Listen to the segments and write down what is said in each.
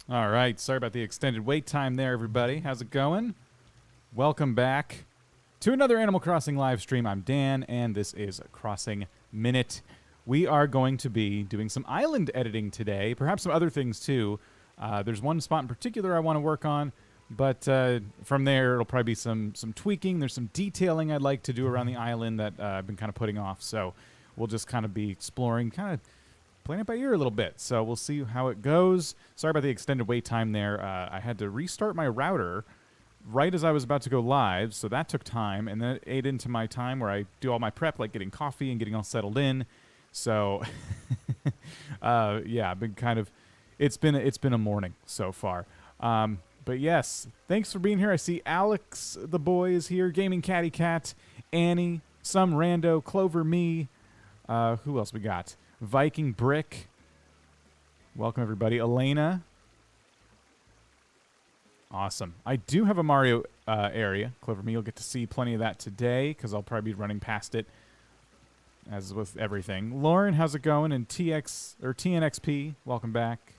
All right, sorry about the extended wait time there, everybody. How's it going? Welcome back to another Animal Crossing live stream. I'm Dan, and this is Crossing Minute. We are going to be doing some island editing today, perhaps some other things too. There's one spot in particular I want to work on, but from there it'll probably be some tweaking. There's some detailing I'd like to do around the island that I've been kind of putting off, so we'll just kind of be exploring, kind of playing it by ear a little bit, so we'll see how it goes. Sorry about the extended wait time there. I had to restart my router right as I was about to go live, so that took time, and then it ate into my time where I do all my prep, like getting coffee and getting all settled in. So, yeah, I've been kind of, it's been a morning so far. But yes, thanks for being here. I see Alex, the boy, is here. Gaming Catty Cat, Annie, some rando, Clover Me. Who else we got? Viking Brick. Welcome, everybody. Elena. Awesome. I do have a Mario area. Clover Me, you'll get to see plenty of that today because I'll probably be running past it, as with everything. Lauren, how's it going? And TNXP, welcome back.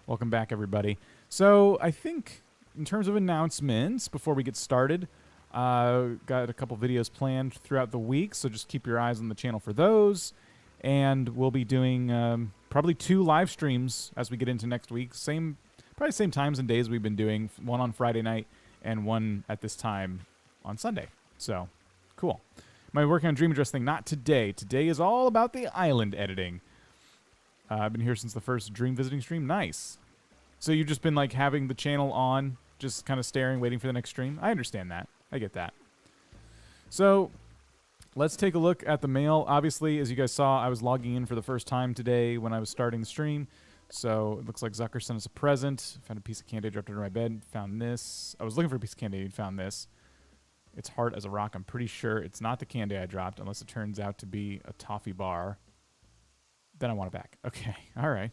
Welcome back, everybody. So I think in terms of announcements, before we get started, got a couple videos planned throughout the week, so just keep your eyes on the channel for those. And we'll be doing probably 2 live streams as we get into next week. Probably same times and days we've been doing. One on Friday night and one at this time on Sunday. So, cool. Am I working on Dream Address thing? Not today. Today is all about the island editing. I've been here since the first Dream Visiting stream. Nice. So you've just been like having the channel on, just kind of staring, waiting for the next stream? I understand that. I get that. So let's take a look at the mail. Obviously, as you guys saw, I was logging in for the first time today when I was starting the stream. So it looks like Zucker sent us a present. Found a piece of candy, dropped it under my bed. Found this. I was looking for a piece of candy and found this. It's hard as a rock. I'm pretty sure it's not the candy I dropped, unless it turns out to be a toffee bar. Then I want it back. Okay. All right.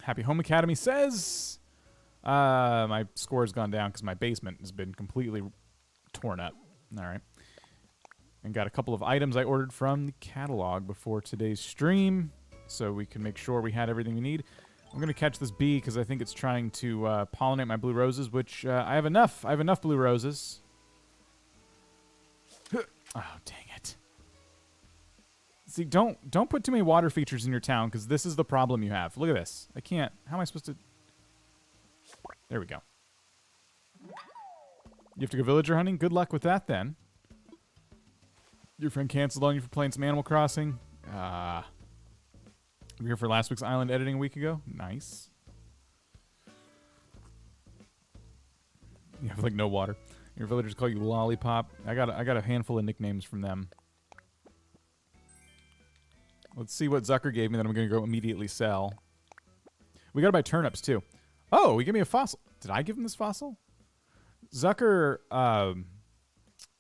Happy Home Academy says my score has gone down because my basement has been completely torn up. All right. And got a couple of items I ordered from the catalog before today's stream, so we can make sure we had everything we need. I'm going to catch this bee because I think it's trying to pollinate my blue roses, which I have enough. I have enough blue roses. Oh, dang it. See, don't put too many water features in your town because this is the problem you have. Look at this. I can't. How am I supposed to? There we go. You have to go villager hunting? Good luck with that, then. Your friend canceled on you for playing some Animal Crossing. You were here for last week's island editing a week ago? Nice. You have, like, no water. Your villagers call you Lollipop. I got a handful of nicknames from them. Let's see what Zucker gave me that I'm going to go immediately sell. We got to buy turnips, too. Oh, he gave me a fossil. Did I give him this fossil? Zucker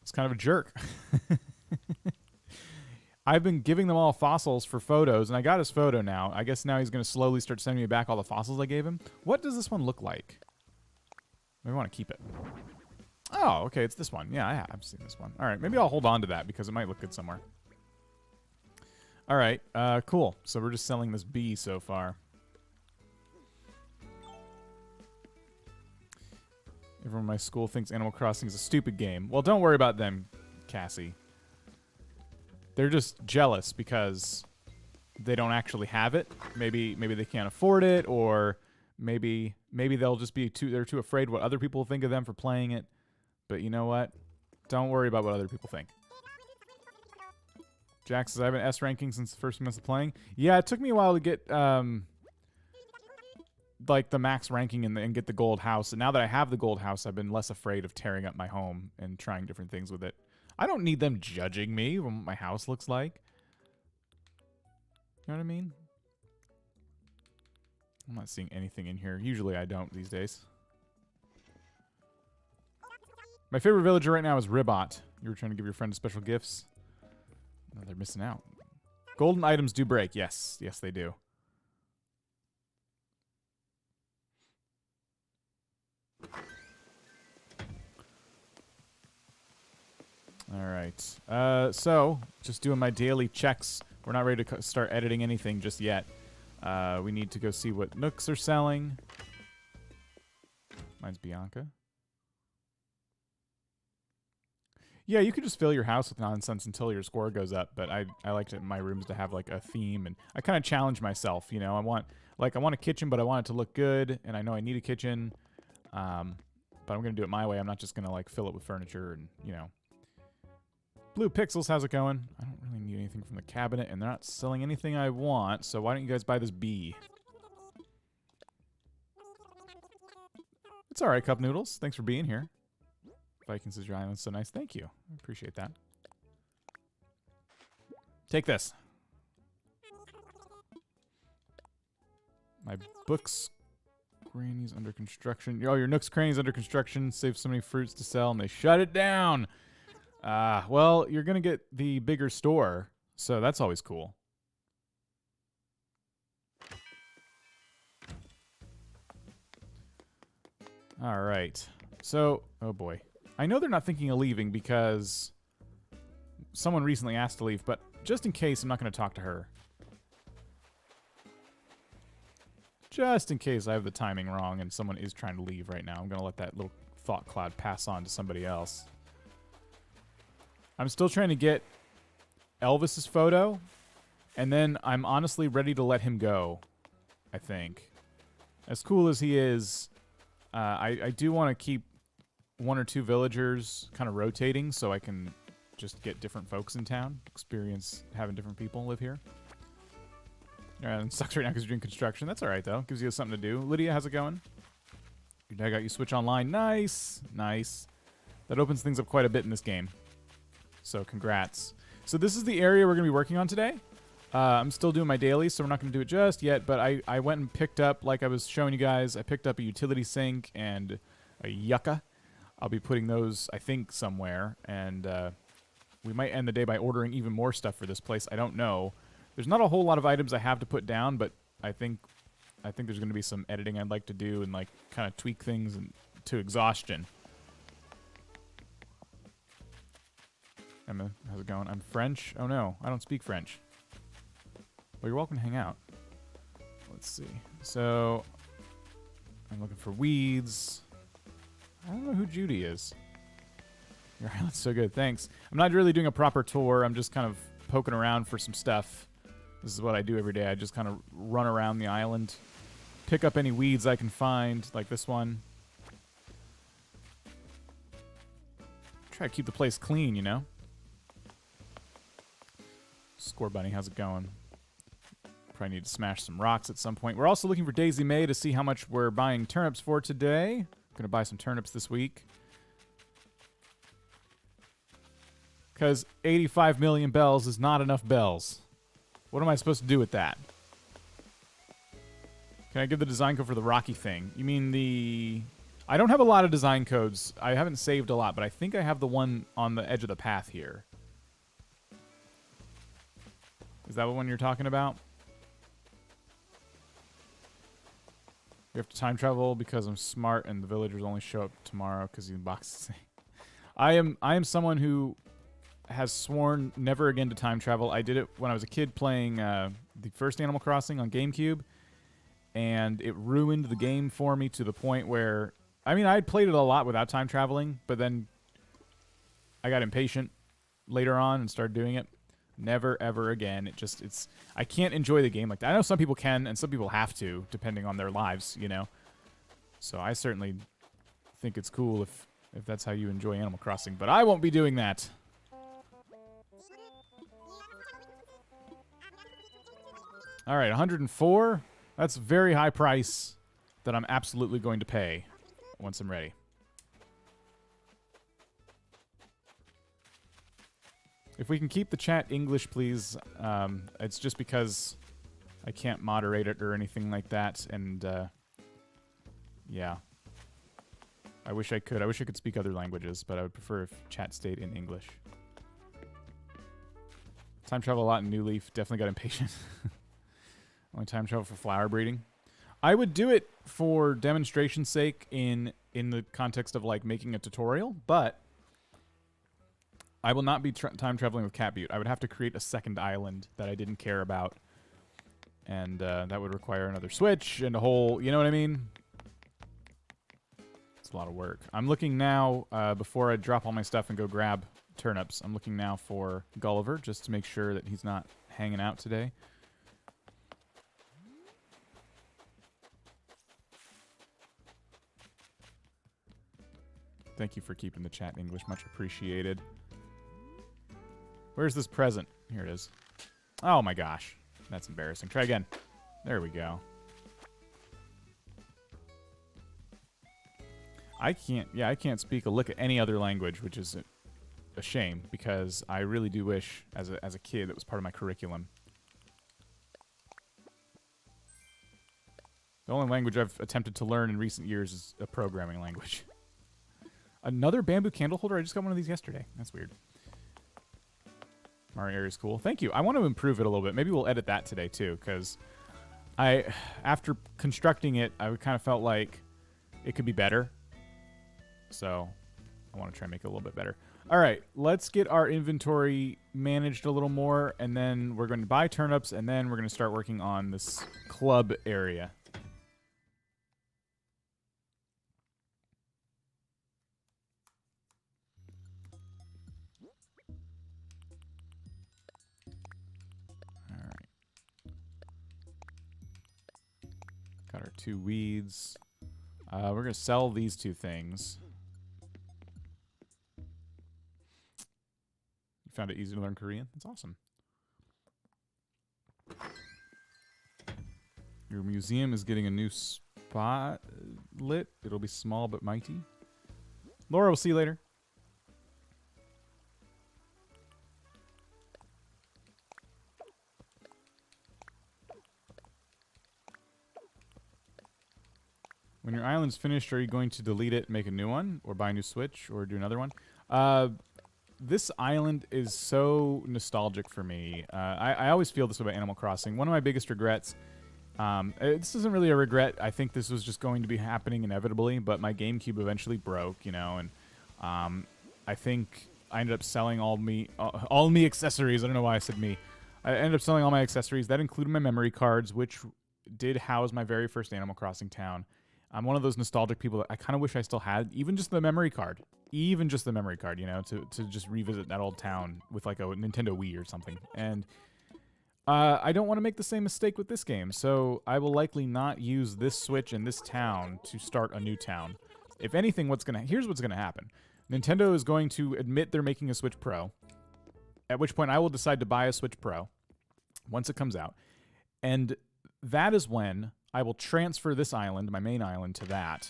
is kind of a jerk. I've been giving them all fossils for photos, and I got his photo now. I guess now he's going to slowly start sending me back all the fossils I gave him. What does this one look like? Maybe I want to keep it. Oh, okay, it's this one. Yeah, I've seen this one. All right, maybe I'll hold on to that because it might look good somewhere. All right, cool. So we're just selling this bee so far. Everyone in my school thinks Animal Crossing is a stupid game. Well, don't worry about them, Cassie. They're just jealous because they don't actually have it. Maybe they can't afford it, or maybe they'll just be they're too afraid what other people think of them for playing it. But you know what? Don't worry about what other people think. Jack says, I have an S ranking since the first month of playing. Yeah, it took me a while to get like the max ranking and get the gold house. And now that I have the gold house, I've been less afraid of tearing up my home and trying different things with it. I don't need them judging me on what my house looks like. You know what I mean? I'm not seeing anything in here. Usually I don't these days. My favorite villager right now is Ribot. You were trying to give your friend special gifts? No, they're missing out. Golden items do break. Yes. Yes, they do. All right. So, just doing my daily checks. We're not ready to start editing anything just yet. We need to go see what Nooks are selling. Mine's Bianca. Yeah, you could just fill your house with nonsense until your score goes up, but I liked it in my rooms to have like a theme, and I kind of challenge myself, you know. I want a kitchen, but I want it to look good, and I know I need a kitchen. But I'm going to do it my way. I'm not just going to like fill it with furniture and, you know. Blue Pixels, how's it going? I don't really need anything from the cabinet, and they're not selling anything I want, so why don't you guys buy this bee? It's all right, Cup Noodles. Thanks for being here. Vikings is your island so nice. Thank you. I appreciate that. Take this. My books. Granny's under construction. Oh, your Nook's Cranny's under construction. Saved so many fruits to sell, and they shut it down. Well, you're going to get the bigger store, so that's always cool. All right. So, oh boy. I know they're not thinking of leaving because someone recently asked to leave, but just in case, I'm not going to talk to her. Just in case I have the timing wrong and someone is trying to leave right now, I'm going to let that little thought cloud pass on to somebody else. I'm still trying to get Elvis's photo, and then I'm honestly ready to let him go, I think. As cool as he is, I do want to keep one or two villagers kind of rotating so I can just get different folks in town, experience having different people live here. And sucks right now because you're doing construction. That's all right, though. Gives you something to do. Lydia, how's it going? Your dad got you Switch Online. Nice. Nice. That opens things up quite a bit in this game. So congrats. So this is the area we're going to be working on today. I'm still doing my dailies, so we're not going to do it just yet, but I went and picked up, like I was showing you guys, I picked up a utility sink and a yucca. I'll be putting those, I think, somewhere, and we might end the day by ordering even more stuff for this place. I don't know. There's not a whole lot of items I have to put down, but I think there's going to be some editing I'd like to do and like kind of tweak things to exhaustion. Emma, how's it going? I'm French. Oh no, I don't speak French. Well, you're welcome to hang out. Let's see. So I'm looking for weeds. I don't know who Judy is. Your island's so good. Thanks. I'm not really doing a proper tour. I'm just kind of poking around for some stuff. This is what I do every day. I just kind of run around the island, pick up any weeds I can find, like this one. Try to keep the place clean, you know? Score Bunny, how's it going? Probably need to smash some rocks at some point. We're also looking for Daisy May to see how much we're buying turnips for today. Going to buy some turnips this week. Because 85 million bells is not enough bells. What am I supposed to do with that? Can I give the design code for the Rocky thing? You mean the... I don't have a lot of design codes. I haven't saved a lot, but I think I have the one on the edge of the path here. Is that the one you're talking about? We have to time travel because I'm smart and the villagers only show up tomorrow because the boxes. I am someone who has sworn never again to time travel. I did it when I was a kid playing the first Animal Crossing on GameCube, and it ruined the game for me to the point where, I mean, I had played it a lot without time traveling, but then I got impatient later on and started doing it. Never, ever again. It's I can't enjoy the game like that. I know some people can, and some people have to, depending on their lives, you know. So I certainly think it's cool if that's how you enjoy Animal Crossing, but I won't be doing that. All right, 104. That's a very high price that I'm absolutely going to pay once I'm ready. If we can keep the chat English, please. It's just because I can't moderate it or anything like that, and yeah. I wish I could. I wish I could speak other languages, but I would prefer if chat stayed in English. Time travel a lot in New Leaf. Definitely got impatient. Only time travel for flower breeding. I would do it for demonstration's sake in the context of like making a tutorial, but I will not be time traveling with Cat Butte. I would have to create a second island that I didn't care about And that would require another switch and a whole, you know what I mean? It's a lot of work. I'm looking now, before I drop all my stuff and go grab turnips, I'm looking now for Gulliver, just to make sure that he's not hanging out today. Thank you for keeping the chat in English. Much appreciated. Where's this present? Here it is. Oh my gosh. That's embarrassing. Try again. There we go. I can't speak a lick of any other language, which is a shame, because I really do wish, as a kid, that was part of my curriculum. The only language I've attempted to learn in recent years is a programming language. Another bamboo candle holder? I just got one of these yesterday. That's weird. Mario area is cool. Thank you. I want to improve it a little bit. Maybe we'll edit that today, too, because after constructing it, I kind of felt like it could be better. So I want to try and make it a little bit better. All right, let's get our inventory managed a little more, and then we're going to buy turnips, and then we're going to start working on this club area. Got our 2 weeds. We're going to sell these 2 things. You found it easy to learn Korean? That's awesome. Your museum is getting a new spot lit. It'll be small but mighty. Laura, we'll see you later. When your island's finished, are you going to delete it, make a new one, or buy a new Switch, or do another one? This island is so nostalgic for me. I always feel this way about Animal Crossing. One of my biggest regrets, this isn't really a regret. I think this was just going to be happening inevitably, but my GameCube eventually broke, you know, and I think I ended up selling all me accessories. I don't know why I said me. I ended up selling all my accessories. That included my memory cards, which did house my very first Animal Crossing town. I'm one of those nostalgic people that I kind of wish I still had, even just the memory card. Even just the memory card, you know, to just revisit that old town with like a Nintendo Wii or something. And I don't want to make the same mistake with this game, so I will likely not use this Switch and this town to start a new town. If anything, here's what's gonna happen. Nintendo is going to admit they're making a Switch Pro, at which point I will decide to buy a Switch Pro once it comes out. And that is when I will transfer this island, my main island, to that.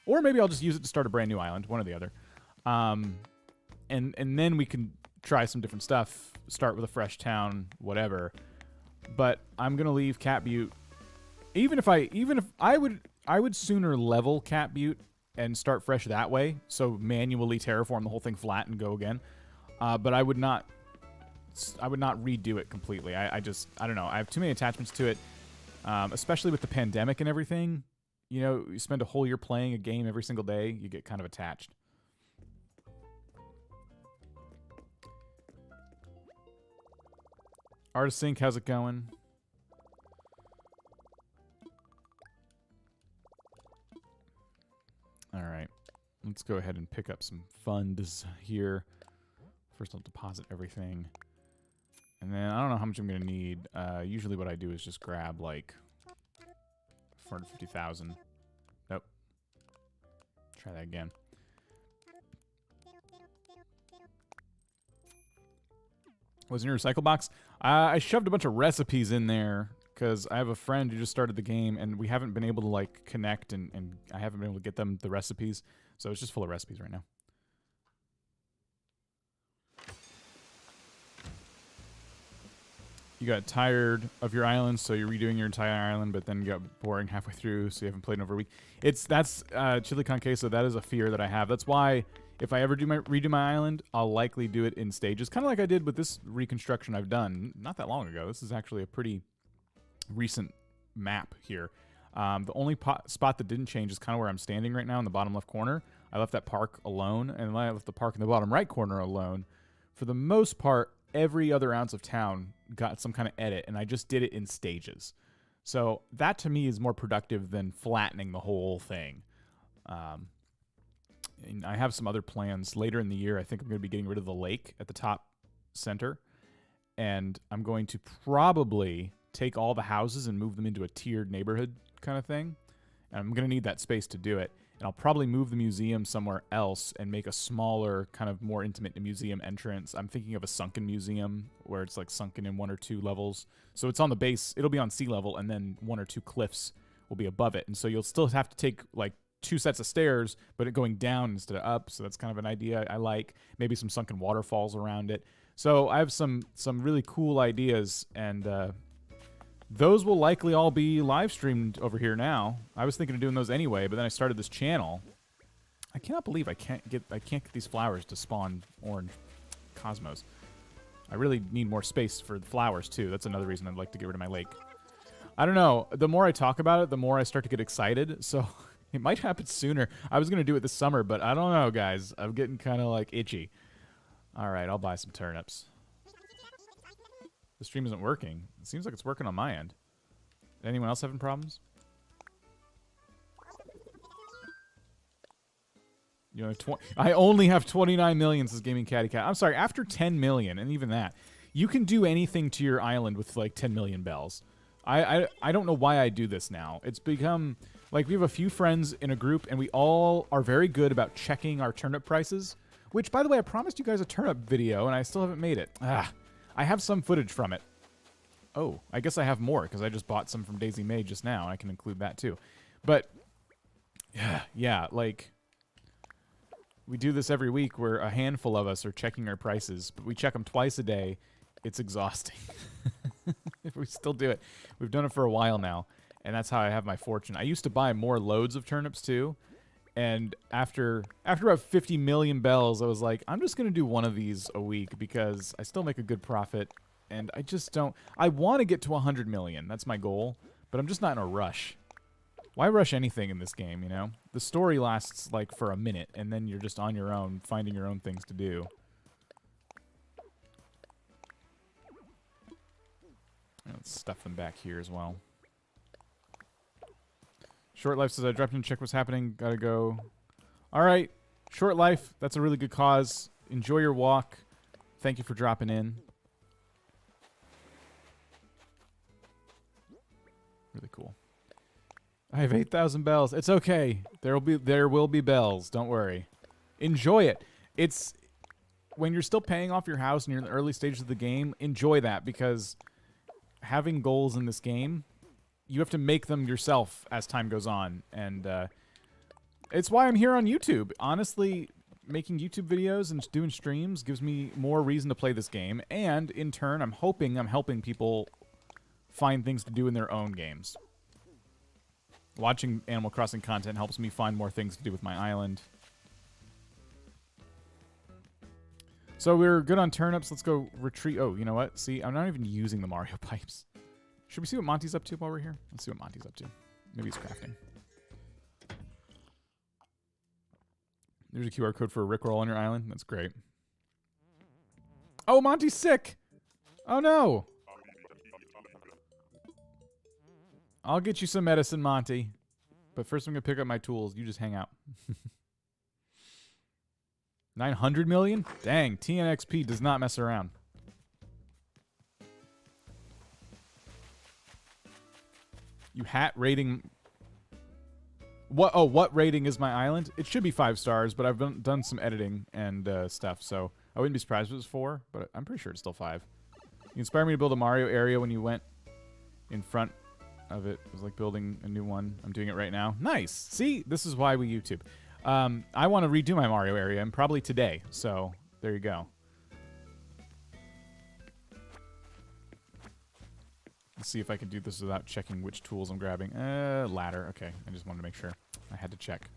Or maybe I'll just use it to start a brand new island, one or the other. And then we can try some different stuff, start with a fresh town, whatever. But I'm gonna leave Cat Butte. Even if I would sooner level Cat Butte and start fresh that way, so manually terraform the whole thing flat and go again. But I would not redo it completely. I don't know. I have too many attachments to it. Especially with the pandemic and everything, you know, you spend a whole year playing a game every single day, you get kind of attached. Artist Sync, how's it going? All right, let's go ahead and pick up some funds here. First, I'll deposit everything. And then, I don't know how much I'm going to need. Usually what I do is just grab, like, 450,000. Nope. Try that again. What's in your recycle box? I shoved a bunch of recipes in there, because I have a friend who just started the game, and we haven't been able to, like, connect, and I haven't been able to get them the recipes. So it's just full of recipes right now. You got tired of your island, so you're redoing your entire island, but then you got boring halfway through, so you haven't played in over a week. That's Chili Con Queso. That is a fear that I have. That's why if I ever redo my island, I'll likely do it in stages, kind of like I did with this reconstruction I've done not that long ago. This is actually a pretty recent map here. The only spot that didn't change is kind of where I'm standing right now in the bottom left corner. I left that park alone, and I left the park in the bottom right corner alone. For the most part, every other ounce of town got some kind of edit, and I just did it in stages. So that to me is more productive than flattening the whole thing. And I have some other plans later in the year. I think I'm going to be getting rid of the lake at the top center. And I'm going to probably take all the houses and move them into a tiered neighborhood kind of thing. And I'm going to need that space to do it. And I'll probably move the museum somewhere else and make a smaller, kind of more intimate museum entrance. I'm thinking of a sunken museum where it's like sunken in 1 or 2 levels. So it's on the base. It'll be on sea level, and then 1 or 2 cliffs will be above it. And so you'll still have to take like 2 sets of stairs, but it going down instead of up. So that's kind of an idea I like. Maybe some sunken waterfalls around it. So I have some really cool ideas, and those will likely all be live streamed over here now. I was thinking of doing those anyway, but then I started this channel. I cannot believe I can't get these flowers to spawn orange cosmos. I really need more space for the flowers too. That's another reason I'd like to get rid of my lake. I don't know. The more I talk about it, the more I start to get excited. So it might happen sooner. I was going to do it this summer, but I don't know, guys. I'm getting kind of like itchy. All right, I'll buy some turnips. The stream isn't working. It seems like it's working on my end. Anyone else having problems? You know, I only have 29 million, says Gaming Catty Cat. I'm sorry, after 10 million, and even that, you can do anything to your island with like 10 million bells. I don't know why I do this now. It's become, like, we have a few friends in a group, and we all are very good about checking our turnip prices, which, by the way, I promised you guys a turnip video, and I still haven't made it. I have some footage from it. Oh, I guess I have more, because I just bought some from Daisy May just now, and I can include that too. But, yeah, like, we do this every week where a handful of us are checking our prices, but we check them twice a day. It's exhausting. We still do it. We've done it for a while now, and that's how I have my fortune. I used to buy more loads of turnips too, and after about 50 million bells, I was like, I'm just going to do one of these a week because I still make a good profit, and I just don't... I want to get to 100 million. That's my goal, but I'm just not in a rush. Why rush anything in this game, you know? The story lasts, like, for a minute, and then you're just on your own, finding your own things to do. Let's stuff them back here as well. Short Life says, I dropped in to check what's happening. Gotta go. Alright. Short Life, that's a really good cause. Enjoy your walk. Thank you for dropping in. Really cool. I have 8,000 bells. It's okay. There will be bells. Don't worry. Enjoy it. It's when you're still paying off your house and you're in the early stages of the game, enjoy that, because having goals in this game, you have to make them yourself as time goes on, and it's why I'm here on YouTube. Honestly, making YouTube videos and doing streams gives me more reason to play this game, and in turn, I'm hoping I'm helping people find things to do in their own games. Watching Animal Crossing content helps me find more things to do with my island. So we're good on turnips. Let's go retreat. Oh, you know what? See, I'm not even using the Mario pipes. Should we see what Monty's up to while we're here? Let's see what Monty's up to. Maybe he's crafting. There's a QR code for a Rickroll on your island. That's great. Oh, Monty's sick! Oh, no! I'll get you some medicine, Monty. But first I'm going to pick up my tools. You just hang out. 900 million? Dang, TNXP does not mess around. You hat rating... What? Oh, what rating is my island? It should be 5 stars, but I've done some editing and stuff, so I wouldn't be surprised if it was 4, but I'm pretty sure it's still 5. You inspired me to build a Mario area when you went in front of it. It was like building a new one. I'm doing it right now. Nice! See? This is why we YouTube. I want to redo my Mario area, and probably today, so there you go. Let's see if I can do this without checking which tools I'm grabbing. Ladder. Okay, I just wanted to make sure. I had to check.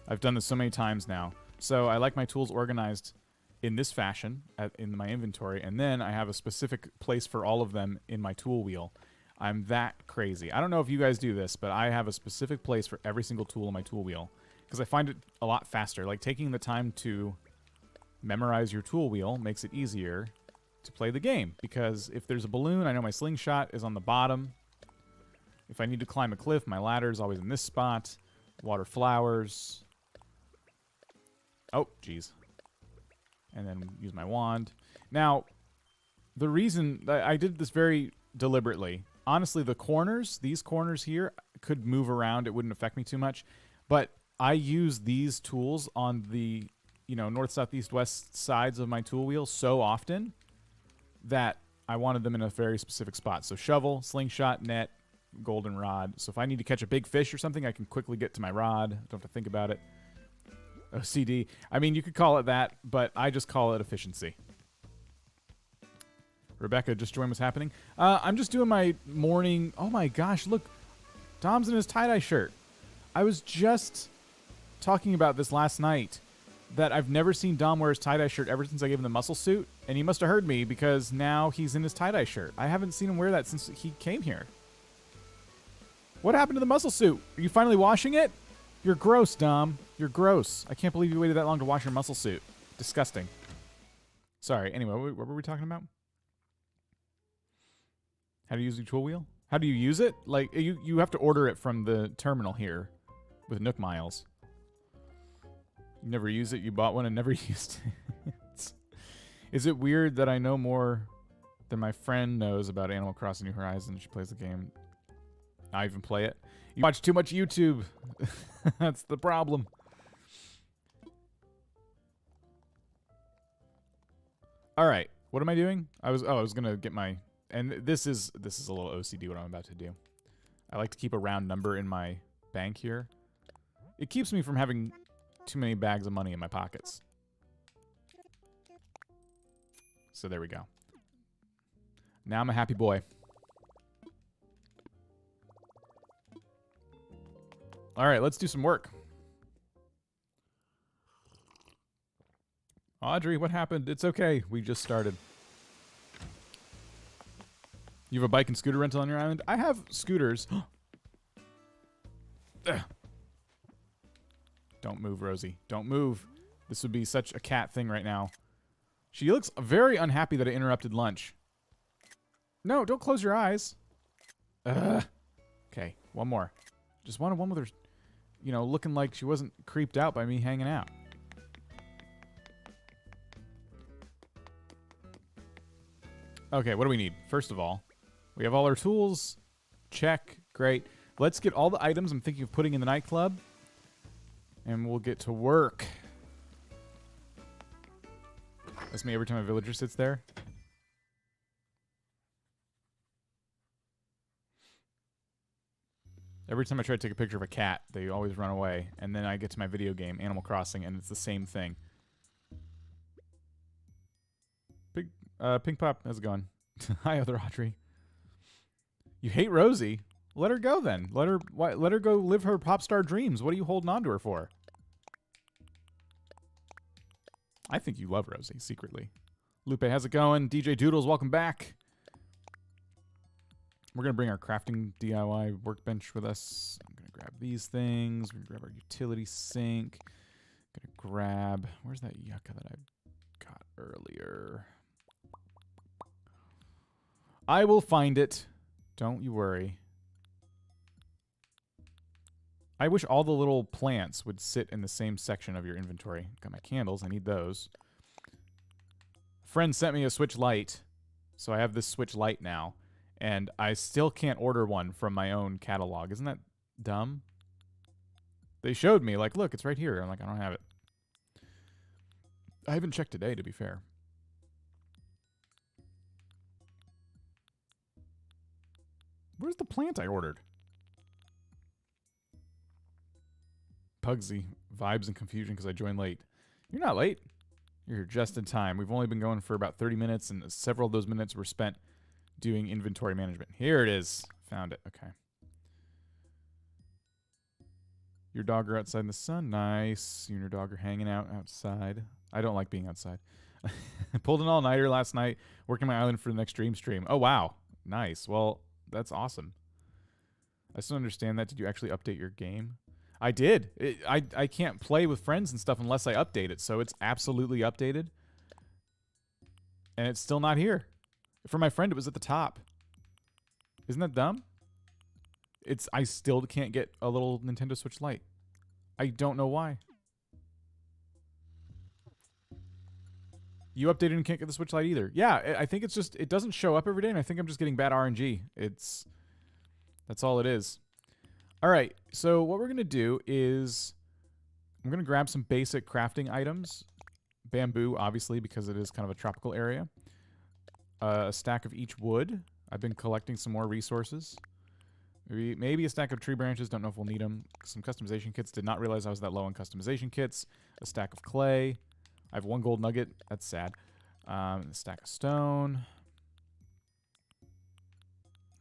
I've done this so many times now. So I like my tools organized in this fashion in my inventory, and then I have a specific place for all of them in my tool wheel. I'm that crazy. I don't know if you guys do this, but I have a specific place for every single tool in my tool wheel, because I find it a lot faster. Like, taking the time to memorize your tool wheel makes it easier to play the game, because if there's a balloon, I know my slingshot is on the bottom. If I need to climb a cliff, my ladder is always in this spot. Water flowers. Oh, jeez. And then use my wand. Now, the reason I did this very deliberately, honestly, the corners, these corners here, could move around. It wouldn't affect me too much. But I use these tools on the, north, south, east, west sides of my tool wheel so often that I wanted them in a very specific spot. So shovel, slingshot, net, golden rod. So if I need to catch a big fish or something, I can quickly get to my rod. Don't have to think about it. OCD. I mean, you could call it that, but I just call it efficiency. Rebecca just joined. What's happening? I'm just doing my morning. Oh my gosh, look. Dom's in his tie-dye shirt. I was just talking about this last night, that I've never seen Dom wear his tie-dye shirt ever since I gave him the muscle suit, and he must have heard me because now he's in his tie-dye shirt. I haven't seen him wear that since he came here. What happened to the muscle suit? Are you finally washing it? You're gross, Dom. You're gross. I can't believe you waited that long to wash your muscle suit. Disgusting. Sorry. Anyway, what were we talking about? How to use your tool wheel? How do you use it? Like, you have to order it from the terminal here with Nook Miles. You never use it. You bought one and never used it. Is it weird that I know more than my friend knows about Animal Crossing New Horizons? She plays the game. I even play it. You watch too much YouTube. That's the problem. All right. What am I doing? I was gonna get my, and this is a little OCD what I'm about to do. I like to keep a round number in my bank here. It keeps me from having too many bags of money in my pockets. So there we go. Now I'm a happy boy. All right, let's do some work. Audrey, what happened? It's okay. We just started. You have a bike and scooter rental on your island? I have scooters. Don't move, Rosie. Don't move. This would be such a cat thing right now. She looks very unhappy that I interrupted lunch. No, don't close your eyes. Okay, one more. Just wanted one with her, looking like she wasn't creeped out by me hanging out. Okay, what do we need? First of all, we have all our tools. Check. Great. Let's get all the items I'm thinking of putting in the nightclub. And we'll get to work. That's me every time a villager sits there. Every time I try to take a picture of a cat, they always run away. And then I get to my video game, Animal Crossing, and it's the same thing. Pink Pop, how's it going? Hi, other Audrey. You hate Rosie? Let her go then. Let her go live her pop star dreams. What are you holding on to her for? I think you love Rosie, secretly. Lupe, how's it going? DJ Doodles, welcome back. We're going to bring our crafting DIY workbench with us. I'm going to grab these things. We're going to grab our utility sink. Going to grab... Where's that yucca that I got earlier? I will find it. Don't you worry. I wish all the little plants would sit in the same section of your inventory. Got my candles. I need those. A friend sent me a Switch Lite, so I have this Switch Lite now, and I still can't order one from my own catalog. Isn't that dumb? They showed me, like, look, it's right here. I'm like, I don't have it. I haven't checked today, to be fair. Where's the plant I ordered? Pugsy, vibes and confusion because I joined late. You're not late. You're here just in time. We've only been going for about 30 minutes, and several of those minutes were spent doing inventory management. Here it is. Found it. Okay. Your dog are outside in the sun. Nice. You and your dog are hanging out outside. I don't like being outside. I pulled an all-nighter last night, working my island for the next dream stream. Oh, wow. Nice. Well, that's awesome. I still understand that. Did you actually update your game? I did. I can't play with friends and stuff unless I update it, so it's absolutely updated. And it's still not here. For my friend, it was at the top. Isn't that dumb? I still can't get a little Nintendo Switch Lite. I don't know why. You updated and can't get the Switch Lite either. Yeah, I think it's just, it doesn't show up every day, and I think I'm just getting bad RNG. That's all it is. All right, so what we're going to do is I'm going to grab some basic crafting items. Bamboo, obviously, because it is kind of a tropical area. A stack of each wood. I've been collecting some more resources. Maybe a stack of tree branches. Don't know if we'll need them. Some customization kits. Did not realize I was that low on customization kits. A stack of clay. I have 1 gold nugget. That's sad. A stack of stone.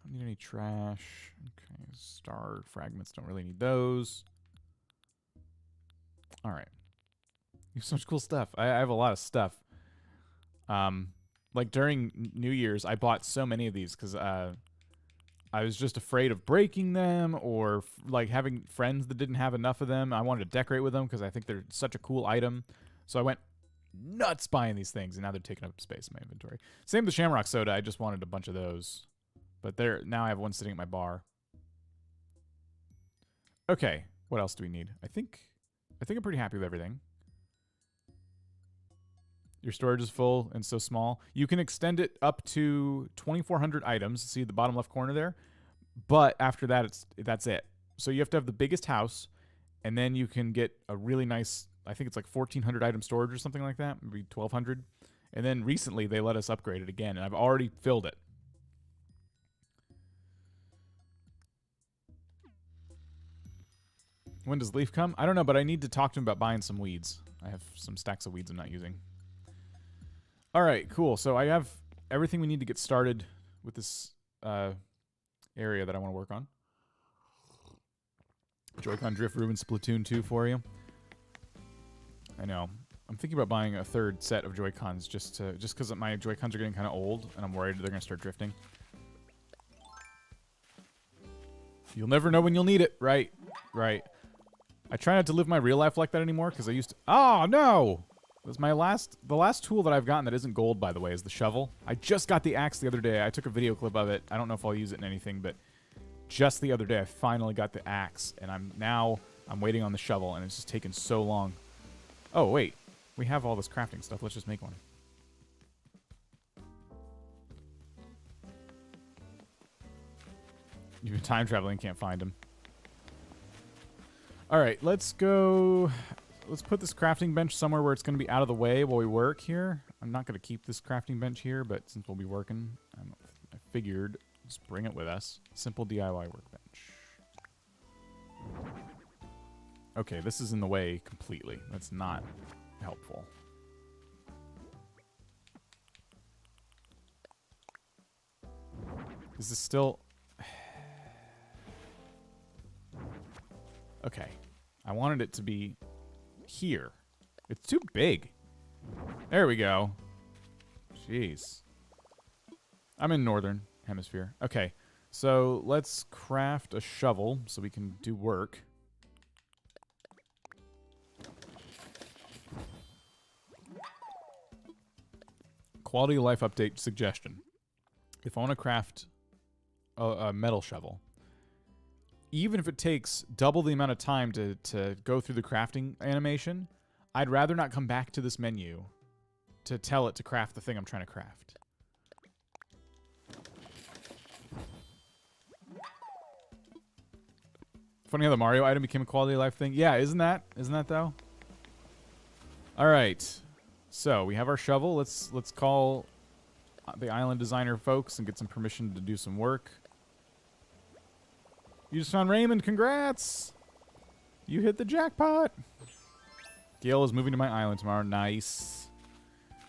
Don't need any trash. Okay, star fragments. Don't really need those. All right. You have so much cool stuff. I have a lot of stuff. Like during New Year's, I bought so many of these because I was just afraid of breaking them or like having friends that didn't have enough of them. I wanted to decorate with them because I think they're such a cool item. So I went nuts buying these things, and now they're taking up space in my inventory. Same with the Shamrock Soda. I just wanted a bunch of those. But now I have one sitting at my bar. Okay, what else do we need? I think I'm pretty happy with everything. Your storage is full and so small. You can extend it up to 2,400 items. See the bottom left corner there? But after that, that's it. So you have to have the biggest house, and then you can get a really nice, I think it's like 1,400 item storage or something like that, maybe 1,200. And then recently they let us upgrade it again, and I've already filled it. When does Leaf come? I don't know, but I need to talk to him about buying some weeds. I have some stacks of weeds I'm not using. All right, cool. So I have everything we need to get started with this area that I want to work on. Joy-Con Drift Ruin Splatoon 2 for you. I know. I'm thinking about buying a third set of Joy-Cons just because my Joy-Cons are getting kind of old, and I'm worried they're going to start drifting. You'll never know when you'll need it. Right. Right. I try not to live my real life like that anymore because I used to... Oh, no! That's the last tool that I've gotten that isn't gold, by the way, is the shovel. I just got the axe the other day. I took a video clip of it. I don't know if I'll use it in anything, but just the other day I finally got the axe, and I'm waiting on the shovel, and it's just taken so long. Oh, wait. We have all this crafting stuff. Let's just make one. You've been time traveling, can't find him. All right, let's go. Let's put this crafting bench somewhere where it's going to be out of the way while we work here. I'm not going to keep this crafting bench here, but since we'll be working, I figured just bring it with us. Simple DIY workbench. Okay, this is in the way completely. That's not helpful. Is this still... Okay. I wanted it to be here. It's too big. There we go. Jeez. I'm in northern hemisphere. Okay. So let's craft a shovel so we can do work. Quality of life update suggestion. If I want to craft a metal shovel, even if it takes double the amount of time to go through the crafting animation, I'd rather not come back to this menu to tell it to craft the thing I'm trying to craft. Funny how the Mario item became a quality of life thing. Yeah, isn't that though? All right. So we have our shovel. Let's call the island designer folks and get some permission to do some work. You just found Raymond. Congrats! You hit the jackpot. Gail is moving to my island tomorrow. Nice.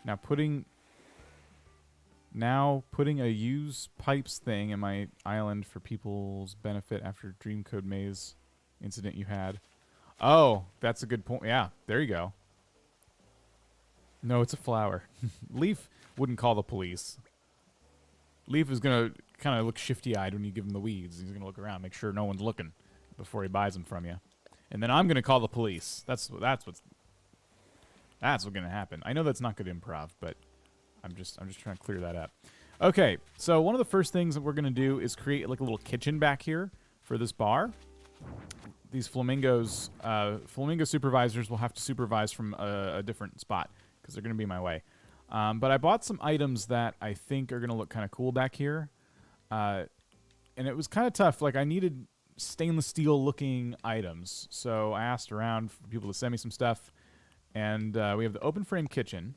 Now putting a use pipes thing in my island for people's benefit after Dreamcode Maze incident you had. Oh, that's a good point. Yeah, there you go. No, it's a flower. Leaf wouldn't call the police. Leaf is going to kind of look shifty-eyed when you give him the weeds. He's going to look around, make sure no one's looking before he buys them from you. And then I'm going to call the police. That's what's going to happen. I know that's not good improv, but I'm just trying to clear that up. Okay, so one of the first things that we're going to do is create like a little kitchen back here for this bar. These flamingos, flamingo supervisors will have to supervise from a different spot because they're going to be in my way. But I bought some items that I think are going to look kind of cool back here. And it was kind of tough. Like, I needed stainless steel looking items. So I asked around for people to send me some stuff. And we have the open frame kitchen.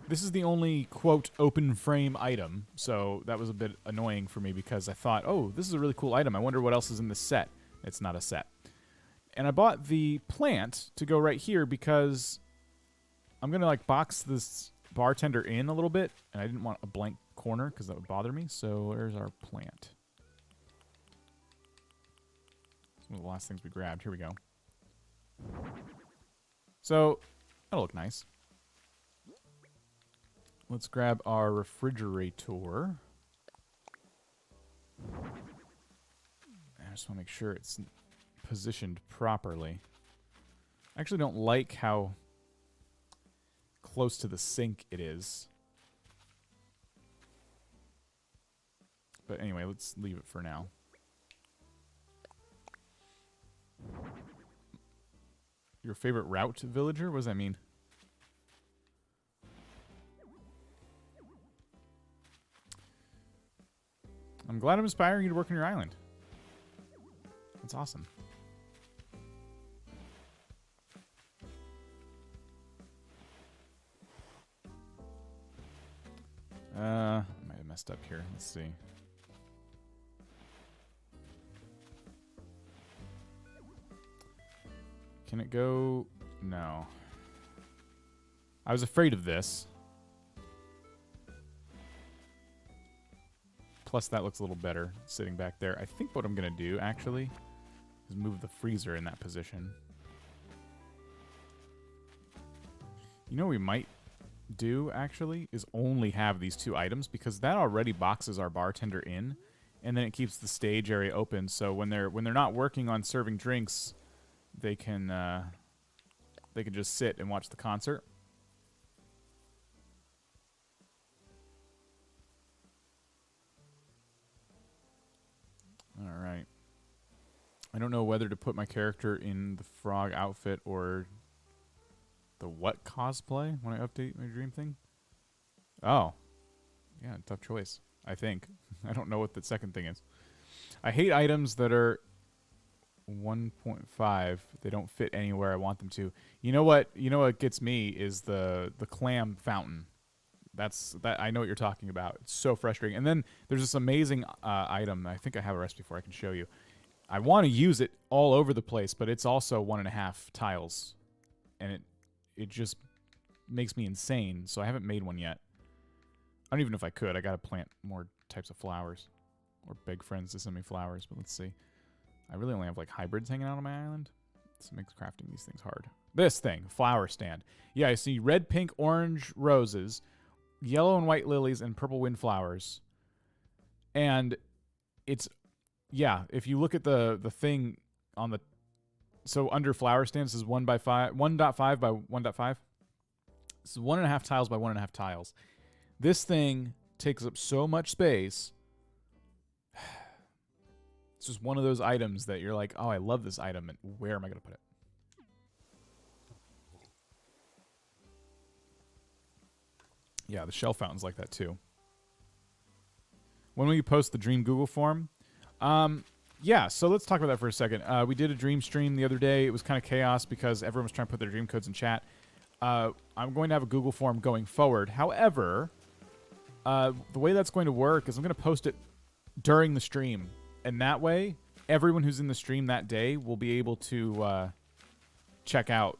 This is the only, quote, open frame item. So that was a bit annoying for me because I thought, oh, this is a really cool item. I wonder what else is in this set. It's not a set. And I bought the plant to go right here because I'm going to, like, box this bartender in a little bit. And I didn't want a blank corner because that would bother me. So where's our plant? It's one of the last things we grabbed. Here we go. So that'll look nice. Let's grab our refrigerator. I just want to make sure it's positioned properly. I actually don't like how close to the sink it is. But anyway, let's leave it for now. Your favorite route villager? What does that mean? I'm glad I'm inspiring you to work on your island. That's awesome. I might have messed up here. Let's see. Can it go? No. I was afraid of this. Plus, that looks a little better sitting back there. I think what I'm going to do, actually, is move the freezer in that position. You know what we might do, actually, is only have these two items, because that already boxes our bartender in, and then it keeps the stage area open, so when they're not working on serving drinks, they can just sit and watch the concert. All right. I don't know whether to put my character in the frog outfit or the what cosplay when I update my dream thing. Oh. Yeah, tough choice, I think. I don't know what the second thing is. I hate items that are 1.5. They don't fit anywhere I want them to. You know what gets me is the clam fountain. That I know what you're talking about. It's so frustrating. And then there's this amazing item. I think I have a recipe for it. I can show you. I want to use it all over the place, but it's also 1.5 tiles, and it just makes me insane. So I haven't made one yet. I don't even know if I could. I gotta plant more types of flowers, or beg friends to send me flowers. But let's see. I really only have like hybrids hanging out on my island. This makes crafting these things hard. This thing, flower stand. Yeah, I see red, pink, orange roses, yellow and white lilies, and purple windflowers. And it's, yeah, if you look at the thing on the, so under flower stands is 1.5 by 1.5. This is 1.5 tiles by 1.5 tiles. This thing takes up so much space. It's just one of those items that you're like, oh, I love this item, and where am I going to put it? Yeah, the shell fountain's like that too. When will you post the Dream Google form? Yeah, so let's talk about that for a second. We did a dream stream the other day. It was kind of chaos because everyone was trying to put their dream codes in chat. I'm going to have a Google form going forward. However, the way that's going to work is I'm going to post it during the stream. And that way, everyone who's in the stream that day will be able to check out.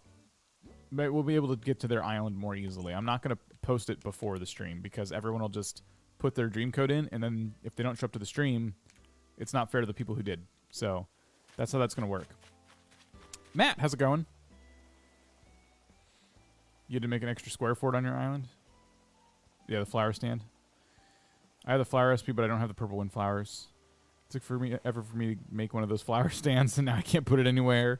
We'll be able to get to their island more easily. I'm not going to post it before the stream because everyone will just put their dream code in, and then if they don't show up to the stream, it's not fair to the people who did. So that's how that's going to work. Matt, how's it going? You had to make an extra square for it on your island? Yeah, the flower stand. I have the flower recipe, but I don't have the purple windflowers. It took for me to make one of those flower stands, and now I can't put it anywhere.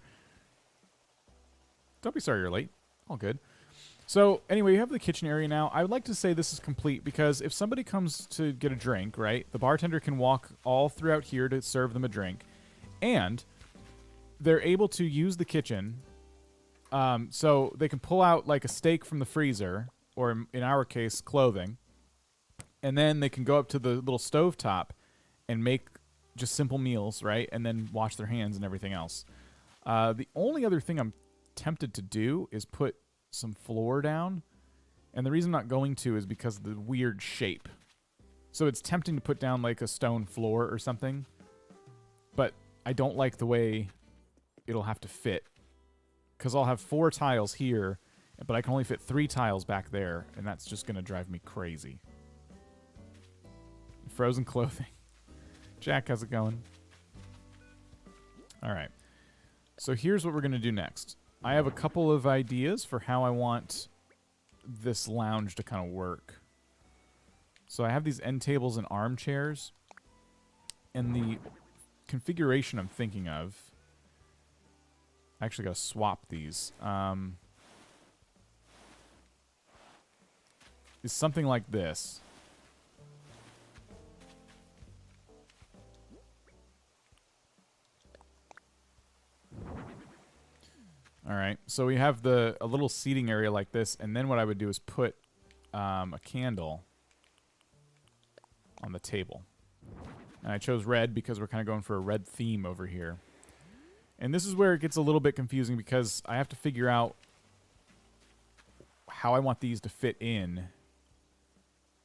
Don't be sorry you're late. All good. So, anyway, you have the kitchen area now. I would like to say this is complete because if somebody comes to get a drink, right, the bartender can walk all throughout here to serve them a drink. And they're able to use the kitchen. So they can pull out like a steak from the freezer, or in our case, clothing. And then they can go up to the little stovetop and make just simple meals, right? And then wash their hands and everything else. The only other thing I'm tempted to do is put some floor down. And the reason I'm not going to is because of the weird shape. So it's tempting to put down like a stone floor or something. But I don't like the way it'll have to fit. Because I'll have 4 tiles here, but I can only fit 3 tiles back there. And that's just going to drive me crazy. Frozen clothing. Jack, how's it going? All right. So here's what we're going to do next. I have a couple of ideas for how I want this lounge to kind of work. So I have these end tables and armchairs. And the configuration I'm thinking of... I actually got to swap these. Is something like this. All right, so we have a little seating area like this, and then what I would do is put a candle on the table. And I chose red because we're kind of going for a red theme over here. And this is where it gets a little bit confusing because I have to figure out how I want these to fit in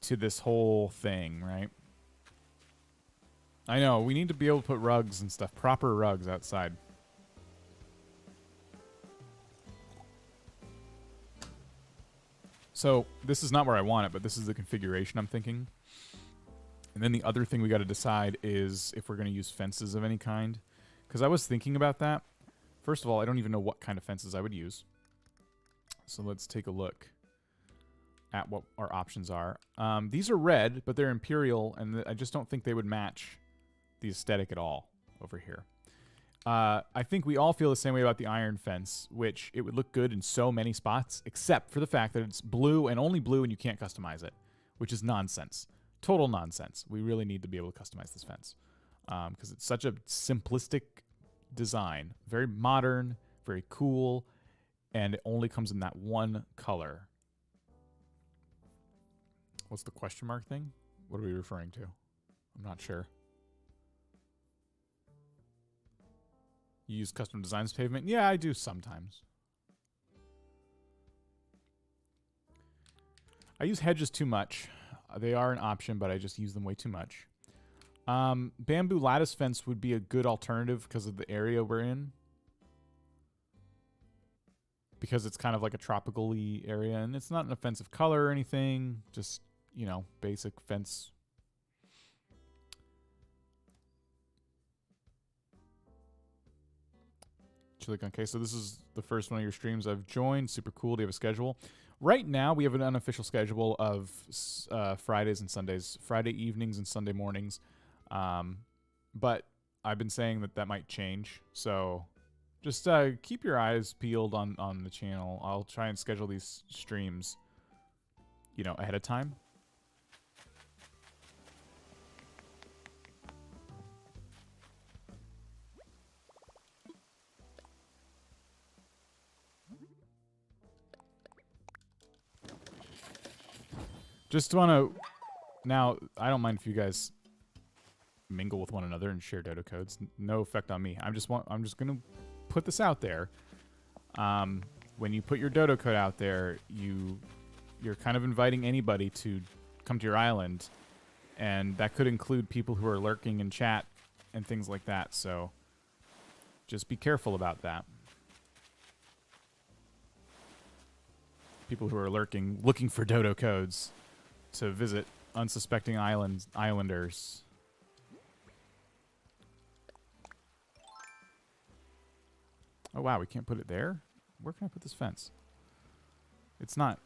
to this whole thing, right? I know, we need to be able to put rugs and stuff, proper rugs outside. So this is not where I want it, but this is the configuration I'm thinking. And then the other thing we got to decide is if we're going to use fences of any kind. Because I was thinking about that. First of all, I don't even know what kind of fences I would use. So let's take a look at what our options are. These are red, but they're imperial, and I just don't think they would match the aesthetic at all over here. I think we all feel the same way about the iron fence, which it would look good in so many spots, except for the fact that it's blue and only blue and you can't customize it, which is nonsense. Total nonsense. We really need to be able to customize this fence because it's such a simplistic design. Very modern, very cool, and it only comes in that one color. What's the question mark thing? What are we referring to? I'm not sure. You use custom designs pavement? Yeah, I do sometimes. I use hedges too much. They are an option, but I just use them way too much. Bamboo lattice fence would be a good alternative because of the area we're in. Because it's kind of like a tropical-y area, and it's not an offensive color or anything. Just, you know, basic fence. Okay, so this is the first one of your streams I've joined. Super cool. Do you have a schedule? Right now, we have an unofficial schedule of Fridays and Sundays. Friday evenings and Sunday mornings. But I've been saying that might change. So just keep your eyes peeled on the channel. I'll try and schedule these streams, you know, ahead of time. Just want to... Now, I don't mind if you guys mingle with one another and share dodo codes. No effect on me. I'm just going to put this out there. When you put your dodo code out there, you're kind of inviting anybody to come to your island. And that could include people who are lurking in chat and things like that. So just be careful about that. People who are lurking, looking for dodo codes to visit unsuspecting islanders. Oh, wow, we can't put it there? Where can I put this fence? It's not...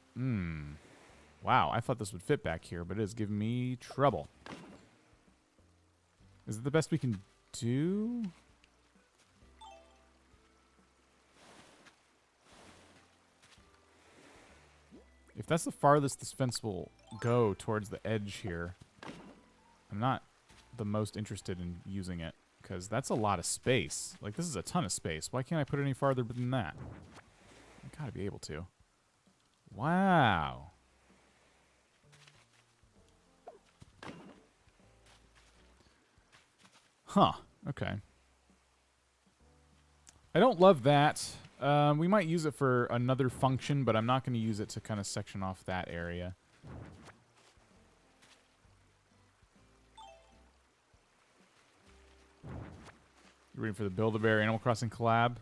Wow, I thought this would fit back here, but it is giving me trouble. Is it the best we can do? If that's the farthest this fence will go towards the edge here, I'm not the most interested in using it because that's a lot of space. Like, this is a ton of space. Why can't I put it any farther than that? I gotta be able to. Wow. Huh. Okay. I don't love that. We might use it for another function, but I'm not going to use it to kind of section off that area. You're reading for the Build-A-Bear Animal Crossing collab?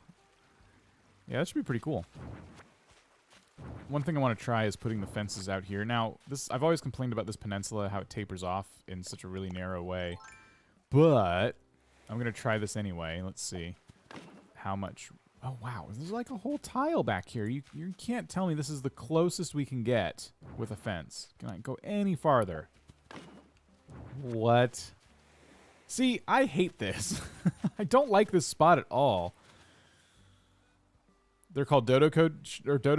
Yeah, that should be pretty cool. One thing I want to try is putting the fences out here. Now, I've always complained about this peninsula, how it tapers off in such a really narrow way. But I'm going to try this anyway. Let's see how much... Oh, wow. There's like a whole tile back here. You can't tell me this is the closest we can get with a fence. Can I go any farther? What? See, I hate this. I don't like this spot at all. They're called dodo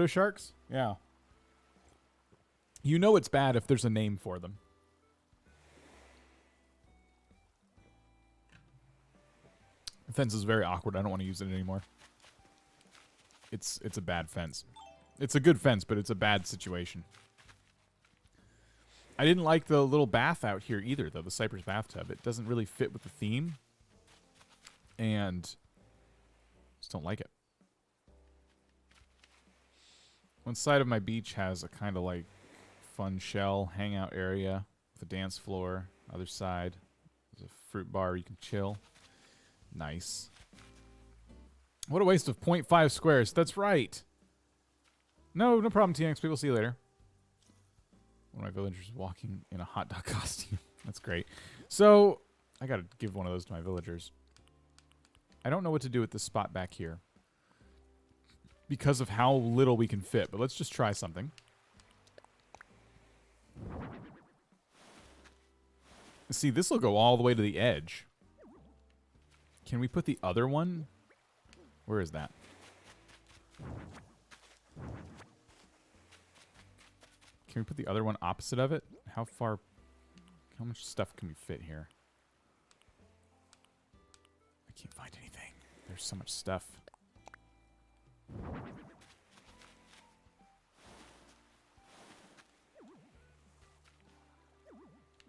sharks? Yeah. You know it's bad if there's a name for them. The fence is very awkward. I don't want to use it anymore. It's a bad fence. It's a good fence, but it's a bad situation. I didn't like the little bath out here either, though, the Cypress bathtub. It doesn't really fit with the theme. And just don't like it. One side of my beach has a kind of like fun shell hangout area with a dance floor. Other side, there's a fruit bar you can chill. Nice. What a waste of 0.5 squares. That's right. No problem, TNX. People see you later. One of my villagers walking in a hot dog costume. That's great. So, I gotta give one of those to my villagers. I don't know what to do with this spot back here because of how little we can fit, but let's just try something. See, this will go all the way to the edge. Can we put the other one? Where is that? Can we put the other one opposite of it? How much stuff can we fit here? I can't find anything. There's so much stuff.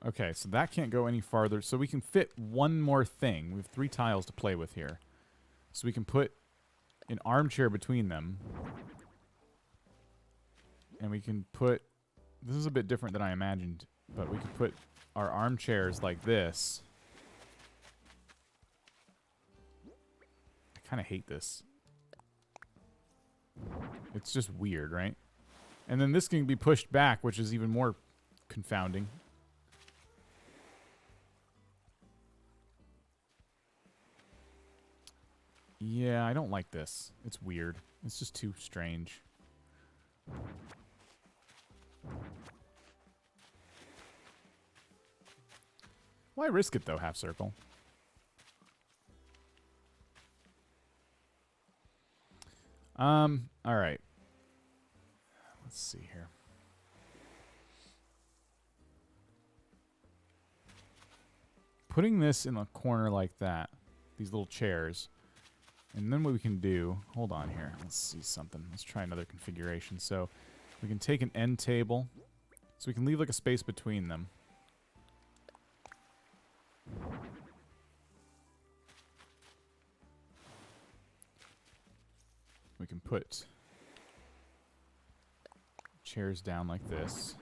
Okay, so that can't go any farther. So we can fit one more thing. We have 3 tiles to play with here. So we can put an armchair between them. And we can put... This is a bit different than I imagined, but we could put our armchairs like this. I kind of hate this. It's just weird, right? And then this can be pushed back, which is even more confounding. Yeah, I don't like this. It's weird. It's just too strange. Why risk it, though, half circle? Alright. Let's see here. Putting this in a corner like that, these little chairs, and then what we can do, hold on here, let's see something. Let's try another configuration. So we can take an end table, so we can leave like a space between them. We can put chairs down like this.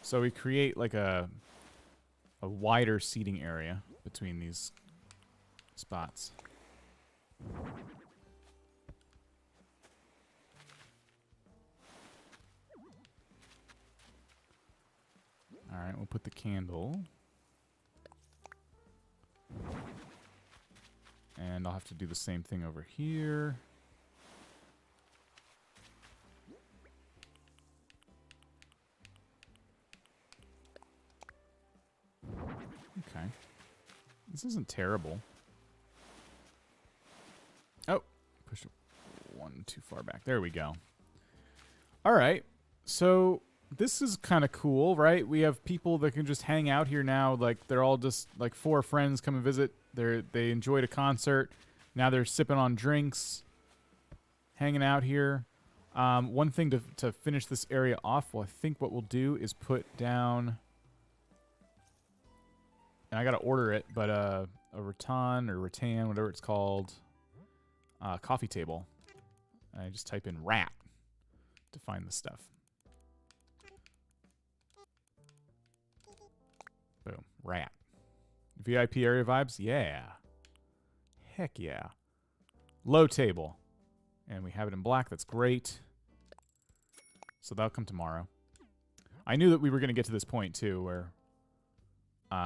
So we create like a wider seating area between these spots. Alright, we'll put the candle. And I'll have to do the same thing over here. Okay. This isn't terrible. Oh, pushed it one too far back. There we go. All right. So this is kind of cool, right? We have people that can just hang out here now. Like, they're all just, like, 4 friends come and visit. They enjoyed a concert. Now they're sipping on drinks, hanging out here. One thing to finish this area off, well, I think what we'll do is put down, and I got to order it, but a rattan, whatever it's called, coffee table. I just type in rat to find the stuff. Boom. Rat. VIP area vibes? Yeah. Heck yeah. Low table. And we have it in black. That's great. So that'll come tomorrow. I knew that we were going to get to this point, too, where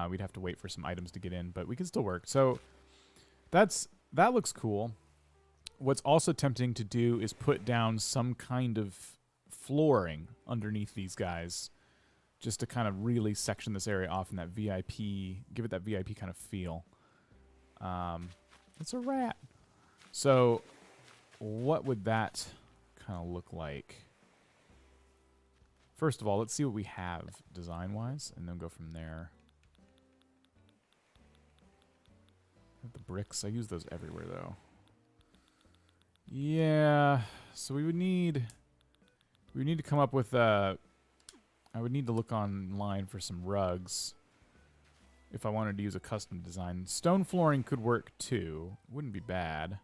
we'd have to wait for some items to get in, but we can still work. So that looks cool. What's also tempting to do is put down some kind of flooring underneath these guys, just to kind of really section this area off in that VIP, give it that VIP kind of feel. It's a rat. So what would that kind of look like? First of all, let's see what we have design-wise, and then go from there. The bricks, I use those everywhere, though. Yeah, so we would need to come up with I would need to look online for some rugs if I wanted to use a custom design. Stone flooring could work too. Wouldn't be bad.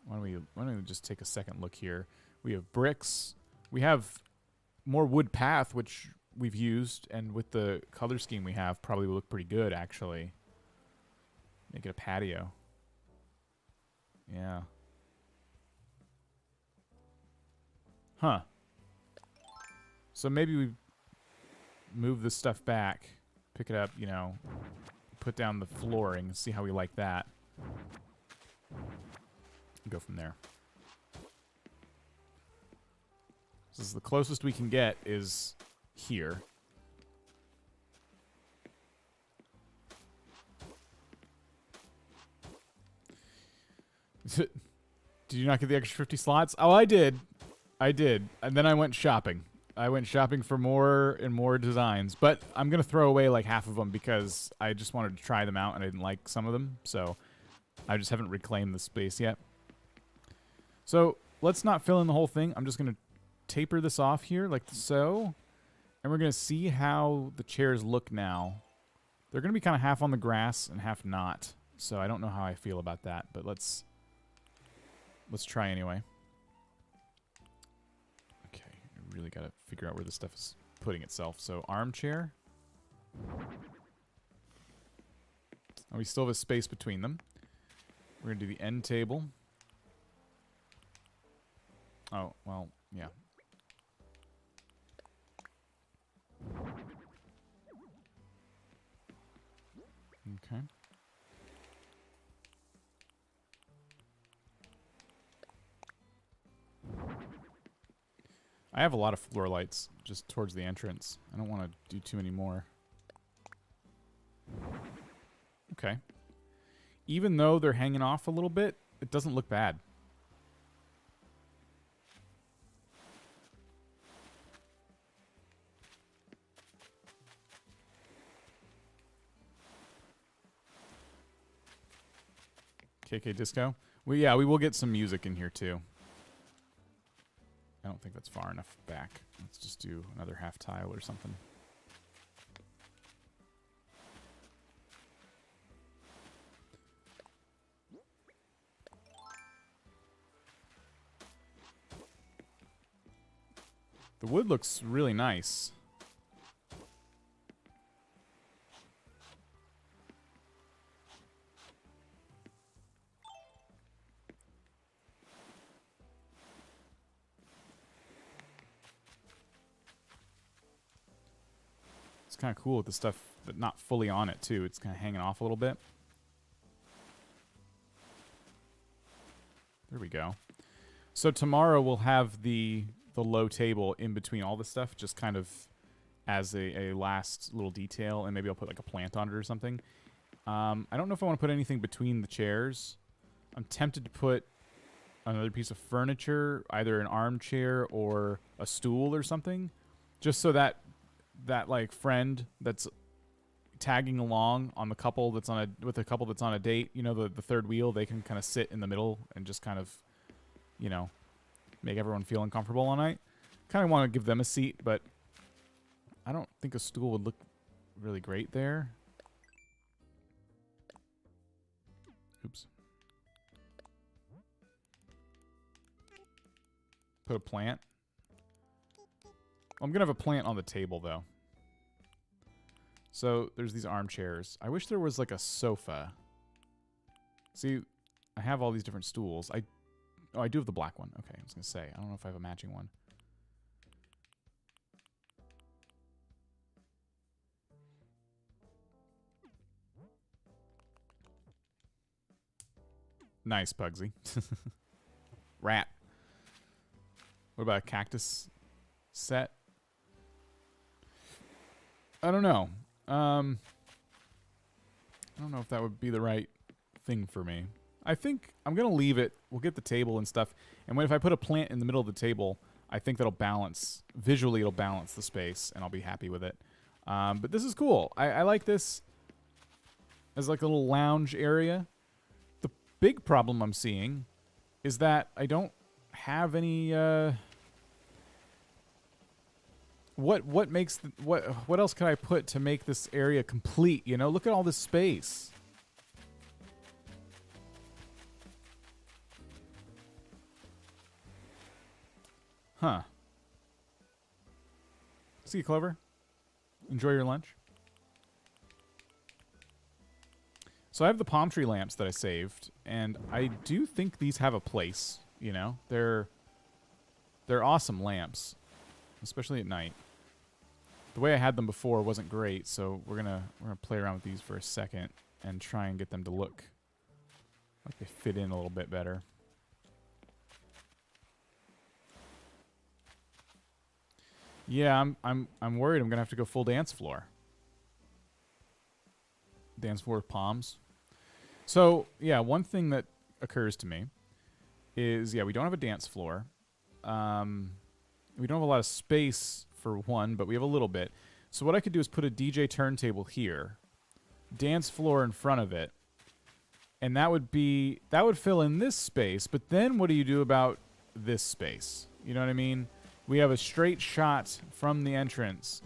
Why don't we just take a second look here? We have bricks. We have more wood path, which we've used, and with the color scheme we have, probably will look pretty good, actually. Make it a patio. Yeah. Huh. So maybe we move this stuff back, pick it up, you know, put down the flooring, see how we like that. Go from there. This is the closest we can get is here. Did you not get the extra 50 slots? Oh, I did. I did. And then I went shopping. I went shopping for more and more designs. But I'm going to throw away like half of them because I just wanted to try them out and I didn't like some of them. So I just haven't reclaimed the space yet. So let's not fill in the whole thing. I'm just going to taper this off here like so. And we're going to see how the chairs look now. They're going to be kind of half on the grass and half not. So I don't know how I feel about that. But let's try anyway. Okay, I really got to figure out where this stuff is putting itself. So armchair. And we still have a space between them. We're going to do the end table. Oh, well, yeah. Okay. I have a lot of floor lights just towards the entrance. I don't want to do too many more. Okay. Even though they're hanging off a little bit, it doesn't look bad. KK Disco. We will get some music in here too. I don't think that's far enough back. Let's just do another half tile or something. The wood looks really nice. It's kind of cool with the stuff, but not fully on it too. It's kind of hanging off a little bit. There we go. So tomorrow we'll have the low table in between all this stuff, just kind of as a last little detail, and maybe I'll put like a plant on it or something. I don't know if I want to put anything between the chairs. I'm tempted to put another piece of furniture, either an armchair or a stool or something, just so that like friend that's tagging along on the couple that's on a with a couple that's on a date, you know, the third wheel, they can kind of sit in the middle and just kind of, you know, make everyone feel uncomfortable all night. Kind of want to give them a seat, but I don't think a stool would look really great there. Oops. Put a plant. I'm going to have a plant on the table, though. So, there's these armchairs. I wish there was, like, a sofa. See, I have all these different stools. Oh, I do have the black one. Okay, I was going to say. I don't know if I have a matching one. Nice, Pugsy. Rat. What about a cactus set? I don't know. I don't know if that would be the right thing for me. I think I'm going to leave it. We'll get the table and stuff. And if I put a plant in the middle of the table, I think that'll balance. Visually, it'll balance the space, and I'll be happy with it. But this is cool. I like this as like a little lounge area. The big problem I'm seeing is that I don't have any... What makes what else can I put to make this area complete, you know? Look at all this space. Huh. See you, Clover. Enjoy your lunch. So I have the palm tree lamps that I saved, and I do think these have a place, you know? They're awesome lamps, especially at night. The way I had them before wasn't great, so we're gonna play around with these for a second and try and get them to look like they fit in a little bit better. Yeah, I'm worried I'm gonna have to go full dance floor. Dance floor with palms. So yeah, one thing that occurs to me is we don't have a dance floor. We don't have a lot of space for one, but we have a little bit. So what I could do is put a DJ turntable here, dance floor in front of it, and that would fill in this space. But then what do you do about this space? You know what I mean? We have a straight shot from the entrance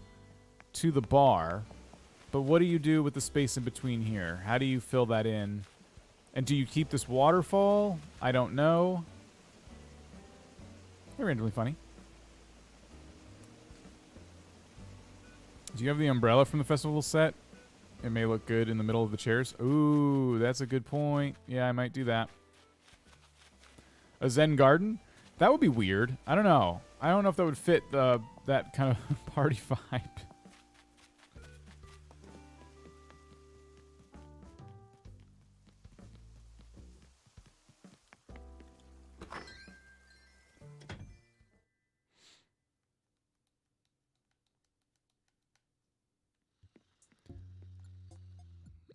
to the bar, but what do you do with the space in between here? How do you fill that in? And do you keep this waterfall? I don't know. They're randomly funny. Do you have the umbrella from the festival set? It may look good in the middle of the chairs. Ooh, that's a good point. Yeah, I might do that. A Zen garden? That would be weird. I don't know. I don't know if that would fit that kind of party vibe.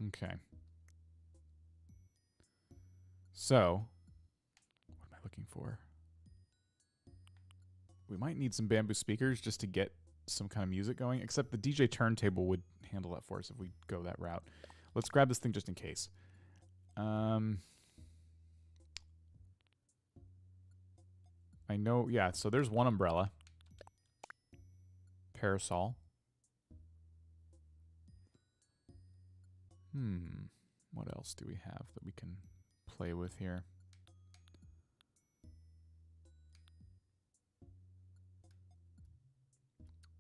Okay. So, what am I looking for? We might need some bamboo speakers just to get some kind of music going, except the DJ turntable would handle that for us if we go that route. Let's grab this thing just in case. I know, yeah, so there's one umbrella. Parasol. What else do we have that we can play with here?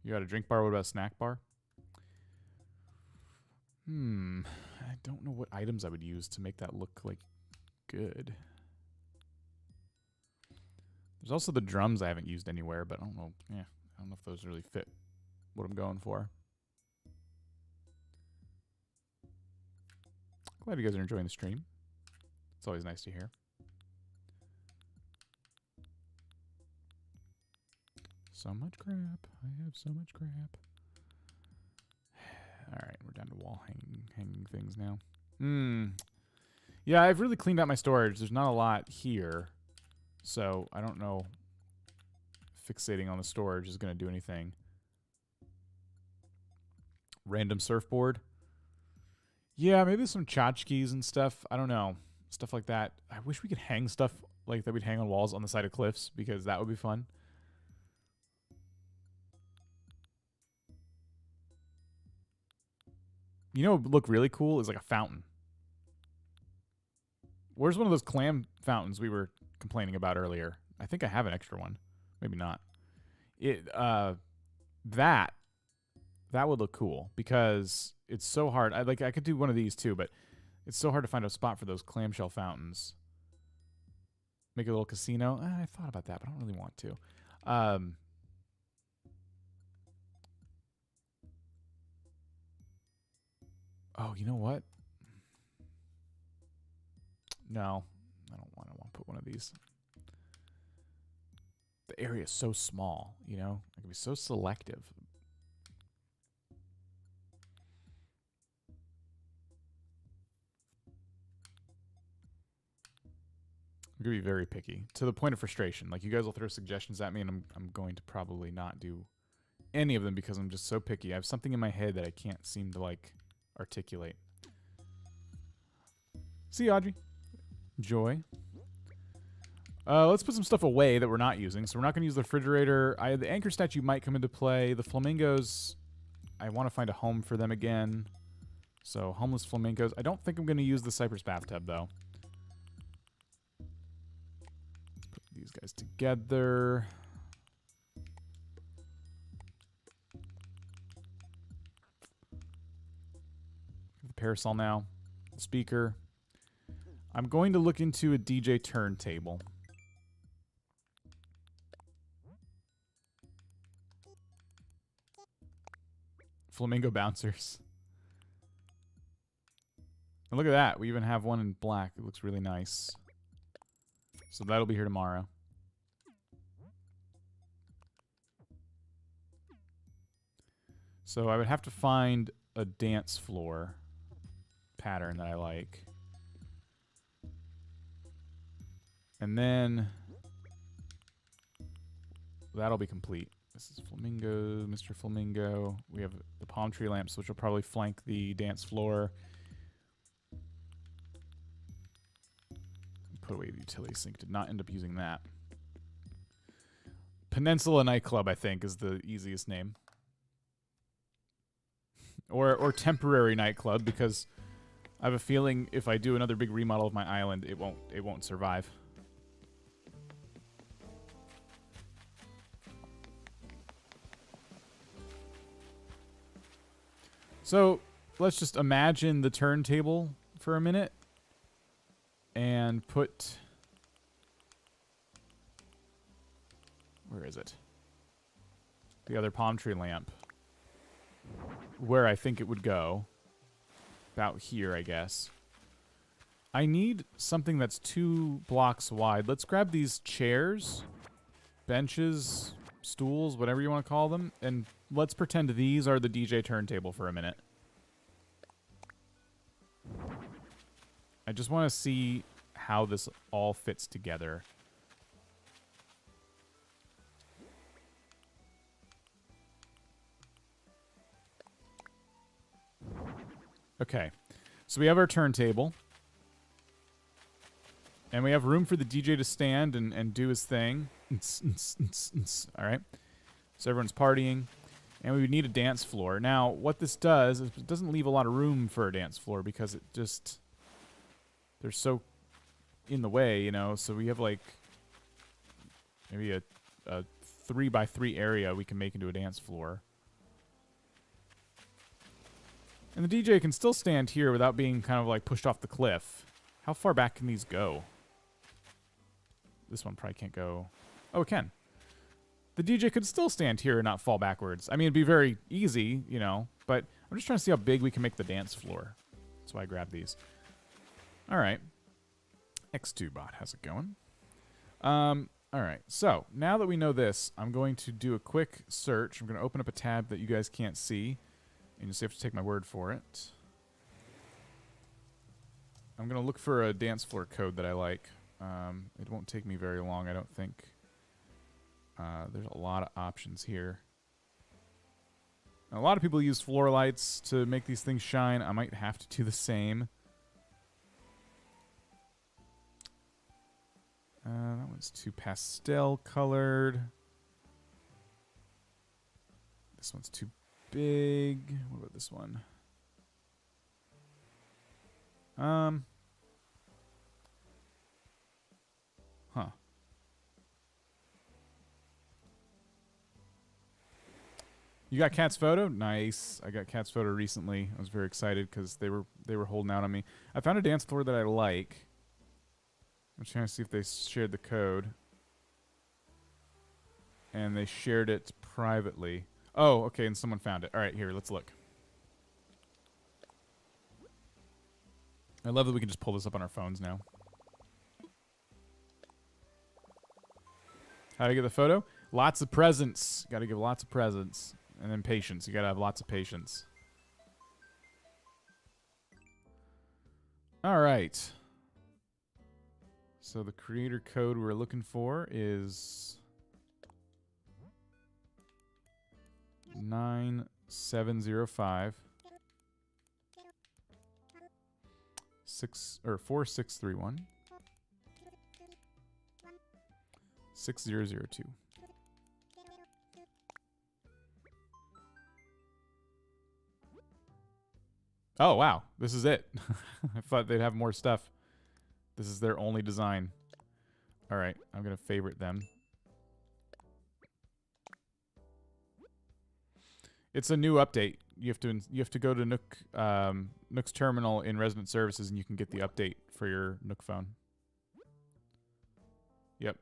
You got a drink bar, what about a snack bar? I don't know what items I would use to make that look, like, good. There's also the drums I haven't used anywhere, but I don't know, I don't know if those really fit what I'm going for. Glad you guys are enjoying the stream. It's always nice to hear. So much crap. I have so much crap. Alright, we're down to wall hanging things now. Yeah, I've really cleaned out my storage. There's not a lot here. So I don't know fixating on the storage is going to do anything. Random surfboard. Yeah, maybe some tchotchkes and stuff. I don't know. Stuff like that. I wish we could hang stuff like that we'd hang on walls on the side of cliffs because that would be fun. You know what would look really cool is like a fountain. Where's one of those clam fountains we were complaining about earlier? I think I have an extra one. Maybe not. That would look cool because it's so hard. I could do one of these too, but it's so hard to find a spot for those clamshell fountains. Make a little casino. I thought about that, but I don't really want to. Oh, you know what? No, I don't want to put one of these. The area is so small, you know? I can be so selective. I'm going to be very picky, to the point of frustration. Like, you guys will throw suggestions at me, and I'm going to probably not do any of them because I'm just so picky. I have something in my head that I can't seem to, like, articulate. See you, Audrey. Joy. Let's put some stuff away that we're not using. So we're not going to use the refrigerator. The anchor statue might come into play. The flamingos, I want to find a home for them again. So homeless flamingos. I don't think I'm going to use the cypress bathtub, though. Let's put these guys together. The parasol now. The speaker. I'm going to look into a DJ turntable. Flamingo bouncers. And look at that. We even have one in black. It looks really nice. So that'll be here tomorrow. So I would have to find a dance floor pattern that I like. And then that'll be complete. This is Flamingo, Mr. Flamingo. We have the palm tree lamps, which will probably flank the dance floor. Put away the utility sink. Did not end up using that. Peninsula nightclub, I think, is the easiest name. Or temporary nightclub, because I have a feeling if I do another big remodel of my island, it won't survive. So let's just imagine the turntable for a minute and put, where is it? The other palm tree lamp. Where I think it would go. About here, I guess. I need something that's 2 blocks wide. Let's grab these chairs, benches, stools, whatever you want to call them, and let's pretend these are the DJ turntable for a minute. I just want to see how this all fits together. Okay, so we have our turntable. And we have room for the DJ to stand and do his thing. Alright. So everyone's partying. And we would need a dance floor. Now, what this does is it doesn't leave a lot of room for a dance floor because it just... they're so in the way, you know. So we have like maybe a 3x3 area we can make into a dance floor. And the DJ can still stand here without being kind of like pushed off the cliff. How far back can these go? This one probably can't go. Oh, it can. The DJ could still stand here and not fall backwards. I mean, it'd be very easy, you know, but I'm just trying to see how big we can make the dance floor. That's why I grabbed these. All right. X2bot, how's it going? All right. So now that we know this, I'm going to do a quick search. I'm going to open up a tab that you guys can't see. And you just have to take my word for it. I'm going to look for a dance floor code that I like. It won't take me very long, I don't think. There's a lot of options here. A lot of people use floor lights to make these things shine. I might have to do the same. That one's too pastel colored. This one's too big. What about this one? Huh. You got Cat's photo? Nice. I got Cat's photo recently. I was very excited because they were holding out on me. I found a dance floor that I like. I'm trying to see if they shared the code. And they shared it privately. Oh, okay, and someone found it. All right, here, let's look. I love that we can just pull this up on our phones now. How do I get the photo? Lots of presents. Got to give lots of presents. And then patience. You got to have lots of patience. All right. So the creator code we're looking for is 9705 4631 6002. Oh, wow. This is it. I thought they'd have more stuff. This is their only design. All right. I'm going to favorite them. It's a new update. You have to go to Nook's terminal in Resident Services, and you can get the update for your Nook phone. Yep.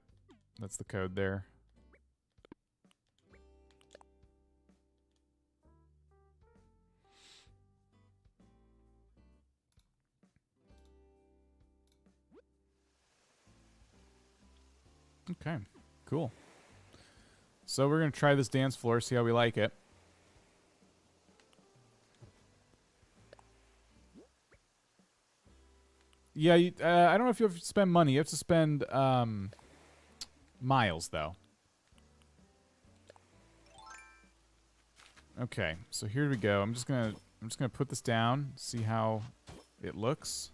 That's the code there. Okay, cool. So we're going to try this dance floor, see how we like it. Yeah, I don't know if you have to spend money. You have to spend miles, though. Okay, so here we go. I'm just gonna put this down, see how it looks.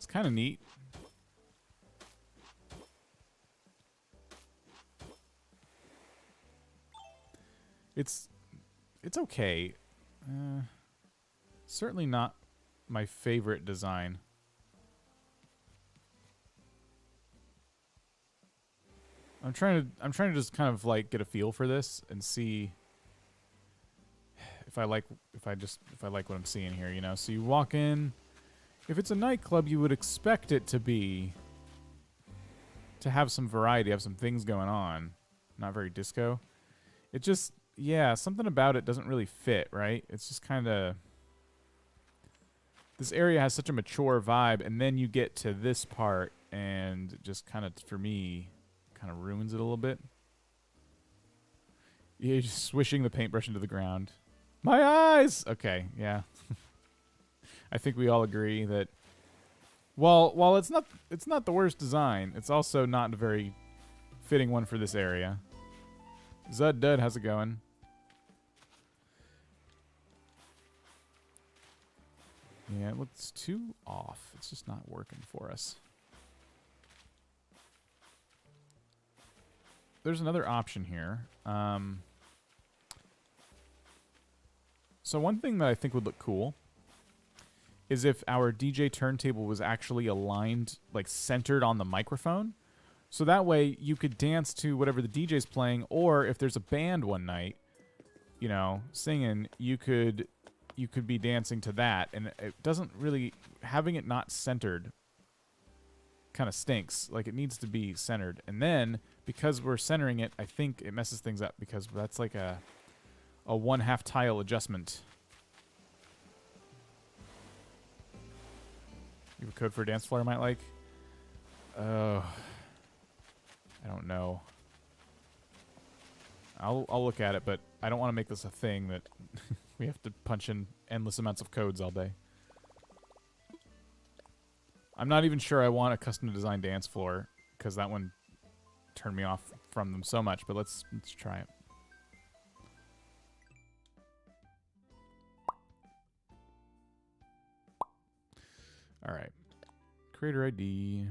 Kind of neat. It's okay. Certainly not my favorite design. I'm trying to just kind of like get a feel for this and see if I like what I'm seeing here, you know. So you walk in. If it's a nightclub, you would expect it to have some variety, have some things going on. Not very disco. It just, yeah, something about it doesn't really fit, right? It's just kind of... This area has such a mature vibe, and then you get to this part, and just kind of, for me, kind of ruins it a little bit. You're just swishing the paintbrush into the ground. My eyes! Okay, yeah. I think we all agree that while it's not the worst design, it's also not a very fitting one for this area. Zud Dud, how's it going? Yeah, it looks too off. It's just not working for us. There's another option here. So one thing that I think would look cool is if our DJ turntable was actually aligned, like centered on the microphone. So that way you could dance to whatever the DJ's playing, or if there's a band one night, you know, singing, you could be dancing to that. And it doesn't really, having it not centered kind of stinks. Like, it needs to be centered. And then, because we're centering it, I think it messes things up because that's like a a 1/2 tile adjustment. You have a code for a dance floor I might like? I don't know. I'll look at it, but I don't want to make this a thing that we have to punch in endless amounts of codes all day. I'm not even sure I want a custom designed dance floor, because that one turned me off from them so much, but let's try it. All right. Creator ID.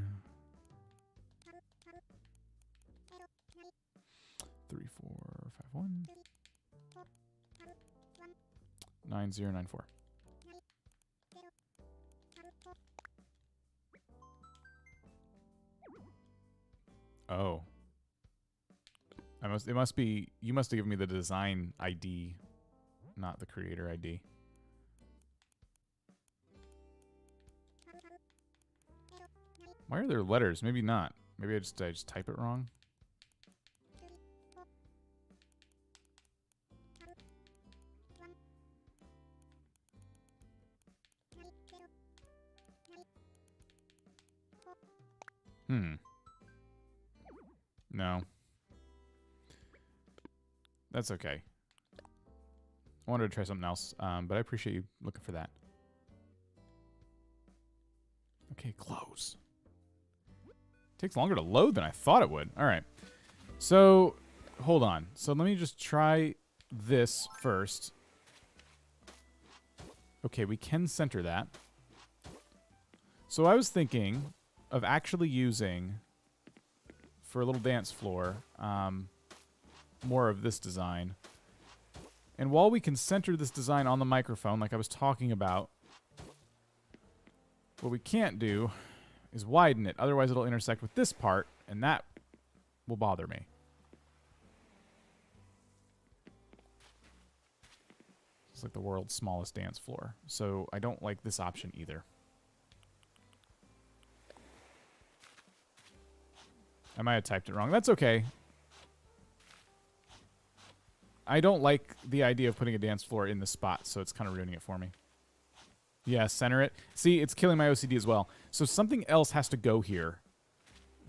3451 9094. Oh. It must be, you must have given me the design ID, not the creator ID. Why are there letters? Maybe not. Maybe I just type it wrong. No. That's okay. I wanted to try something else, but I appreciate you looking for that. Okay, close. Takes longer to load than I thought it would. All right. So, hold on. So let me just try this first. Okay, we can center that. So I was thinking of actually using, for a little dance floor, more of this design. And while we can center this design on the microphone, like I was talking about, what we can't do is widen it. Otherwise, it'll intersect with this part, and that will bother me. It's like the world's smallest dance floor. So I don't like this option either. I might have typed it wrong. That's okay. I don't like the idea of putting a dance floor in the spot, so it's kind of ruining it for me. Yeah, center it. See, it's killing my OCD as well. So something else has to go here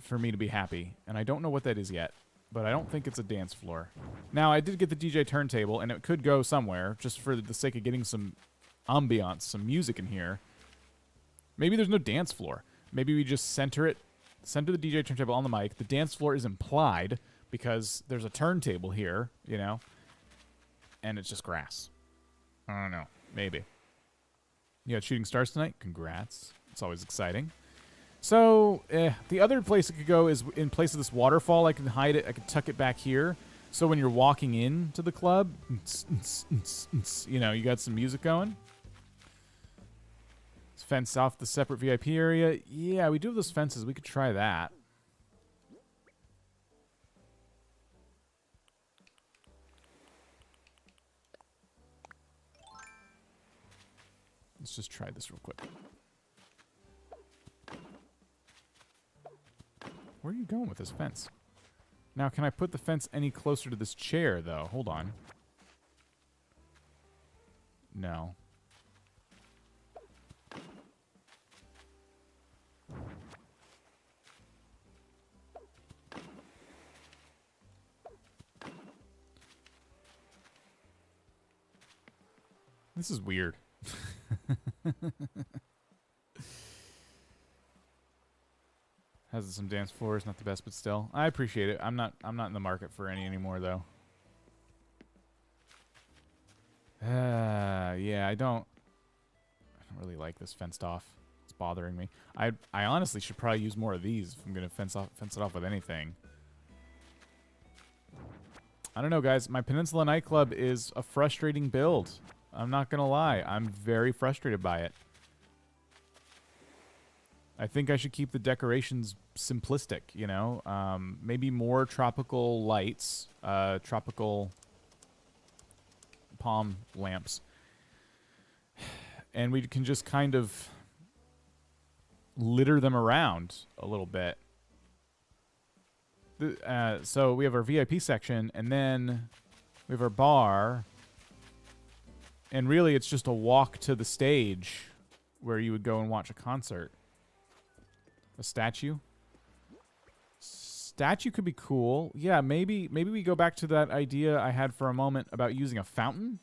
for me to be happy, and I don't know what that is yet, but I don't think it's a dance floor. Now, I did get the DJ turntable, and it could go somewhere, just for the sake of getting some ambiance, some music in here. Maybe there's no dance floor. Maybe we just center it, center the DJ turntable on the mic. The dance floor is implied because there's a turntable here, you know, and it's just grass. I don't know. Maybe. You got shooting stars tonight? Congrats. It's always exciting. So, the other place it could go is in place of this waterfall. I can hide it. I can tuck it back here. So when you're walking into the club, you know, you got some music going. Let's fence off the separate VIP area. Yeah, we do have those fences. We could try that. Let's just try this real quick. Where are you going with this fence? Now, can I put the fence any closer to this chair, though? Hold on. No. This is weird. Has some dance floors, not the best, but still, I appreciate it. I'm not in the market for any anymore, though. Yeah, I don't really like this fenced off. It's bothering me. I honestly should probably use more of these if I'm gonna fence it off with anything. I don't know, guys. My Peninsula nightclub is a frustrating build. I'm not gonna lie. I'm very frustrated by it. I think I should keep the decorations simplistic, you know? Maybe more tropical lights, tropical palm lamps. And we can just kind of litter them around a little bit. So we have our VIP section, and then we have our bar, And really, it's just a walk to the stage where you would go and watch a concert. A statue? Statue could be cool. Yeah, maybe we go back to that idea I had for a moment about using a fountain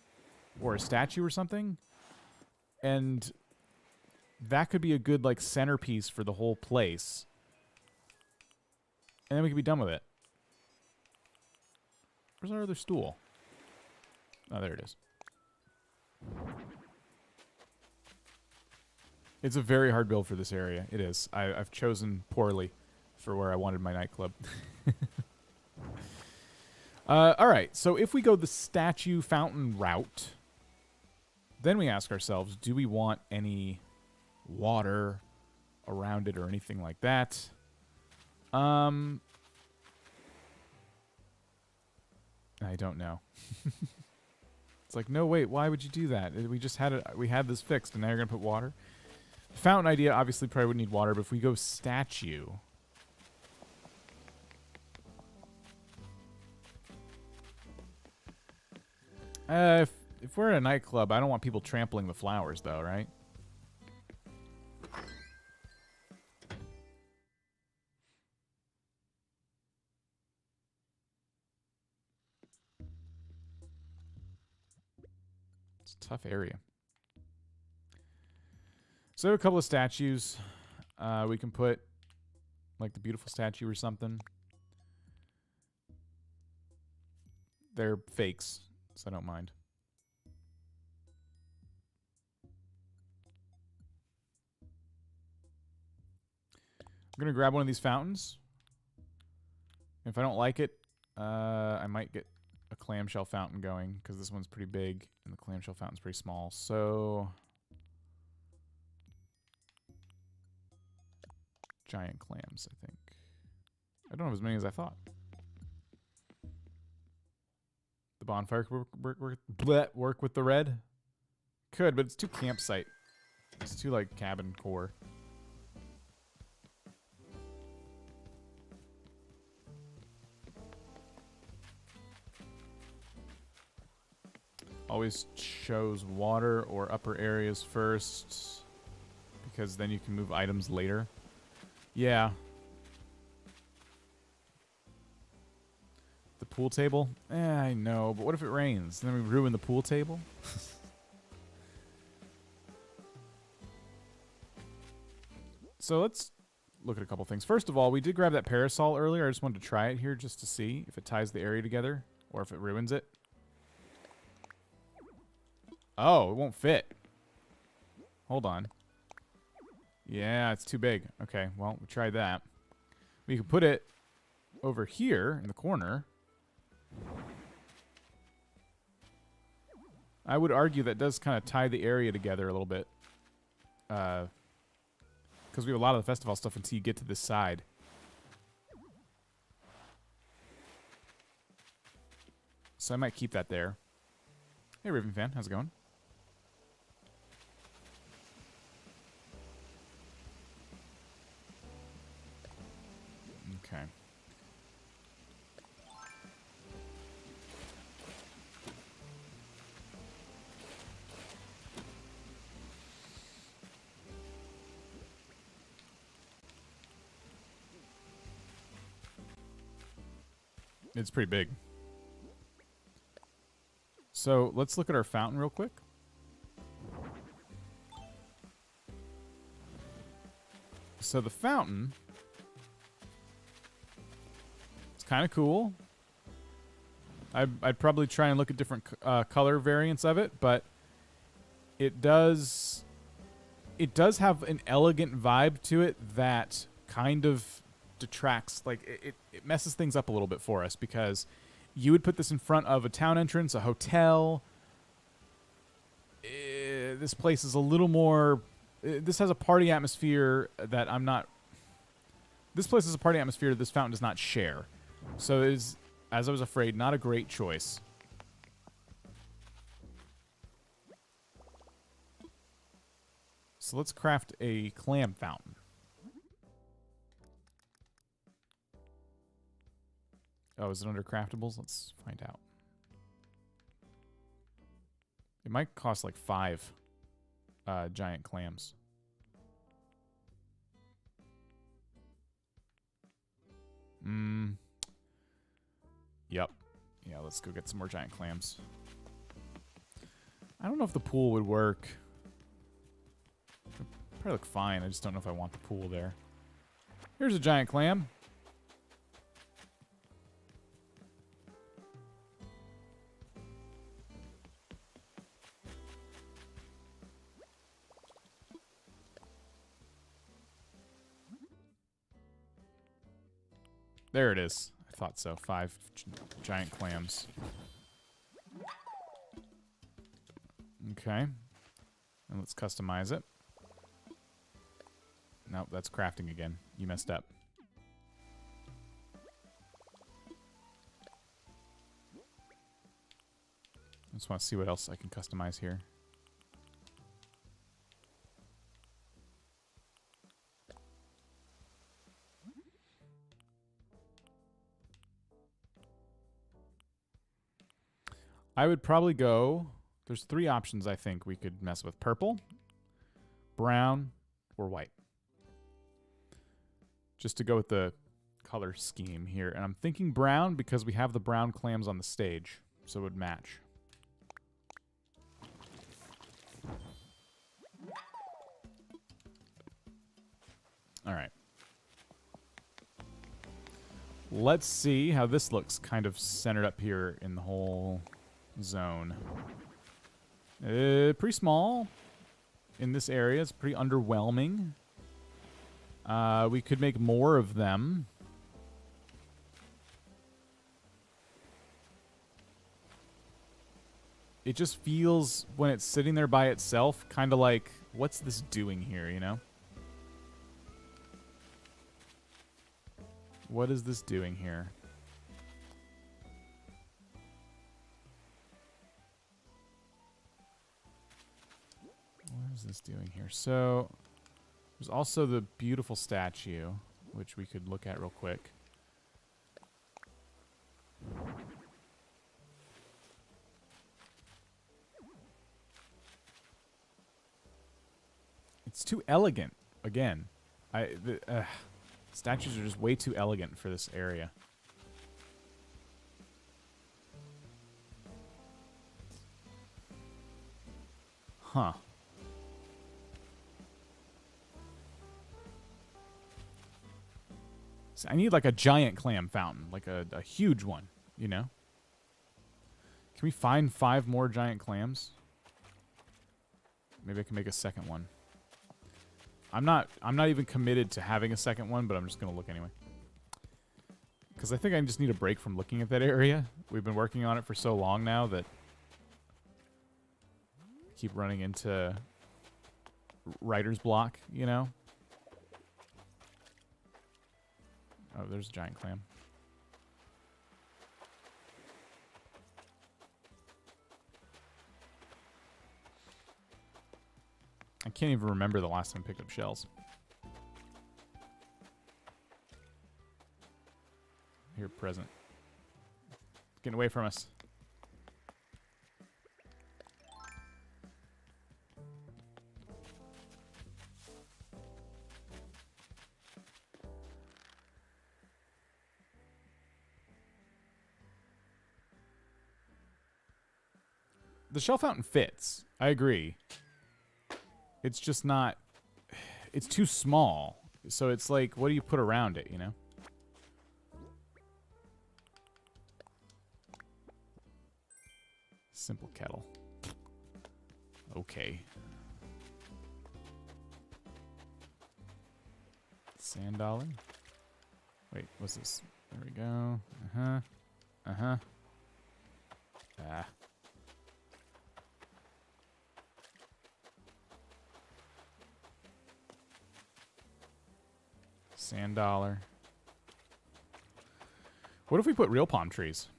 or a statue or something. And that could be a good, like, centerpiece for the whole place. And then we could be done with it. Where's our other stool? Oh, there it is. It's a very hard build for this area. It is. I've chosen poorly for where I wanted my nightclub. All right. So if we go the statue fountain route, then we ask ourselves, do we want any water around it or anything like that? I don't know. It's like, no, wait, why would you do that? We just had it. We had this fixed, and now you're gonna put water. Fountain idea obviously probably would need water, but if we go statue, if we're at a nightclub, I don't want people trampling the flowers, though, right? It's a tough area. So a couple of statues. We can put like the beautiful statue or something. They're fakes, so I don't mind. I'm going to grab one of these fountains. If I don't like it, I might get a clamshell fountain going, because this one's pretty big and the clamshell fountain's pretty small. So giant clams, I think. I don't have as many as I thought. The bonfire could work with the red? Could, but it's too campsite. It's too, like, cabin core. Always chose water or upper areas first, because then you can move items later. Yeah. The pool table? I know, but what if it rains? Then we ruin the pool table? So let's look at a couple things. First of all, we did grab that parasol earlier. I just wanted to try it here just to see if it ties the area together or if it ruins it. Oh, it won't fit. Hold on. Yeah, it's too big. Okay, well, we tried that. We could put it over here in the corner. I would argue that does kind of tie the area together a little bit. Because we have a lot of the festival stuff until you get to this side. So I might keep that there. Hey, Raven fan, how's it going? Okay. It's pretty big. So let's look at our fountain real quick. So the fountain, it's kind of cool. I'd probably try and look at different color variants of it, but it does have an elegant vibe to it that kind of detracts, like it messes things up a little bit for us, because you would put this in front of a town entrance, a hotel. This place is a little more, this has a party atmosphere that I'm not, this place is a party atmosphere this fountain does not share. So it is, as I was afraid, not a great choice. So let's craft a clam fountain. Oh, is it under craftables? Let's find out. might cost like 5 giant clams. Yep. Yeah, let's go get some more giant clams. I don't know if the pool would work. It'd probably look fine. I just don't know if I want the pool there. Here's a giant clam. There it is. I thought so. 5 giant clams. Okay. And let's customize it. Nope, that's crafting again. You messed up. I just want to see what else I can customize here. I would probably go... There's 3 options I think we could mess with. Purple, brown, or white. Just to go with the color scheme here. And I'm thinking brown because we have the brown clams on the stage. So it would match. Alright. Let's see how this looks kind of centered up here in the whole zone. Pretty small in this area. It's pretty underwhelming. We could make more of them. It just feels, when it's sitting there by itself, kind of like, what's this doing here, you know? What is this doing here? What is this doing here? So, there's also the beautiful statue, which we could look at real quick. It's too elegant, again. Statues are just way too elegant for this area. Huh. So I need like a giant clam fountain, like a huge one, you know? Can we find 5 more giant clams? Maybe I can make a second one. I'm not even committed to having a second one, but I'm just gonna look anyway. Because I think I just need a break from looking at that area. We've been working on it for so long now that I keep running into writer's block, you know? Oh, there's a giant clam. I can't even remember the last time I picked up shells. Here, present. Getting away from us. The shell fountain fits. I agree. It's just not... It's too small. So it's like, what do you put around it, you know? Simple kettle. Okay. Sand dollar. Wait, what's this? There we go. Uh-huh. Uh-huh. Ah. Sand dollar. What if we put real palm trees?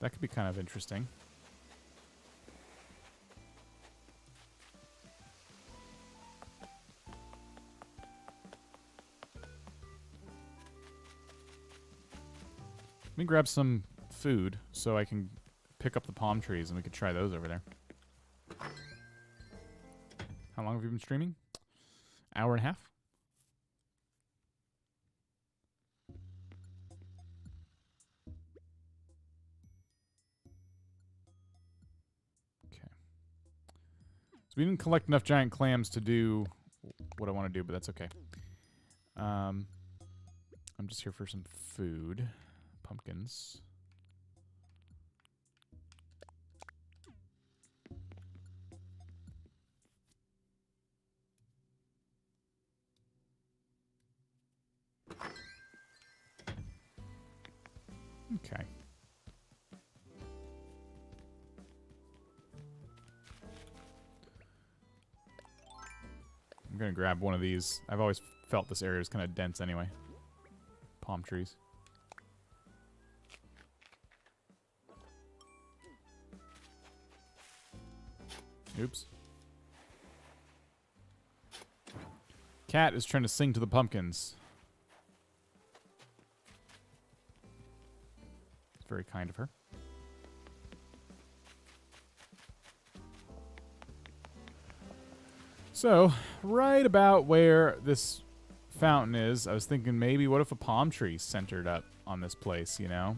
That could be kind of interesting. Let me grab some food so I can pick up the palm trees and we could try those over there. How long have you been streaming? Hour and a half? Okay. So we didn't collect enough giant clams to do what I want to do, but that's okay. I'm just here for some food. Pumpkins. Okay. I'm going to grab one of these. I've always felt this area is kind of dense anyway. Palm trees. Oops. Cat is trying to sing to the pumpkins. It's very kind of her. So, right about where this fountain is, I was thinking maybe what if a palm tree centered up on this place, you know?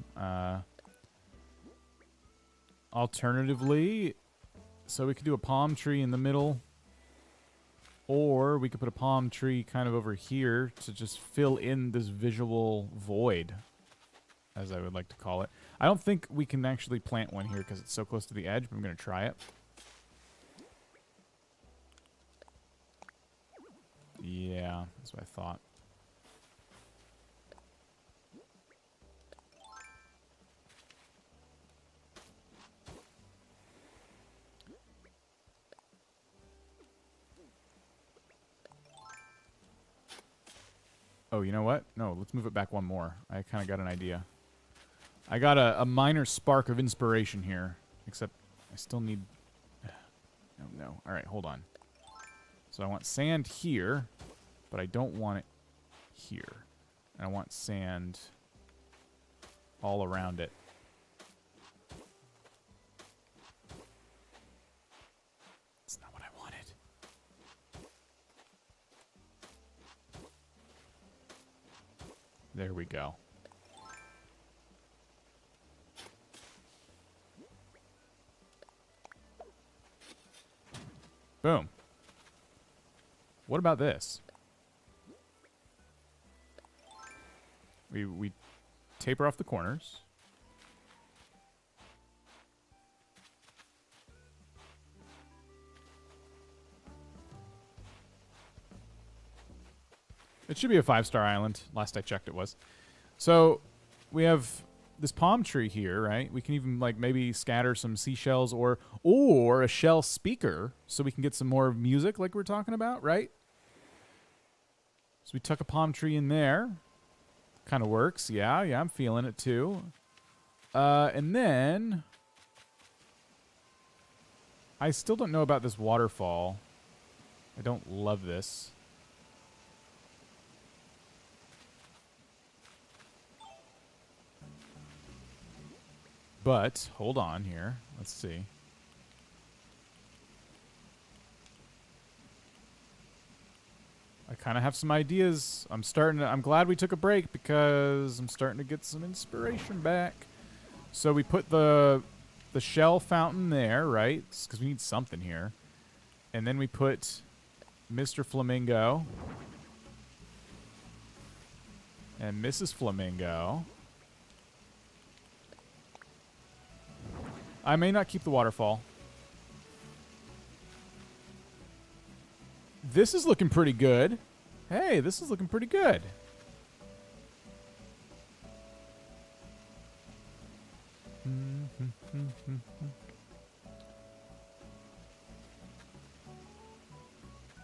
Alternatively, so we could do a palm tree in the middle, or we could put a palm tree kind of over here to just fill in this visual void, as I would like to call it. I don't think we can actually plant one here because it's so close to the edge, but I'm going to try it. Yeah, that's what I thought. Oh, you know what? No, let's move it back one more. I kind of got an idea. I got a minor spark of inspiration here, except I still need... Oh, no. All right, hold on. So I want sand here, but I don't want it here. And I want sand all around it. That's not what I wanted. There we go. Boom. What about this? We taper off the corners. It should be a 5-star island. Last I checked it was. So we have this palm tree here, right? We can even like maybe scatter some seashells or a shell speaker so we can get some more music like we're talking about, right? So we tuck a palm tree in there. Kind of works. Yeah, I'm feeling it too. And then I still don't know about this waterfall. I don't love this. But hold on here. Let's see. I kind of have some ideas. I'm glad we took a break because I'm starting to get some inspiration back. So we put the shell fountain there, right? Because we need something here. And then we put Mr. Flamingo and Mrs. Flamingo. I may not keep the waterfall. This is looking pretty good. Hey, this is looking pretty good.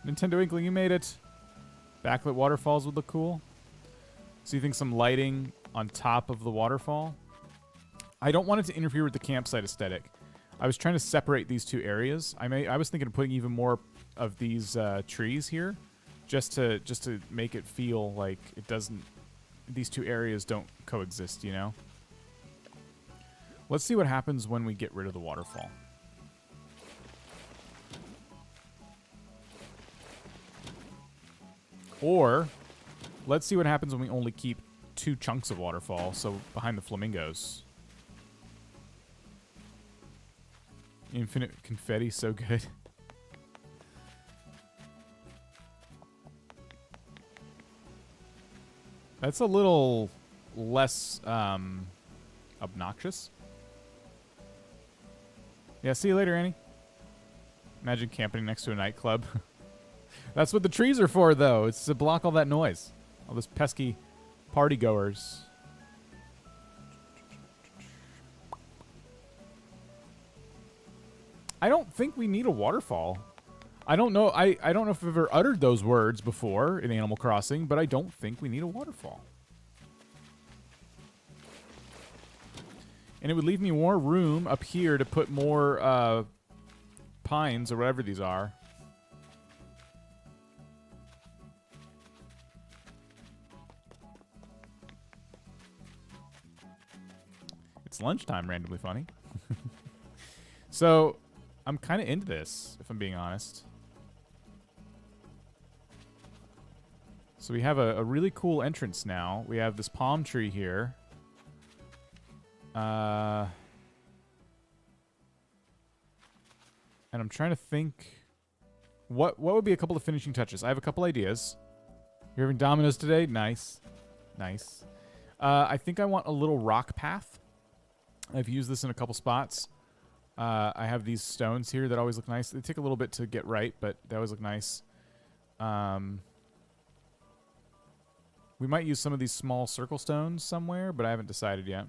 Nintendo Inkling, you made it. Backlit waterfalls would look cool. So you think some lighting on top of the waterfall? I don't want it to interfere with the campsite aesthetic. I was trying to separate these two areas. I was thinking of putting even more of these trees here, just to make it feel like it doesn't. These two areas don't coexist, you know. Let's see what happens when we get rid of the waterfall. Or, let's see what happens when we only keep 2 chunks of waterfall, so behind the flamingos. Infinite confetti, so good. That's a little less obnoxious. Yeah, see you later, Annie. Imagine camping next to a nightclub. That's what the trees are for, though. It's to block all that noise. All those pesky party goers. I don't think we need a waterfall. I don't know. I don't know if I've ever uttered those words before in Animal Crossing, but I don't think we need a waterfall. And it would leave me more room up here to put more pines or whatever these are. It's lunchtime, randomly funny. So, I'm kind of into this, if I'm being honest. So we have a really cool entrance now. We have this palm tree here. And I'm trying to think... What would be a couple of finishing touches? I have a couple ideas. You're having dominoes today? Nice. Nice. I think I want a little rock path. I've used this in a couple spots. I have these stones here that always look nice. They take a little bit to get right, but they always look nice. We might use some of these small circle stones somewhere, but I haven't decided yet.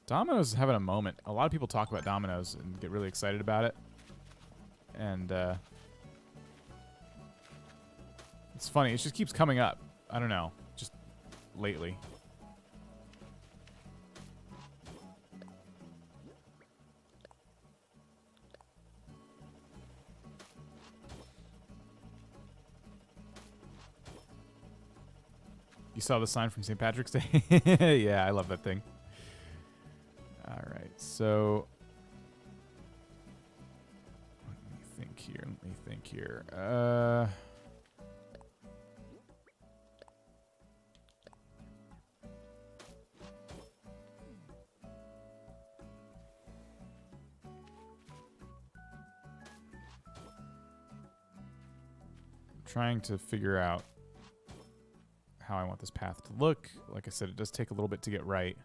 Domino's is having a moment. A lot of people talk about Domino's and get really excited about it. And it's funny. It just keeps coming up. I don't know. Just lately. You saw the sign from St. Patrick's Day? Yeah, I love that thing. All right, so let me think here. Trying to figure out how I want this path to look. Like I said, it does take a little bit to get right.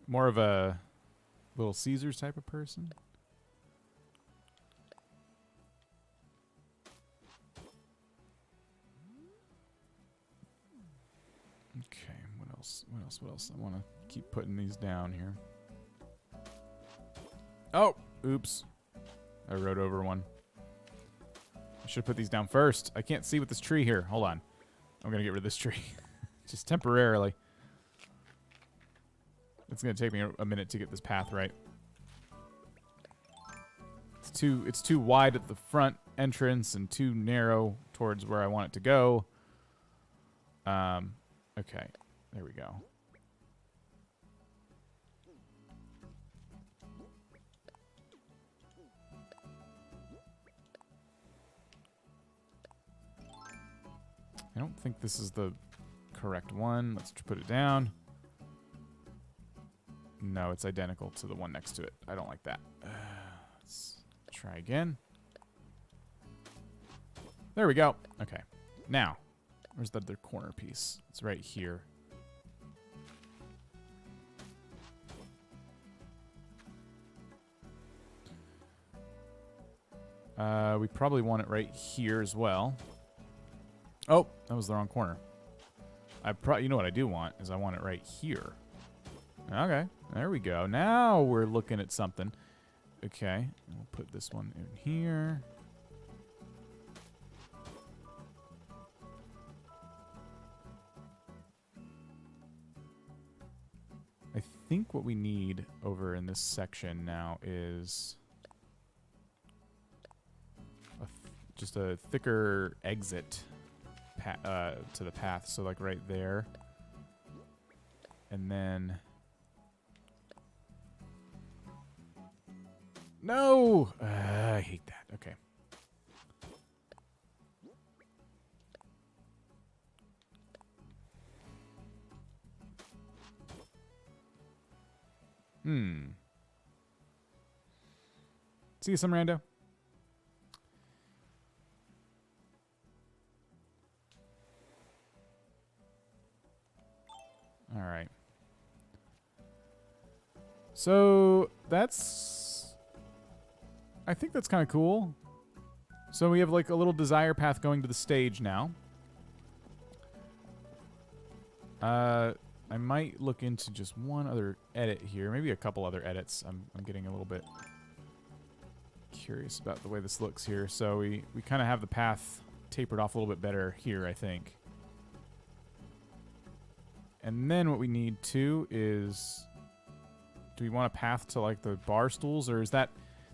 More of a Little Caesars type of person. Okay, what else? I want to keep putting these down here. Oh, oops. I wrote over one. I should have put these down first. I can't see with this tree here. Hold on. I'm going to get rid of this tree. Just temporarily. It's going to take me a minute to get this path right. It's too wide at the front entrance and too narrow towards where I want it to go. Okay. There we go. I don't think this is the correct one. Let's put it down. No, it's identical to the one next to it. I don't like that. Let's try again. There we go. Okay. Now, where's the other corner piece? It's right here. We probably want it right here as well. Oh, that was the wrong corner. You know what I do want is I want it right here. Okay, there we go. Now we're looking at something. Okay, we'll put this one in here. I think what we need over in this section now is just a thicker exit to the path. So like right there. And then... No! I hate that. Okay. See you some rando. All right. So that's... I think that's kind of cool. So we have like a little desire path going to the stage now. I might look into just one other edit here. Maybe a couple other edits. I'm getting a little bit curious about the way this looks here. So we kind of have the path tapered off a little bit better here, I think. And then what we need too is... Do we want a path to like the bar stools, or is that...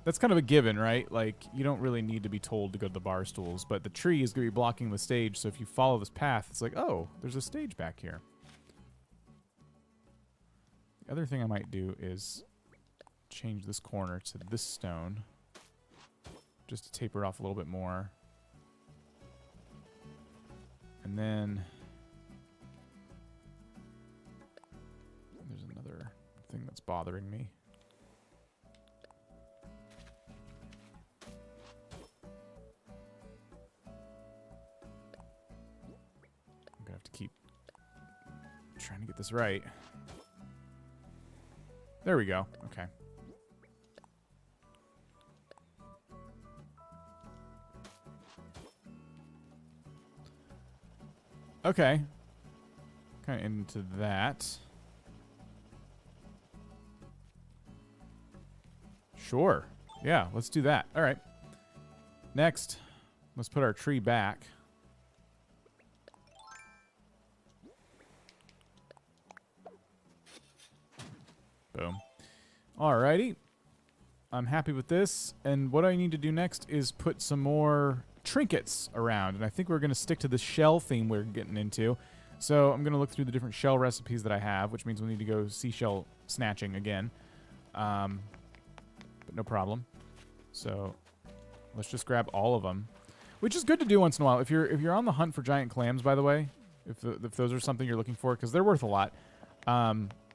That's kind of a given, right? Like, you don't really need to be told to go to the bar stools, but the tree is going to be blocking the stage, so if you follow this path, it's like, oh, there's a stage back here. The other thing I might do is change this corner to this stone, just to taper it off a little bit more. And then... There's another thing that's bothering me. I'm gonna have to keep trying to get this right. There we go. Okay. Okay. Kind of into that. Sure. Yeah, let's do that. All right. Next, let's put our tree back. Boom. Alrighty. I'm happy with this. And what I need to do next is put some more trinkets around. And I think we're going to stick to the shell theme we're getting into. So I'm going to look through the different shell recipes that I have, which means we need to go seashell snatching again. But no problem. So let's just grab all of them, which is good to do once in a while. If you're on the hunt for giant clams, by the way, if those are something you're looking for, because they're worth a lot,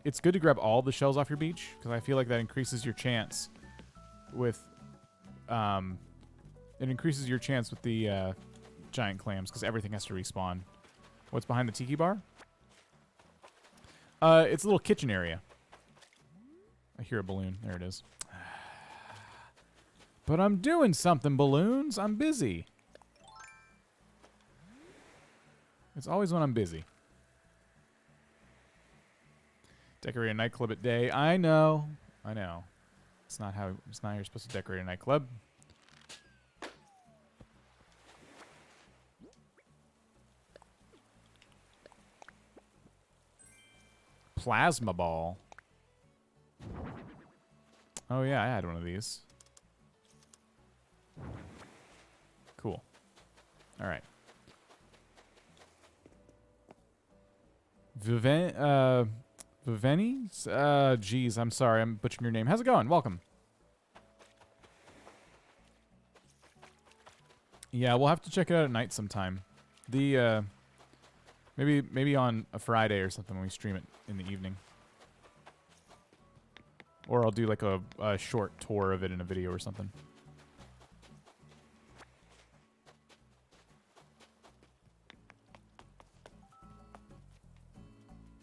it's good to grab all the shells off your beach, because I feel like that increases your chance with the giant clams, because everything has to respawn. What's behind the tiki bar? It's a little kitchen area. I hear a balloon. There it is. But I'm doing something, balloons. I'm busy. It's always when I'm busy. Decorate a nightclub at day. I know. I know. It's not how you're supposed to decorate a nightclub. Plasma ball. Oh yeah, I had one of these. Cool. All right. Viveni? Geez, I'm sorry. I'm butchering your name. How's it going? Welcome. Yeah, we'll have to check it out at night sometime. The, maybe on a Friday or something when we stream it in the evening. Or I'll do like a short tour of it in a video or something.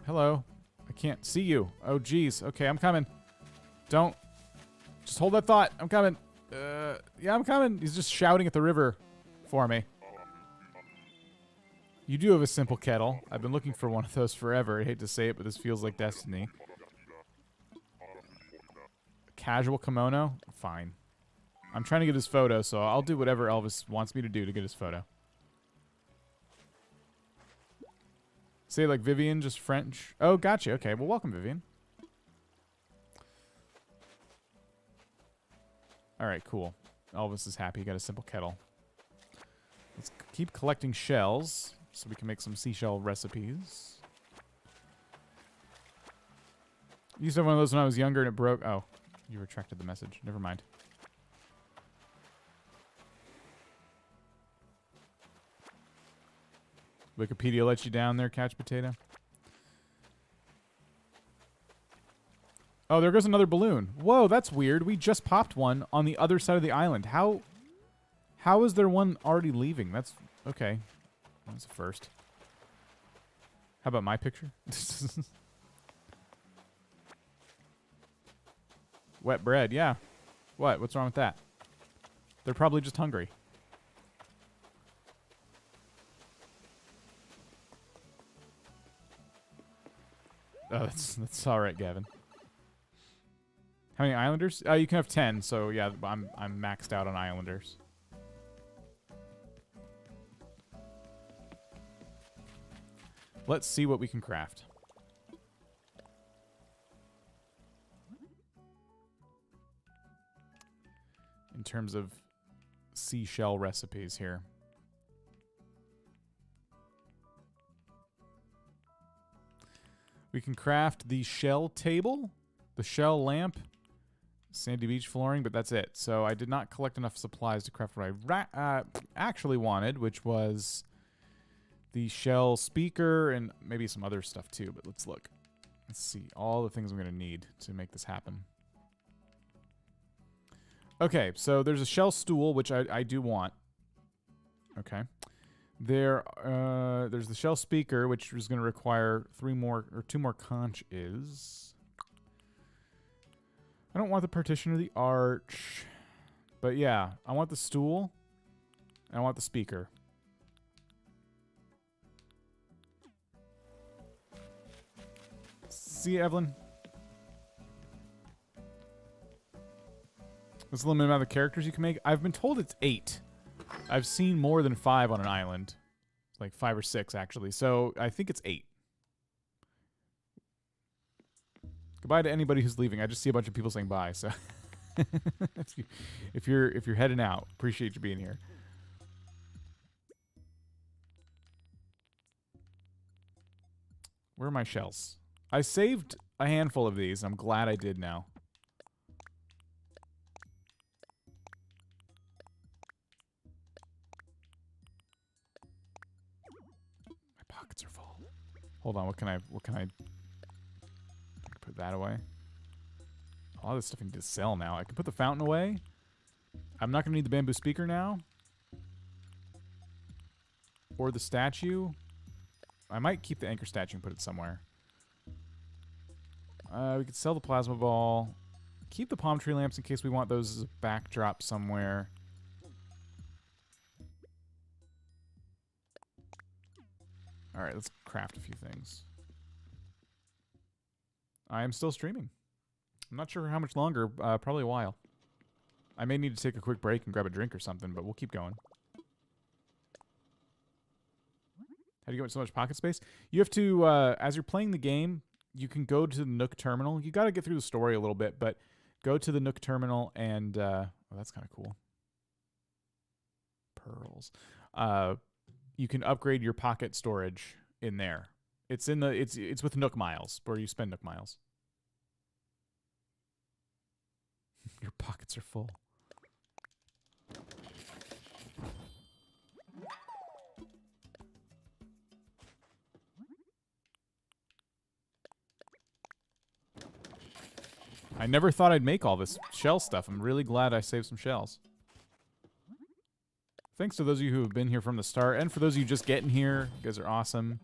Hello. I can't see you. Oh, geez. Okay, I'm coming. Don't. Just hold that thought. I'm coming. Yeah, I'm coming. He's just shouting at the river for me. You do have a simple kettle. I've been looking for one of those forever. I hate to say it, but this feels like destiny. Casual kimono? Fine. I'm trying to get his photo, so I'll do whatever Elvis wants me to do to get his photo. Say like Vivian, just French. Oh, gotcha. Okay, well, welcome, Vivian. All right, cool. Elvis is happy. He got a simple kettle. Let's keep collecting shells so we can make some seashell recipes. I used to have one of those when I was younger and it broke. Oh, you retracted the message. Never mind. Wikipedia lets you down there, Couch Potato. Oh, there goes another balloon. Whoa, that's weird. We just popped one on the other side of the island. How is there one already leaving? That's okay. That's a first. How about my picture? Wet bread, yeah. What? What's wrong with that? They're probably just hungry. Oh, that's all right, Gavin. How many Islanders? You can have 10. So yeah, I'm maxed out on Islanders. Let's see what we can craft. In terms of seashell recipes here. We can craft the shell table, the shell lamp, sandy beach flooring, but that's it. So I did not collect enough supplies to craft what I actually wanted, which was the shell speaker and maybe some other stuff too, but let's look. Let's see all the things I'm going to need to make this happen. Okay, so there's a shell stool, which I do want. Okay. There's the shell speaker, which is going to require 2 more conches. I don't want the partition or the arch. But yeah, I want the stool. And I want the speaker. See you, Evelyn. What's the limit amount of characters you can make? I've been told it's 8. I've seen more than 5 on an island. Like 5 or 6, actually. So I think it's 8. Goodbye to anybody who's leaving. I just see a bunch of people saying bye. So if you're heading out, appreciate you being here. Where are my shells? I saved a handful of these. I'm glad I did now. My pockets are full. Hold on, what can I put that away? A lot of this stuff I need to sell now. I can put the fountain away. I'm not gonna need the bamboo speaker now. Or the statue. I might keep the anchor statue and put it somewhere. We could sell the plasma ball. Keep the palm tree lamps in case we want those as a backdrop somewhere. Alright, let's craft a few things. I am still streaming. I'm not sure how much longer, probably a while. I may need to take a quick break and grab a drink or something, but we'll keep going. How do you get so much pocket space? You have to, as you're playing the game, you can go to the Nook terminal. You got to get through the story a little bit, but go to the Nook terminal and, oh, that's kind of cool. Pearls. You can upgrade your pocket storage in there. It's in the, it's with Nook Miles, where you spend Nook Miles. Your pockets are full. I never thought I'd make all this shell stuff. I'm really glad I saved some shells. Thanks to those of you who have been here from the start, and for those of you just getting here, you guys are awesome.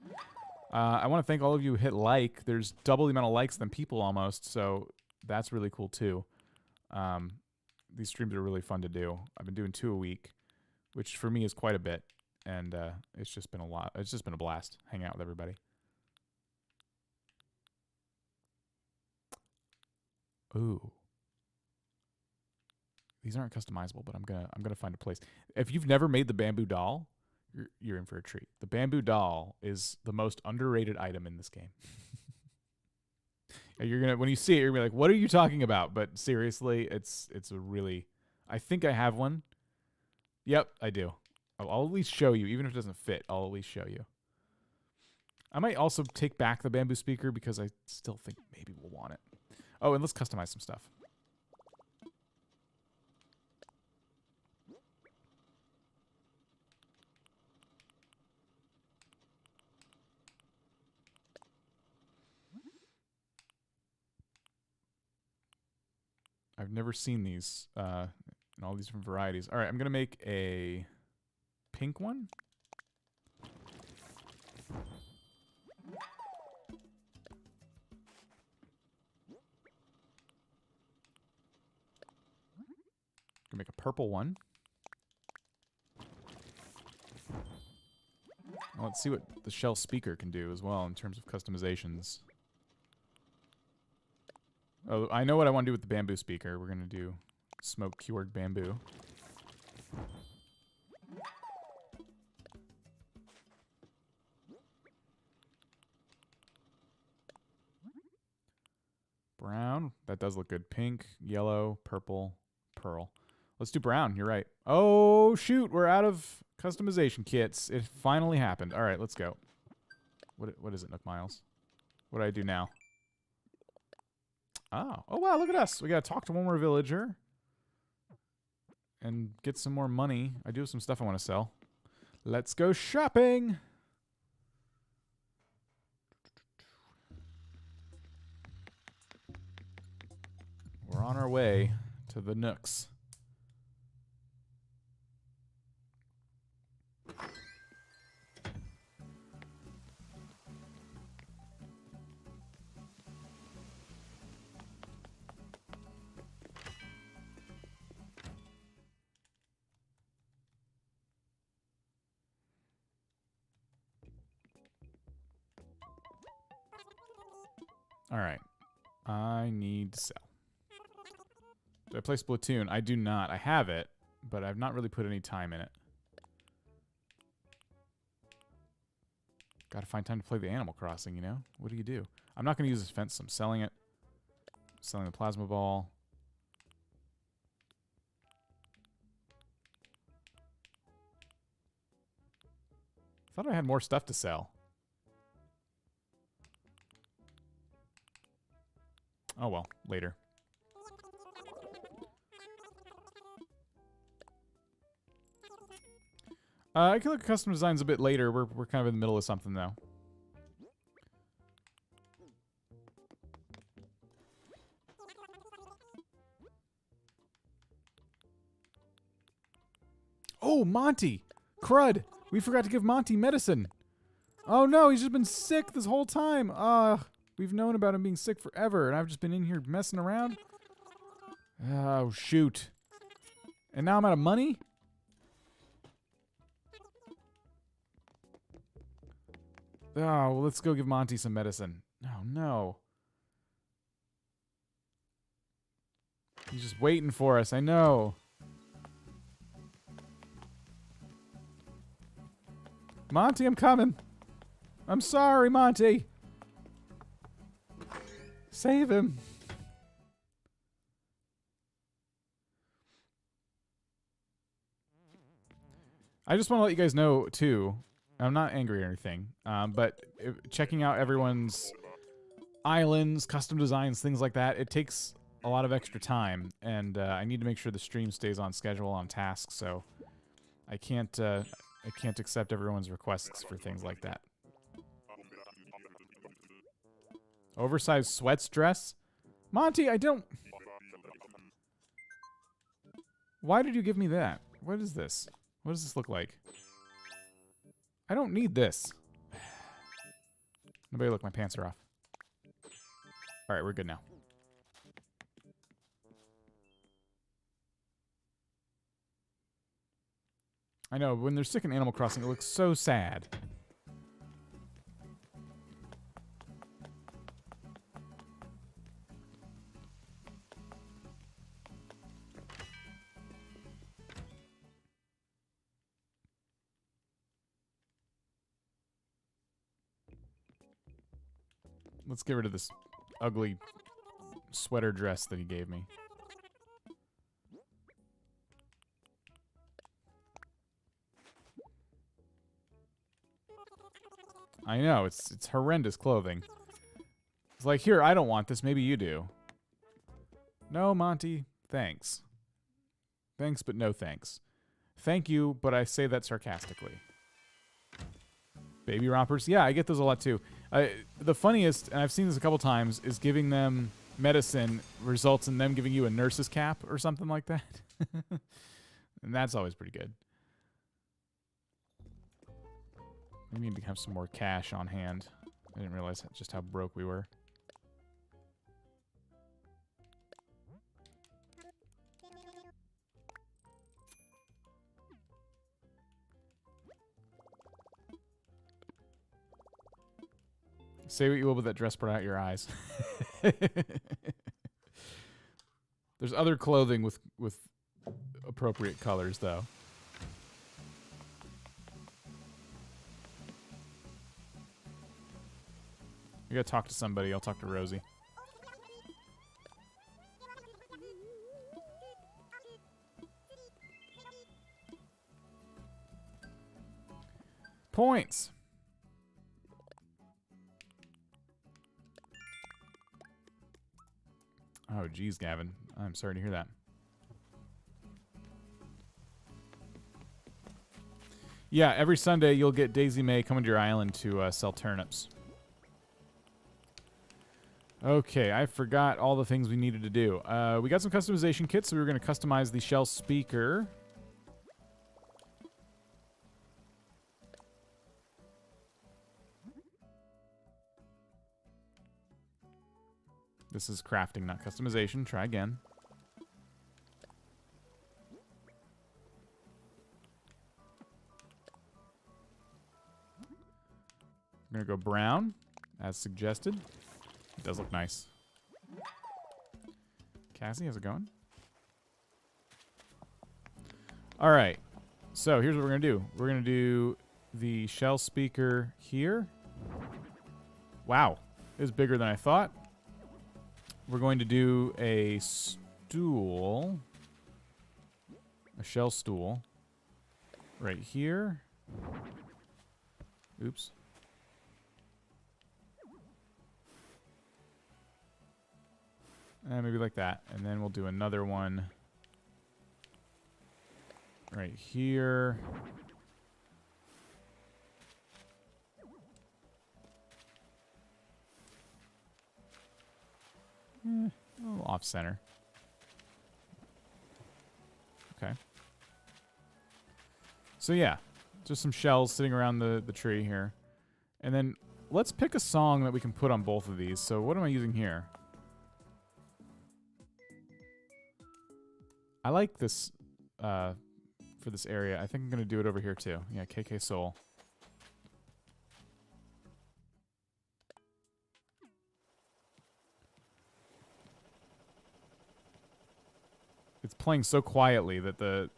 I want to thank all of you who hit like. There's double the amount of likes than people almost, so that's really cool too. These streams are really fun to do. I've been doing 2 a week, which for me is quite a bit. and it's just been a lot. It's just been a blast hanging out with everybody. Ooh. These aren't customizable, but I'm gonna find a place. If you've never made the bamboo doll, you're in for a treat. The bamboo doll is the most underrated item in this game. You're gonna, when you see it, you're gonna be like, "What are you talking about?" But seriously, it's a really. I think I have one. Yep, I do. I'll at least show you, even if it doesn't fit. I'll at least show you. I might also take back the bamboo speaker because I still think maybe we'll want it. Oh, and let's customize some stuff. I've never seen these in all these different varieties. All right, I'm going to make a pink one. Gonna make a purple one. Well, let's see what the shell speaker can do as well in terms of customizations. Oh, I know what I want to do with the bamboo speaker. We're gonna do smoke cured bamboo. Brown. That does look good. Pink, yellow, purple, pearl. Let's do brown. You're right. Oh, shoot. We're out of customization kits. It finally happened. All right, let's go. What is it, Nook Miles? What do I do now? Oh. Oh, wow. Look at us. We got to talk to one more villager and get some more money. I do have some stuff I want to sell. Let's go shopping. We're on our way to the Nooks. All right. I need to sell. Do I play Splatoon? I do not. I have it, but I've not really put any time in it. Gotta find time to play the Animal Crossing, you know? What do you do? I'm not gonna use this fence, so I'm selling it. Selling the plasma ball. Thought I had more stuff to sell. Oh well, later. I can look at custom designs a bit later. We're kind of in the middle of something though. Oh, Monty! Crud! We forgot to give Monty medicine. Oh no, he's just been sick this whole time. We've known about him being sick forever, and I've just been in here messing around. Oh, shoot. And now I'm out of money? Oh, well, let's go give Monty some medicine. Oh, no. He's just waiting for us, I know. Monty, I'm coming. I'm sorry, Monty. Save him. I just want to let you guys know, too. I'm not angry or anything, but checking out everyone's islands, custom designs, things like that, it takes a lot of extra time, and I need to make sure the stream stays on schedule, on task, so I can't accept everyone's requests for things like that. Oversized sweats dress? Monty, I don't... Why did you give me that? What is this? What does this look like? I don't need this. Nobody look, my pants are off. Alright, we're good now. I know, when they're sick in Animal Crossing, it looks so sad. Let's get rid of this ugly sweater dress that he gave me. I know, it's horrendous clothing. It's like, here, I don't want this, maybe you do. No, Monty, thanks. Thanks, but no thanks. Thank you, but I say that sarcastically. Baby rompers? Yeah, I get those a lot too. The funniest, and I've seen this a couple times, is giving them medicine results in them giving you a nurse's cap or something like that. And that's always pretty good. We need to have some more cash on hand. I didn't realize just how broke we were. Say what you will, but that dress brought out your eyes. There's other clothing with appropriate colors, though. We gotta talk to somebody. I'll talk to Rosie. Points! Oh, geez, Gavin. I'm sorry to hear that. Yeah, every Sunday you'll get Daisy May coming to your island to sell turnips. Okay, I forgot all the things we needed to do. We got some customization kits, so we were going to customize the Shell speaker. This is crafting, not customization. Try again. I'm going to go brown, as suggested. It does look nice. Cassie, how's it going? All right. So here's what we're going to do. We're going to do the Shell speaker here. Wow. It was bigger than I thought. We're going to do a stool. A Shell stool. Right here. Oops. And maybe like that. And then we'll do another one right here. A little off center. Okay. So yeah, just some shells sitting around the tree here. And then let's pick a song that we can put on both of these. So what am I using here? I like this for this area. I think I'm going to do it over here too. Yeah, KK Soul. It's playing so quietly that the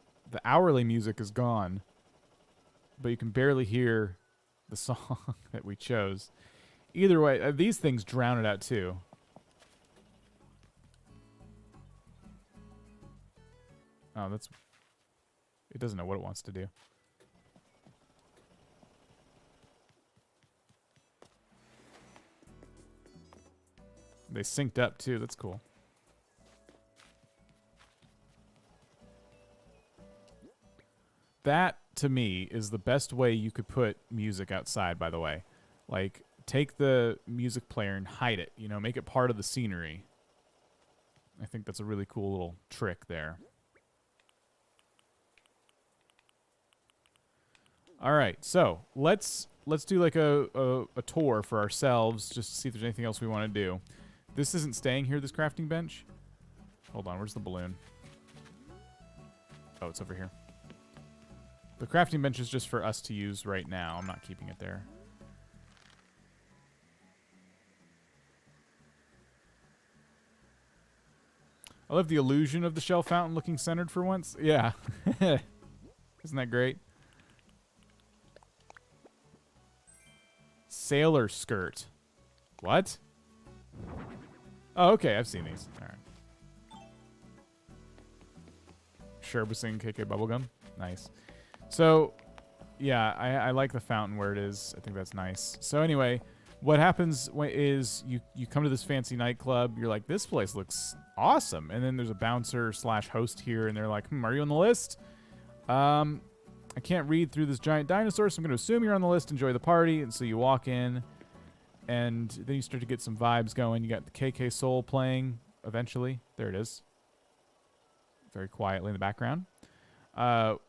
hourly music is gone, but you can barely hear the song that we chose. Either way, these things drown it out too. Oh, that's... It doesn't know what it wants to do. They synced up too. That's cool. That, to me, is the best way you could put music outside, by the way. Like, take the music player and hide it. You know, make it part of the scenery. I think that's a really cool little trick there. All right, so let's do like a tour for ourselves just to see if there's anything else we want to do. This isn't staying here, this crafting bench. Hold on, where's the balloon? Oh, it's over here. The crafting bench is just for us to use right now. I'm not keeping it there. I love the illusion of the shell fountain looking centered for once. Yeah. Isn't that great? Sailor skirt. What? Oh, okay. I've seen these. All right. Sherbusing KK Bubblegum. Nice. So, yeah, I like the fountain where it is. I think that's nice. So anyway, what happens is you come to this fancy nightclub. You're like, this place looks awesome. And then there's a bouncer / host here, and they're like, are you on the list? I can't read through this giant dinosaur, so I'm going to assume you're on the list. Enjoy the party. And so you walk in, and then you start to get some vibes going. You got the KK Soul playing eventually. There it is. Very quietly in the background.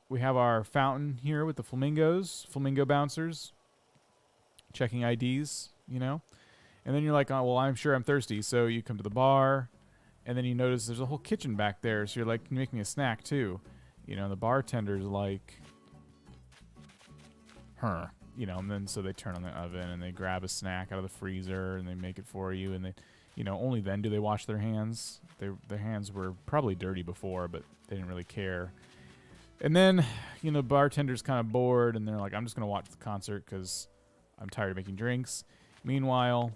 We have our fountain here with the flamingos, flamingo bouncers, checking IDs, you know. And then you're like, oh, well, I'm sure I'm thirsty. So you come to the bar, and then you notice there's a whole kitchen back there. So you're like, can you make me a snack too? You know, the bartender's like, you know, and then so they turn on the oven and they grab a snack out of the freezer and they make it for you. And they, you know, only then do they wash their hands. Their hands were probably dirty before, but they didn't really care. And then, you know, bartender's kind of bored and they're like, I'm just going to watch the concert because I'm tired of making drinks. Meanwhile,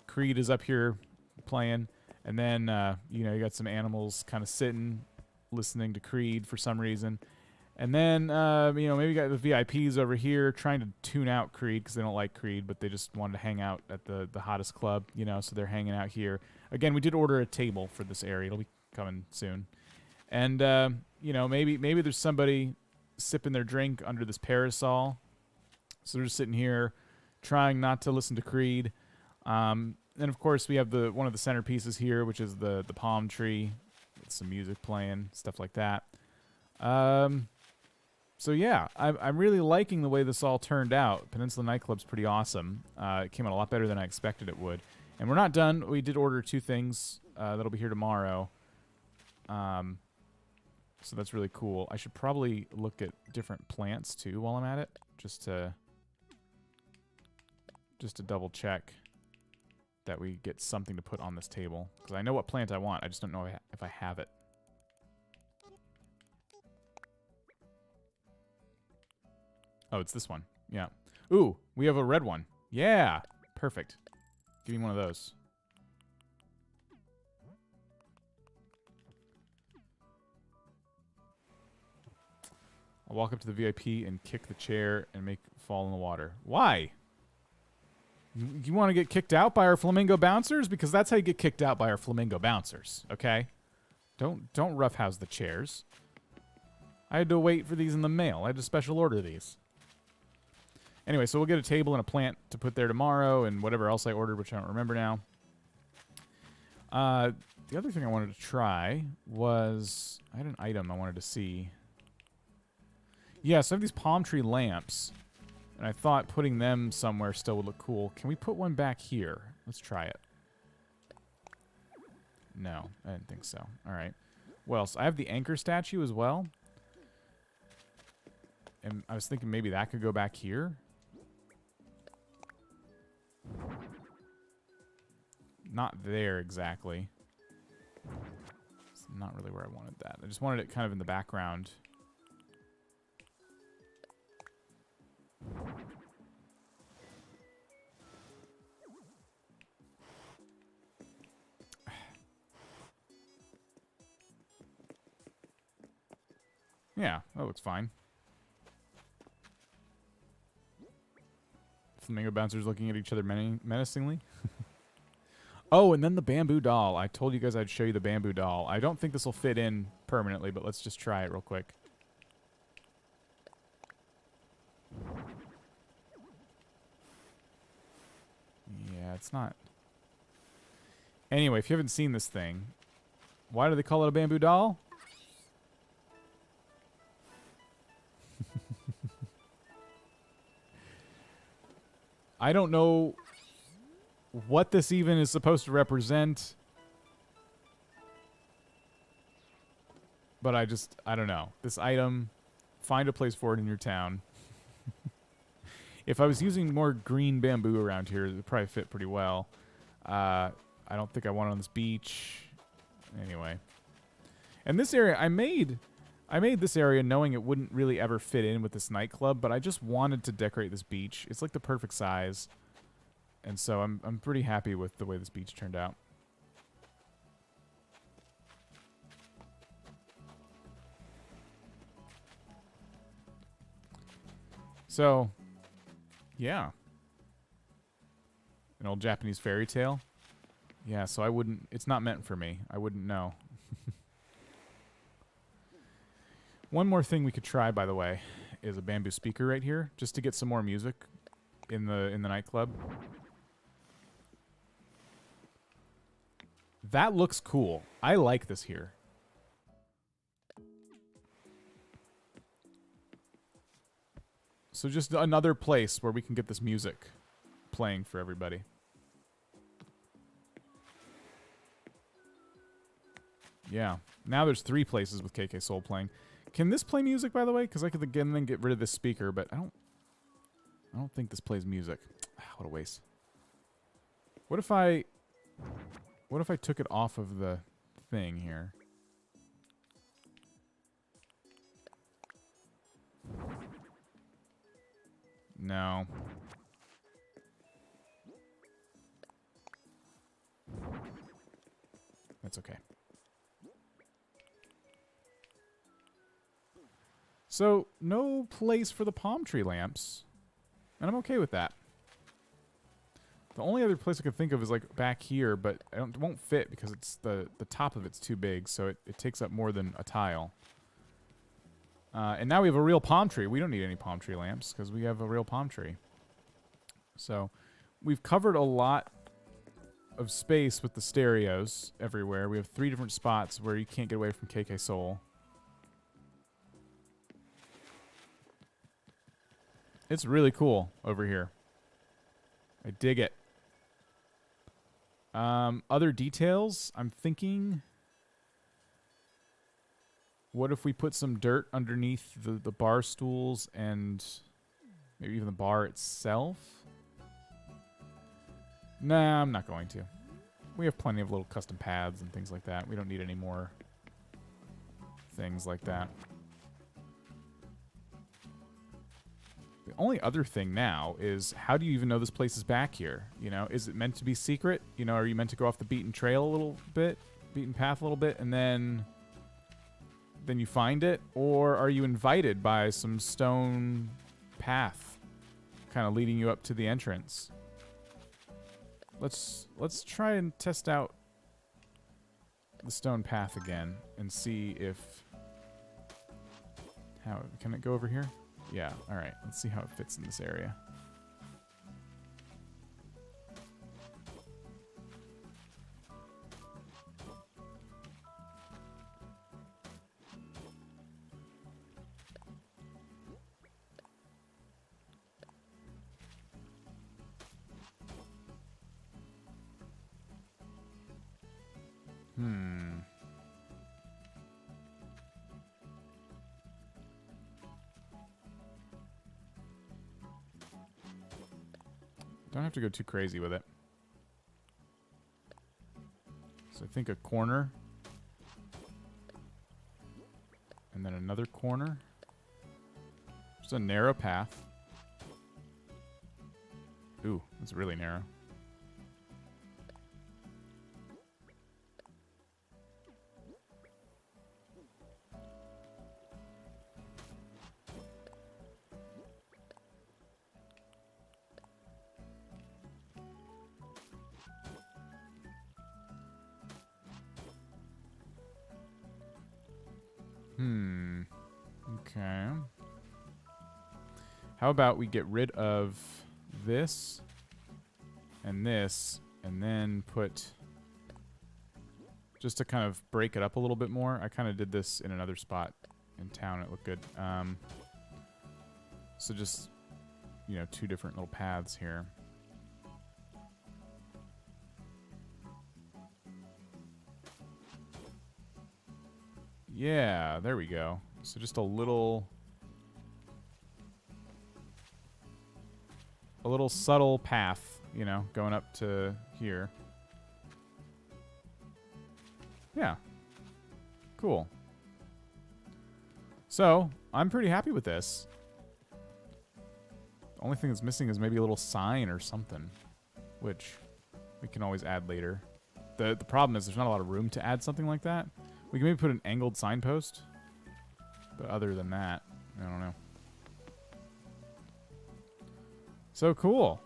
Creed is up here playing. And then, you know, you got some animals kind of sitting, listening to Creed for some reason. And then, you know, maybe you got the VIPs over here trying to tune out Creed because they don't like Creed, but they just wanted to hang out at the hottest club, you know, so they're hanging out here. Again, we did order a table for this area. It'll be coming soon. And, you know, maybe there's somebody sipping their drink under this parasol. So they're just sitting here trying not to listen to Creed. And, of course, we have one of the centerpieces here, which is the palm tree with some music playing, stuff like that. So yeah, I'm really liking the way this all turned out. Peninsula Nightclub's pretty awesome. It came out a lot better than I expected it would. And we're not done. We did order 2 things that'll be here tomorrow. So that's really cool. I should probably look at different plants too while I'm at it, just to double check that we get something to put on this table. Because I know what plant I want. I just don't know if I have it. Oh, it's this one. Yeah. Ooh, we have a red one. Yeah. Perfect. Give me one of those. I'll walk up to the VIP and kick the chair and make it fall in the water. Why? You want to get kicked out by our flamingo bouncers? Because that's how you get kicked out by our flamingo bouncers, okay? Don't roughhouse the chairs. I had to wait for these in the mail. I had to special order these. Anyway, so we'll get a table and a plant to put there tomorrow and whatever else I ordered, which I don't remember now. The other thing I wanted to try was... I had an item I wanted to see. Yeah, so I have these palm tree lamps. And I thought putting them somewhere still would look cool. Can we put one back here? Let's try it. No, I didn't think so. All right. Well, so I have the anchor statue as well. And I was thinking maybe that could go back here. Not there exactly. It's not really where I wanted that. I just wanted it kind of in the background. Yeah, that looks fine. Flamingo bouncers looking at each other menacingly. Oh, and then the bamboo doll. I told you guys I'd show you the bamboo doll. I don't think this will fit in permanently, but let's just try it real quick. Yeah, it's not. Anyway, if you haven't seen this thing, why do they call it a bamboo doll? I don't know what this even is supposed to represent. But I don't know. This item find a place for it in your town. If I was using more green bamboo around here, it would probably fit pretty well. I don't think I want it on this beach. Anyway. And this area, I made this area knowing it wouldn't really ever fit in with this nightclub, but I just wanted to decorate this beach. It's like the perfect size. And so I'm pretty happy with the way this beach turned out. So, yeah. An old Japanese fairy tale. Yeah, so I wouldn't... It's not meant for me. I wouldn't know. One more thing we could try, by the way, is a bamboo speaker right here, just to get some more music in the nightclub. That looks cool. I like this here. So just another place where we can get this music playing for everybody. Yeah. Now there's 3 places with KK Soul playing. Can this play music, by the way? Because I could again then get rid of this speaker, but I don't think this plays music. What a waste. What if I took it off of the thing here? No. That's okay. So, no place for the palm tree lamps. And I'm okay with that. The only other place I can think of is like back here, but it won't fit because it's the top of it's too big, so it takes up more than a tile. And now we have a real palm tree. We don't need any palm tree lamps because we have a real palm tree. So we've covered a lot of space with the stereos everywhere. We have 3 different spots where you can't get away from KK Soul. It's really cool over here. I dig it. Other details, I'm thinking... What if we put some dirt underneath the bar stools and maybe even the bar itself? Nah, I'm not going to. We have plenty of little custom paths and things like that. We don't need any more things like that. The only other thing now is, how do you even know this place is back here? You know, is it meant to be secret? You know, are you meant to go off the beaten trail a little bit, beaten path a little bit, and then you find it? Or are you invited by some stone path kind of leading you up to the entrance? Let's try and test out the stone path again and see if... How can it go over here? Yeah, alright. Let's see how it fits in this area. Don't have to go too crazy with it. So I think a corner. And then another corner. Just a narrow path. Ooh, it's really narrow. Okay. How about we get rid of this and then put, just to kind of break it up a little bit more. I kind of did this in another spot in town. It looked good. So just, you know, 2 different little paths here. Yeah, there we go. So just a little a little subtle path, you know, going up to here. Yeah. Cool. So, I'm pretty happy with this. The only thing that's missing is maybe a little sign or something, which we can always add later. The problem is there's not a lot of room to add something like that. We can maybe put an angled signpost, but other than that, I don't know. So cool.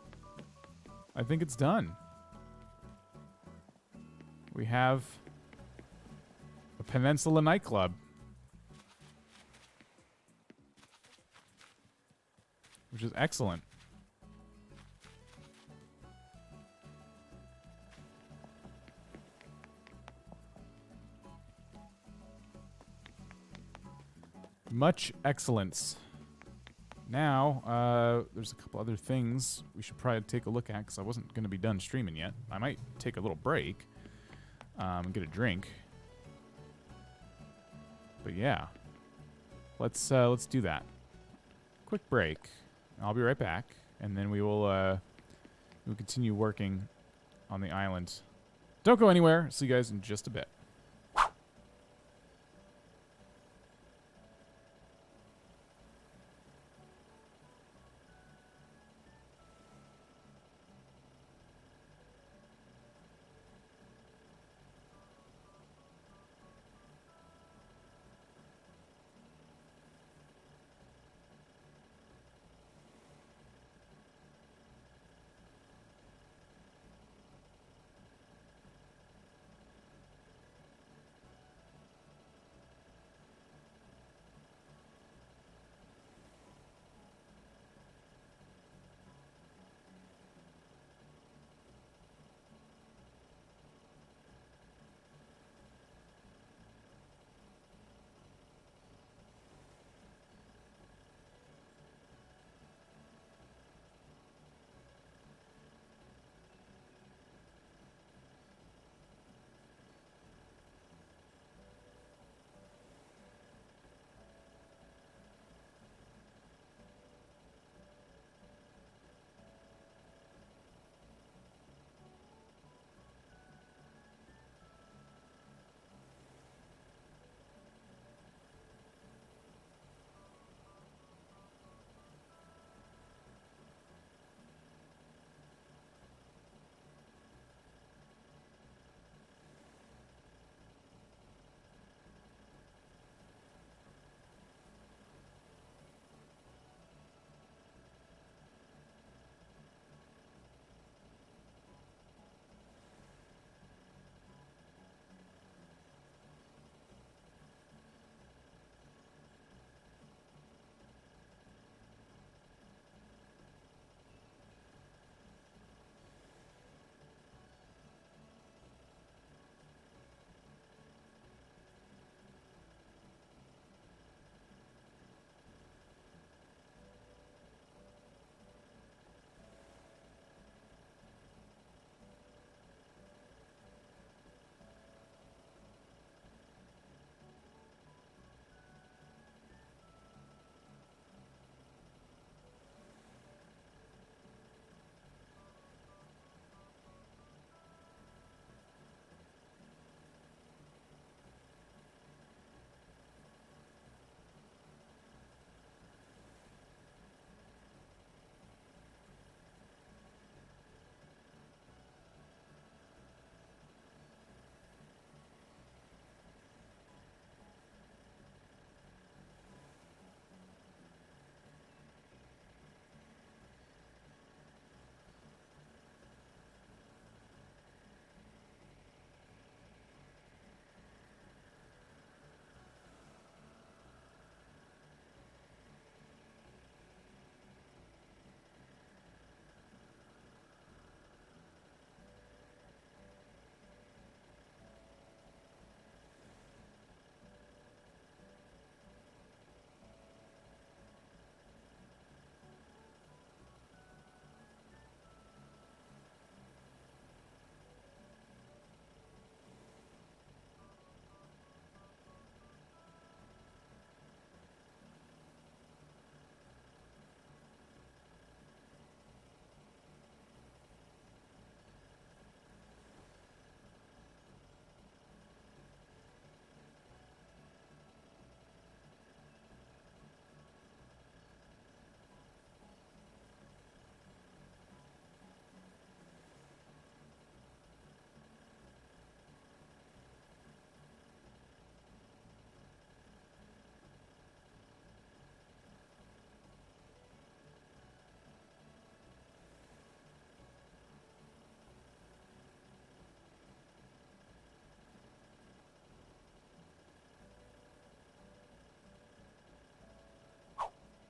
I think it's done. We have a Peninsula nightclub, which is excellent. Much excellence. Now, there's a couple other things we should probably take a look at because I wasn't going to be done streaming yet. I might take a little break and get a drink. But yeah, let's do that. Quick break. I'll be right back, and then we'll continue working on the island. Don't go anywhere. See you guys in just a bit.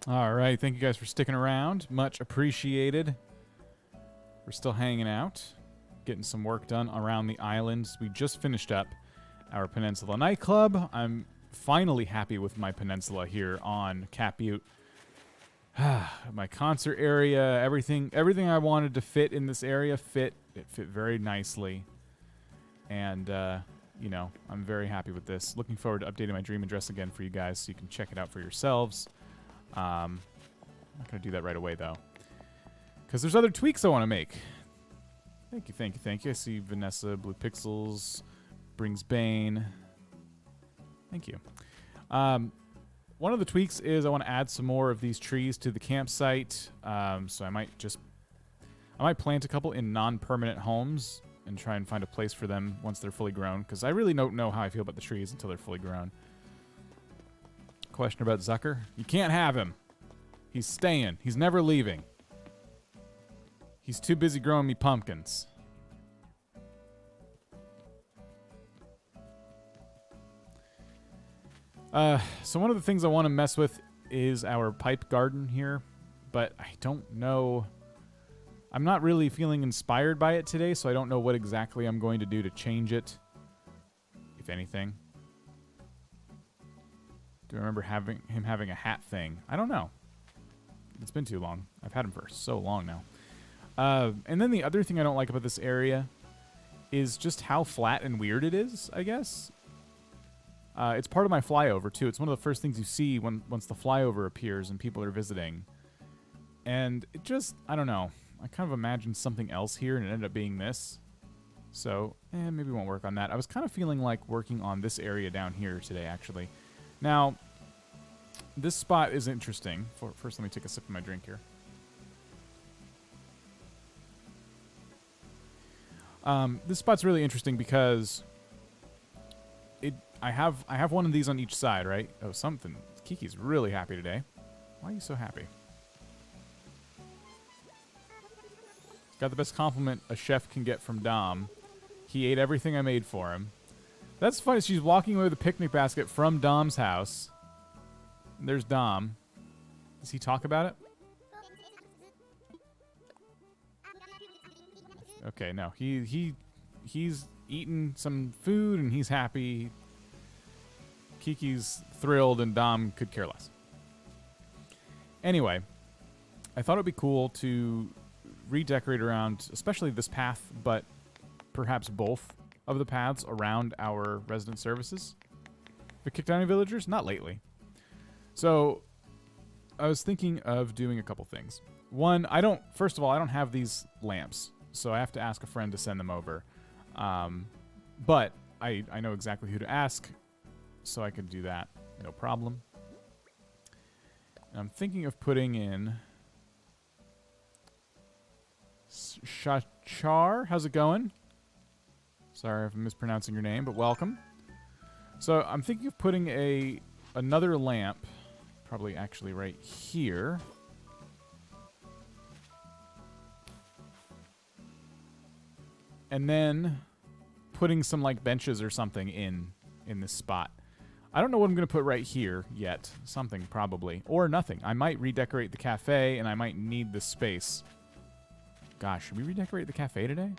All right, thank you guys for sticking around. Much appreciated. We're still hanging out, getting some work done around the islands. We just finished up our Peninsula nightclub. I'm finally happy with my Peninsula here on Cat Butte. My concert area, everything I wanted to fit in this area fit. It fit very nicely. And, you know, I'm very happy with this. Looking forward to updating my dream address again for you guys so you can check it out for yourselves. I'm not going to do that right away, though, because there's other tweaks I want to make. Thank you, thank you, thank you. I see Vanessa, Blue Pixels, Brings Bane. Thank you. One of the tweaks is I want to add some more of these trees to the campsite. So I might plant a couple in non-permanent homes and try and find a place for them once they're fully grown, because I really don't know how I feel about the trees until they're fully grown. Question about Zucker. You can't have him. He's staying. He's never leaving. He's too busy growing me pumpkins. So one of the things I want to mess with is our pipe garden here, but I don't know. I'm not really feeling inspired by it today, so I don't know what exactly I'm going to do to change it, if anything. Do I remember him having a hat thing? I don't know. It's been too long. I've had him for so long now. And then the other thing I don't like about this area is just how flat and weird it is, I guess. It's part of my flyover, too. It's one of the first things you see once the flyover appears and people are visiting. And it just, I don't know. I kind of imagined something else here, and it ended up being this. So, maybe we won't work on that. I was kind of feeling like working on this area down here today, actually. Now, this spot is interesting. First, let me take a sip of my drink here. This spot's really interesting because I have one of these on each side, right? Oh, something. Kiki's really happy today. Why are you so happy? Got the best compliment a chef can get from Dom. He ate everything I made for him. That's funny. She's walking away with a picnic basket from Dom's house. And there's Dom. Does he talk about it? Okay, no. He's eaten some food and he's happy. Kiki's thrilled and Dom could care less. Anyway, I thought it would be cool to redecorate around, especially this path, but perhaps both of the paths around our resident services. Have we kicked out any villagers? Not lately. So I was thinking of doing a couple things. One, first of all, I don't have these lamps, so I have to ask a friend to send them over. But I know exactly who to ask, so I could do that, no problem. And I'm thinking of putting in Shachar. How's it going? Sorry if I'm mispronouncing your name, but welcome. So I'm thinking of putting another lamp, probably actually right here. And then putting some like benches or something in this spot. I don't know what I'm going to put right here yet. Something probably. Or nothing. I might redecorate the cafe and I might need this space. Gosh, should we redecorate the cafe today?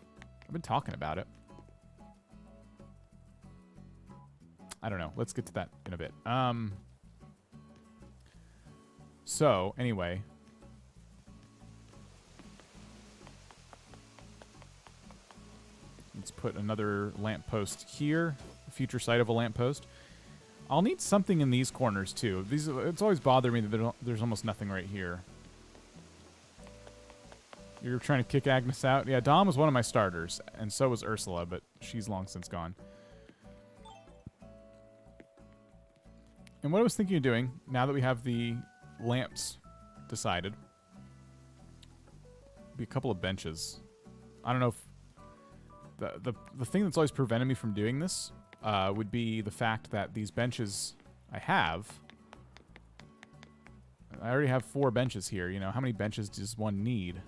I've been talking about it. I don't know. Let's get to that in a bit. So, anyway. Let's put another lamppost here. Future site of a lamppost. I'll need something in these corners, too. It's always bothered me that there's almost nothing right here. You're trying to kick Agnes out? Yeah, Dom was one of my starters, and so was Ursula, but she's long since gone. And what I was thinking of doing, now that we have the lamps decided, would be a couple of benches. I don't know if... The thing that's always prevented me from doing this would be the fact that these benches I have... I already have 4 benches here, you know. How many benches does one need?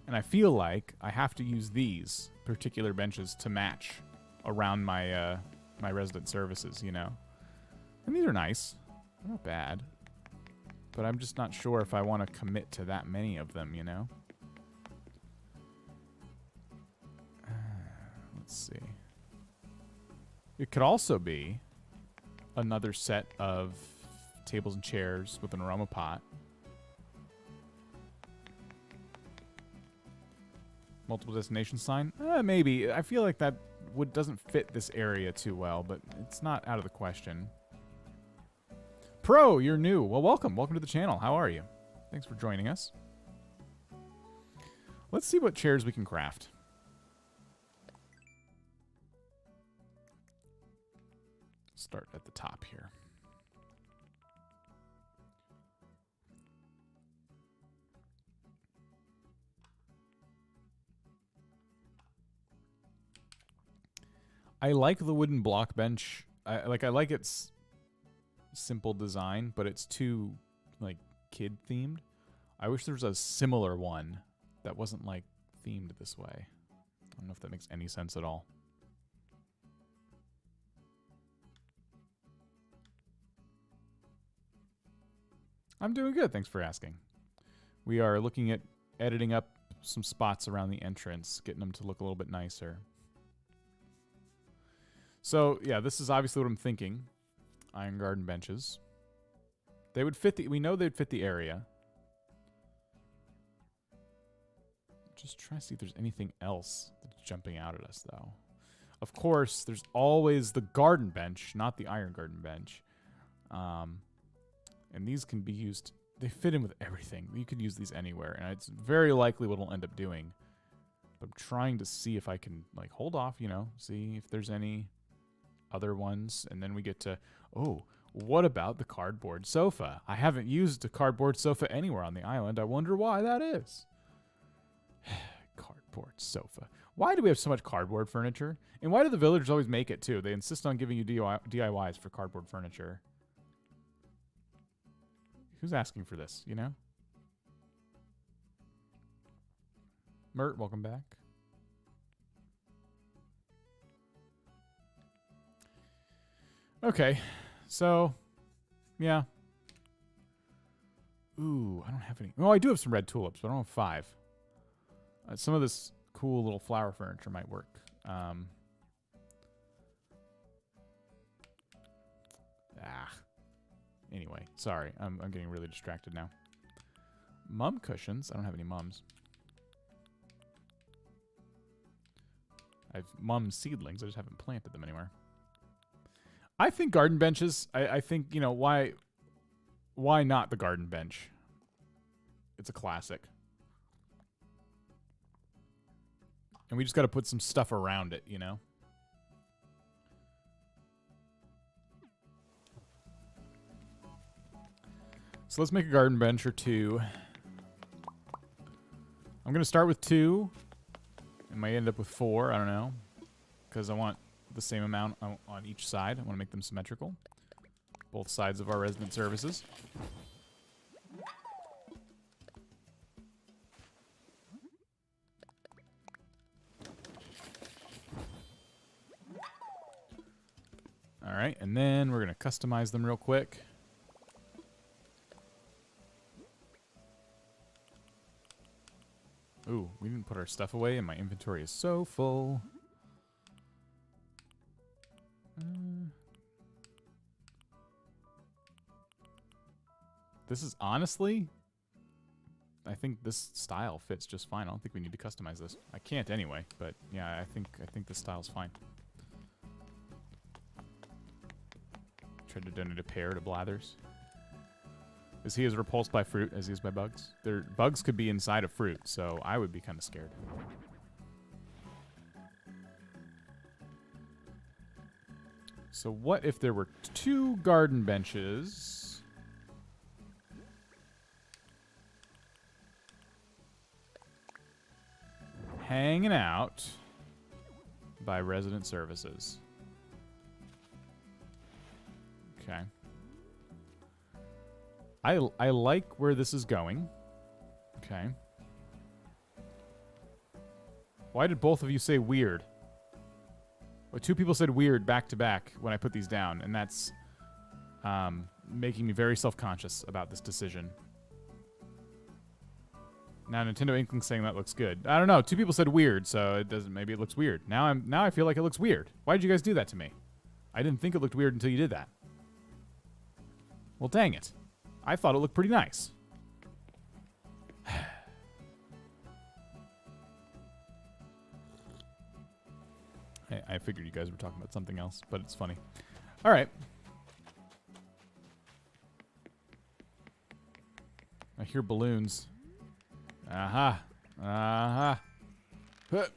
And I feel like I have to use these particular benches to match around my my resident services, you know. And these are nice. They're not bad. but I'm just not sure if I want to commit to that many of them, you know? Let's see. It could also be another set of tables and chairs with an aroma pot. Multiple destination sign? Maybe. I feel like that doesn't fit this area too well, but it's not out of the question. Pro, you're new. Well, welcome. Welcome to the channel. How are you? Thanks for joining us. Let's see what chairs we can craft. Start at the top here. I like the wooden block bench. I like its simple design, but it's too like kid themed. I wish there was a similar one that wasn't like themed this way. I don't know if that makes any sense at all. I'm doing good, thanks for asking. We are looking at editing up some spots around the entrance, getting them to look a little bit nicer. So, yeah, this is obviously what I'm thinking. Iron garden benches. They would fit we know they'd fit the area. Just trying to see if there's anything else that's jumping out at us, though. Of course, there's always the garden bench, not the iron garden bench. And these can be used, they fit in with everything. You could use these anywhere, and it's very likely what I'll end up doing. But I'm trying to see if I can, like, hold off, you know, see if there's any other ones, and then we get to, oh, what about the cardboard sofa? I haven't used a cardboard sofa anywhere on the island. I wonder why that is. Cardboard sofa. Why do we have so much cardboard furniture? And why do the villagers always make it, too? They insist on giving you DIYs for cardboard furniture. Who's asking for this, you know? Mert, welcome back. Okay, so, yeah. Ooh, I don't have any. Oh, I do have some red tulips, but I don't have 5. Some of this cool little flower furniture might work. Anyway, sorry. I'm getting really distracted now. Mum cushions. I don't have any mums. I have mum seedlings. I just haven't planted them anywhere. I think garden benches, I think, you know, why not the garden bench? It's a classic. And we just got to put some stuff around it, you know? So let's make a garden bench or 2. I'm going to start with 2. It might end up with 4, I don't know. Because I want the same amount on each side. I want to make them symmetrical. Both sides of our resident services. Alright, and then we're going to customize them real quick. Ooh, we didn't put our stuff away, and my inventory is so full. This is honestly, I think this style fits just fine. I don't think we need to customize this. I can't anyway, but yeah, I think this style's fine. Tried to donate a pear to Blathers. Is he as repulsed by fruit as he is by bugs? Bugs could be inside of fruit, so I would be kind of scared. So what if there were 2 garden benches? Hanging out by resident services. Okay. I like where this is going. Okay. Why did both of you say weird? Well, 2 people said weird back to back when I put these down, and that's making me very self-conscious about this decision. Now Nintendo Inkling's saying that looks good. I don't know. 2 people said weird, so it doesn't. Maybe it looks weird. Now I feel like it looks weird. Why did you guys do that to me? I didn't think it looked weird until you did that. Well, dang it. I thought it looked pretty nice. I figured you guys were talking about something else, but it's funny. All right. I hear balloons. Aha. Aha. Huh.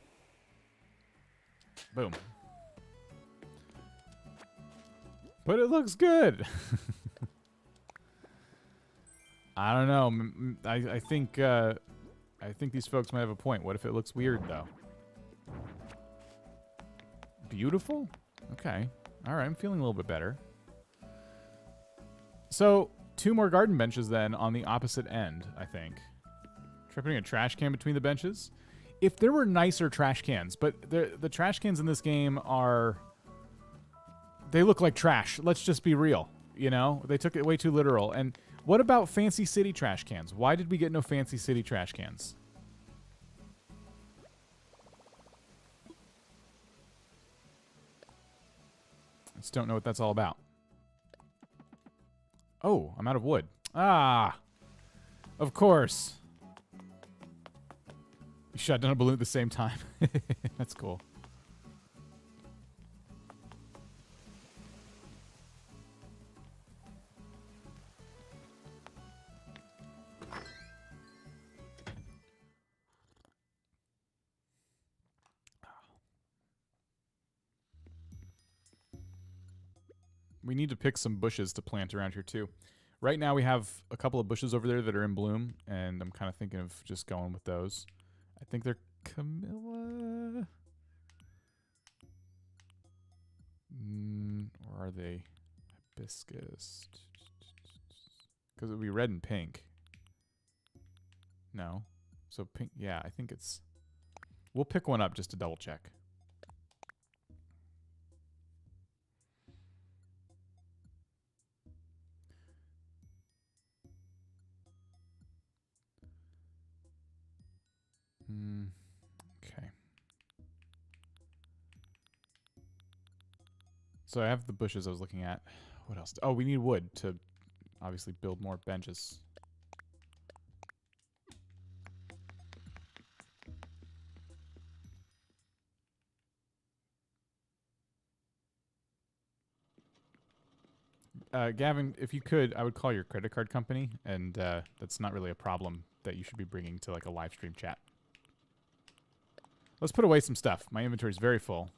Boom. But it looks good. I don't know. I think these folks might have a point. What if it looks weird though? Beautiful? Okay. All right, I'm feeling a little bit better. So, 2 more garden benches then on the opposite end, I think. Try putting a trash can between the benches. If there were nicer trash cans, but the trash cans in this game are... They look like trash. Let's just be real. You know? They took it way too literal. And what about Fancy City trash cans? Why did we get no Fancy City trash cans? I just don't know what that's all about. Oh, I'm out of wood. Ah! Of course. You shot down a balloon at the same time. That's cool. We need to pick some bushes to plant around here too. Right now we have a couple of bushes over there that are in bloom, and I'm kind of thinking of just going with those. I think they're Camilla. Or are they hibiscus? Because it would be red and pink. No. So pink, yeah, I think it's... We'll pick one up just to double check. Okay. So I have the bushes I was looking at. What else? Oh, we need wood to obviously build more benches. Gavin, if you could, I would call your credit card company, and that's not really a problem that you should be bringing to like a live stream chat. Let's put away some stuff. My inventory is very full.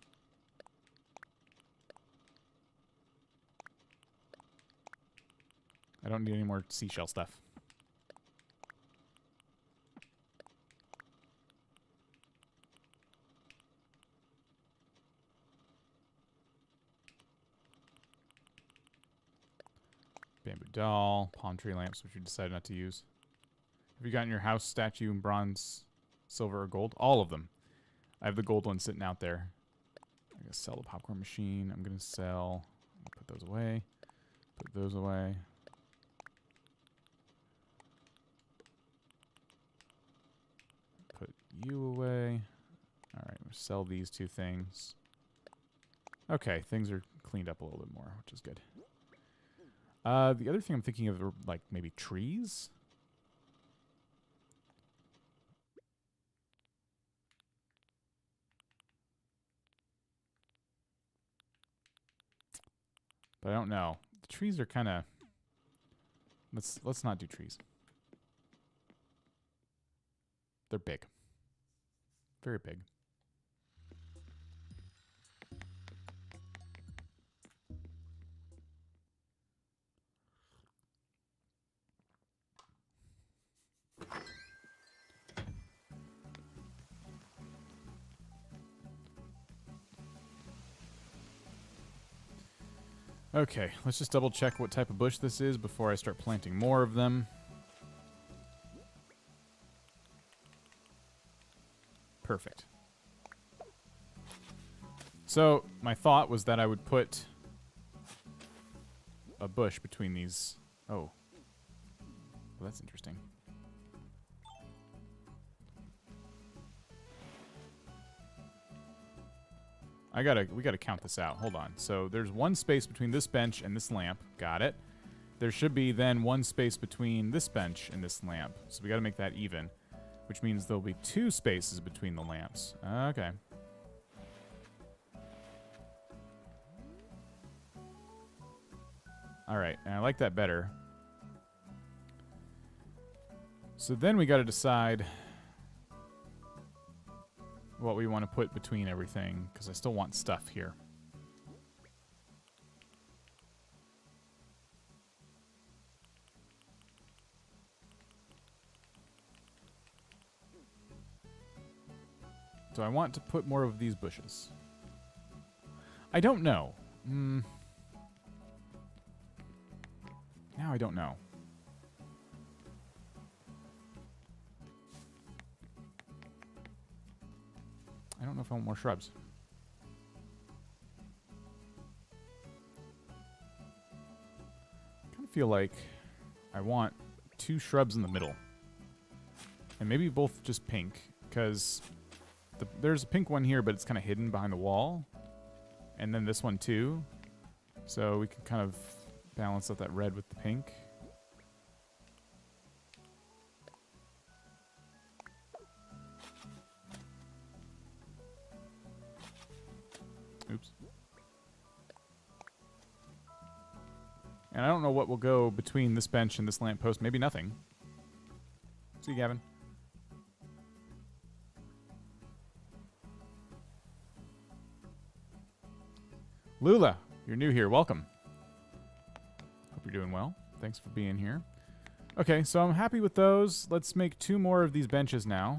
I don't need any more seashell stuff. Bamboo doll, palm tree lamps, which we decided not to use. Have you gotten your house statue in bronze, silver, or gold? All of them. I have the gold one sitting out there. I'm going to sell the popcorn machine. I'm going to sell... Put those away. Put those away. Put you away. Alright, we'll sell these 2 things. Okay, things are cleaned up a little bit more, which is good. The other thing I'm thinking of are, like, maybe trees? But I don't know. The trees are kind of... Let's not do trees. They're big. Very big. Okay, let's just double check what type of bush this is before I start planting more of them. Perfect. So, my thought was that I would put a bush between these. Oh. Well, that's interesting. We gotta count this out. Hold on. So there's one space between this bench and this lamp. Got it. There should be then one space between this bench and this lamp. So we gotta make that even, which means there'll be 2 spaces between the lamps. Okay. All right, and I like that better. So then we gotta decide what we want to put between everything, because I still want stuff here. Do I want to put more of these bushes? I don't know. Now I don't know. I don't know if I want more shrubs. I kind of feel like I want 2 shrubs in the middle. And maybe both just pink, because there's a pink one here, but it's kind of hidden behind the wall. And then this one too. So we can kind of balance out that red with the pink. Oops. And I don't know what will go between this bench and this lamppost. Maybe nothing. See you, Gavin. Lula, you're new here. Welcome. Hope you're doing well. Thanks for being here. Okay, so I'm happy with those. Let's make 2 more of these benches now.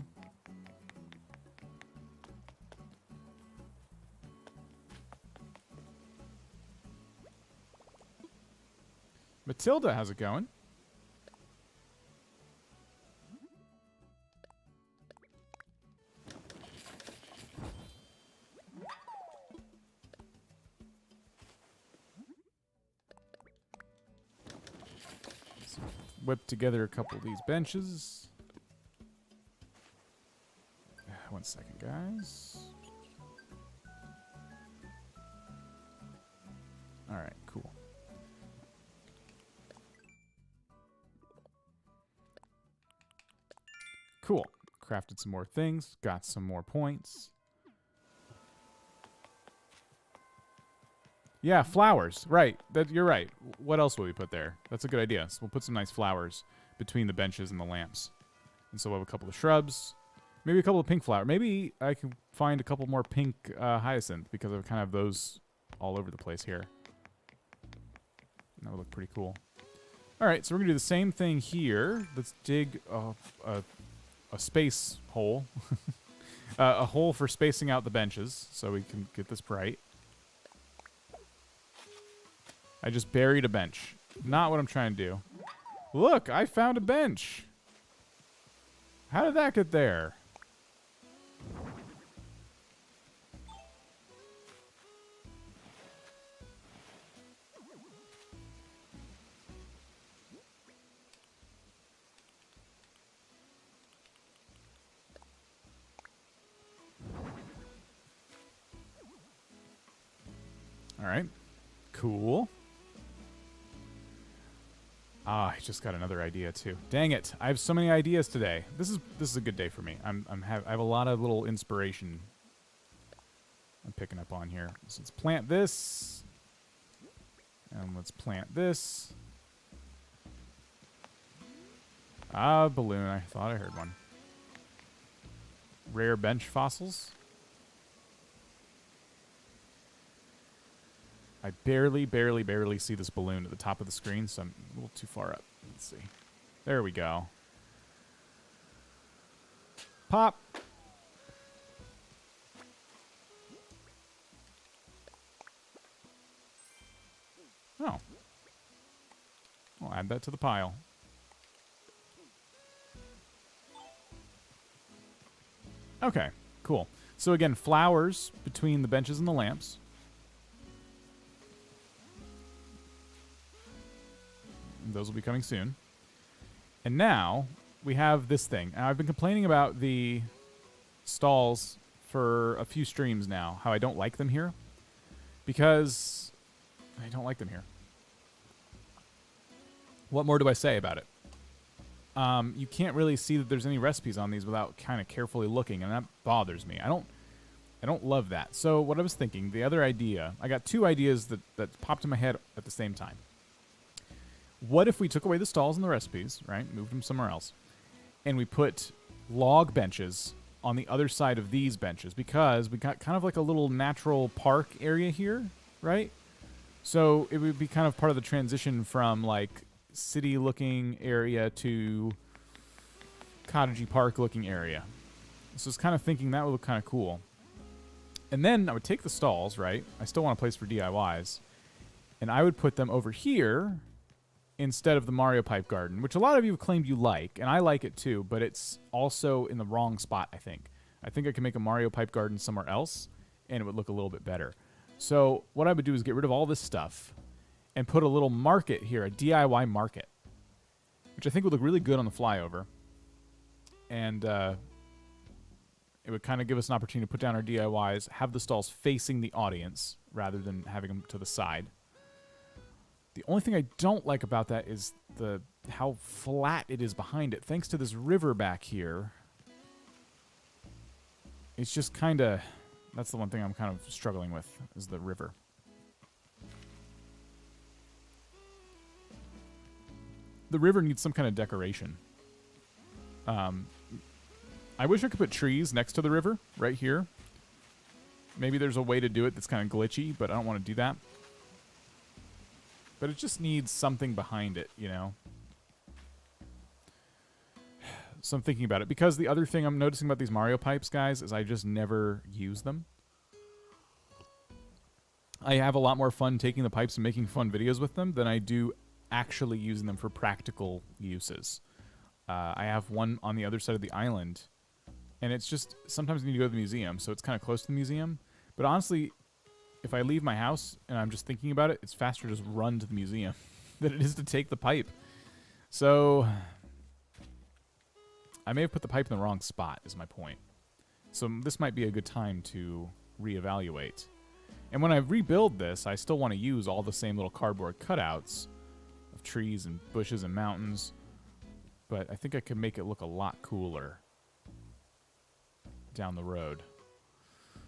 Matilda, how's it going? Let's whip together a couple of these benches. One second, guys. All right, cool. Cool. Crafted some more things. Got some more points. Yeah, flowers. Right. You're right. What else will we put there? That's a good idea. So we'll put some nice flowers between the benches and the lamps. And so we'll have a couple of shrubs. Maybe a couple of pink flowers. Maybe I can find a couple more pink hyacinth, because I kind of have those all over the place here. That would look pretty cool. All right, so we're going to do the same thing here. Let's dig a space hole. A hole for spacing out the benches so we can get this bright. I just buried a bench. Not what I'm trying to do. Look, I found a bench. How did that get there? All right. Cool. Ah, I just got another idea too. Dang it! I have so many ideas today. This is a good day for me. I have a lot of little inspiration I'm picking up on here. So let's plant this, and let's plant this. Ah, balloon. I thought I heard one. Rare bench fossils. I barely see this balloon at the top of the screen, so I'm a little too far up. Let's see. There we go. Pop! Oh. I'll add that to the pile. Okay, cool. So again, flowers between the benches and the lamps. Those will be coming soon. And now we have this thing. Now, I've been complaining about the stalls for a few streams now, how I don't like them here. Because I don't like them here. What more do I say about it? You can't really see that there's any recipes on these without kind of carefully looking, and that bothers me. I don't love that. So what I was thinking, the other idea, I got two ideas that popped in my head at the same time. What if we took away the stalls and the recipes, right? Moved them somewhere else. And we put log benches on the other side of these benches, because we got kind of like a little natural park area here, right? So it would be kind of part of the transition from like city looking area to cottagey park looking area. So I was kind of thinking that would look kind of cool. And then I would take the stalls, right? I still want a place for DIYs. And I would put them over here instead of the Mario Pipe Garden, which a lot of you have claimed you like, and I like it too, but it's also in the wrong spot, I think. I think I can make a Mario Pipe Garden somewhere else, and it would look a little bit better. So what I would do is get rid of all this stuff and put a little market here, a DIY market, which I think would look really good on the flyover. And it would kind of give us an opportunity to put down our DIYs, have the stalls facing the audience rather than having them to the side. The only thing I don't like about that is how flat it is behind it. Thanks to this river back here, it's just kind of... That's the one thing I'm kind of struggling with, is the river. The river needs some kind of decoration. I wish I could put trees next to the river, right here. Maybe there's a way to do it that's kind of glitchy, but I don't want to do that. But it just needs something behind it, you know? So I'm thinking about it. Because the other thing I'm noticing about these Mario pipes, guys, is I just never use them. I have a lot more fun taking the pipes and making fun videos with them than I do actually using them for practical uses. I have one on the other side of the island, and it's just, sometimes I need to go to the museum, so it's kind of close to the museum. But honestly, if I leave my house and I'm just thinking about it, it's faster to just run to the museum than it is to take the pipe. So I may have put the pipe in the wrong spot, is my point. So this might be a good time to reevaluate. And when I rebuild this, I still want to use all the same little cardboard cutouts of trees and bushes and mountains. But I think I could make it look a lot cooler down the road.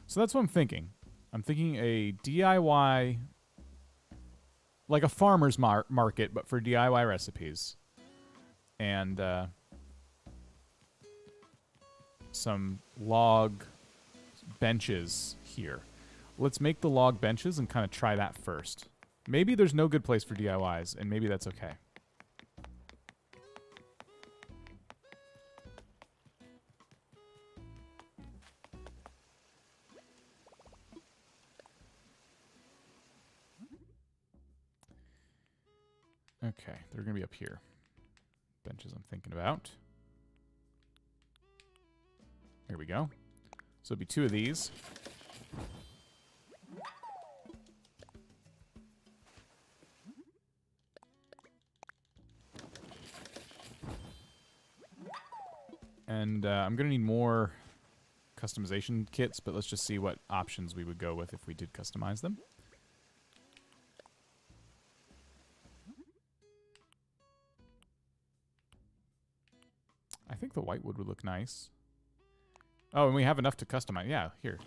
So that's what I'm thinking. I'm thinking a DIY, like a farmer's market, but for DIY recipes. And some log benches here. Let's make the log benches and kind of try that first. Maybe there's no good place for DIYs, and maybe that's okay. Okay, they're going to be up here. Benches I'm thinking about. Here we go. So it'll be two of these. And I'm going to need more customization kits, but let's just see what options we would go with if we did customize them. I think the white wood would look nice. Oh, and we have enough to customize. Yeah, here.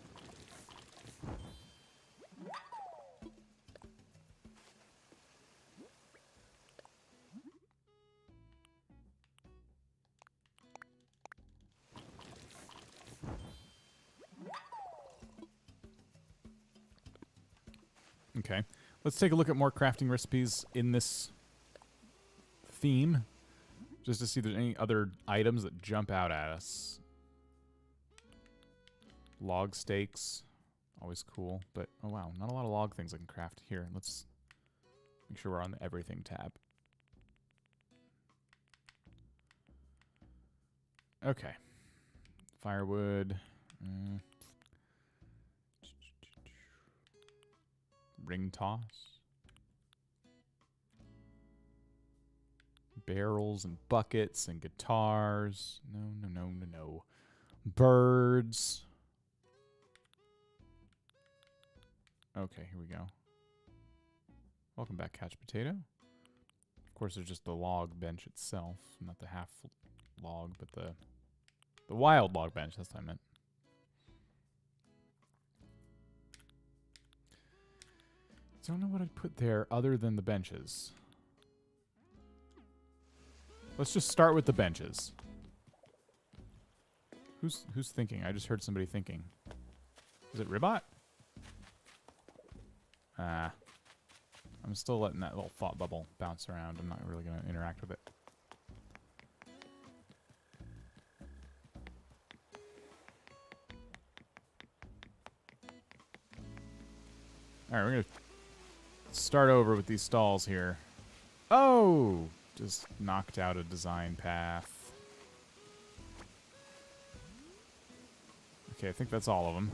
Okay, let's take a look at more crafting recipes in this theme, just to see if there's any other items that jump out at us. Log steaks, always cool, but oh wow, not a lot of log things I can craft here. Let's make sure we're on the everything tab. Okay, firewood. Ring toss. Barrels and buckets and guitars. No, no, no, no, no. Birds. Okay, here we go. Welcome back, Couch Potato. Of course, there's just the log bench itself. Not the half log, but the wild log bench. That's what I meant. Don't know what I'd put there other than the benches. Let's just start with the benches. Who's thinking? I just heard somebody thinking. Is it Ribot? I'm still letting that little thought bubble bounce around. I'm not really going to interact with it. Alright, we're going to start over with these stalls here. Oh! Just knocked out a design path. Okay, I think that's all of them.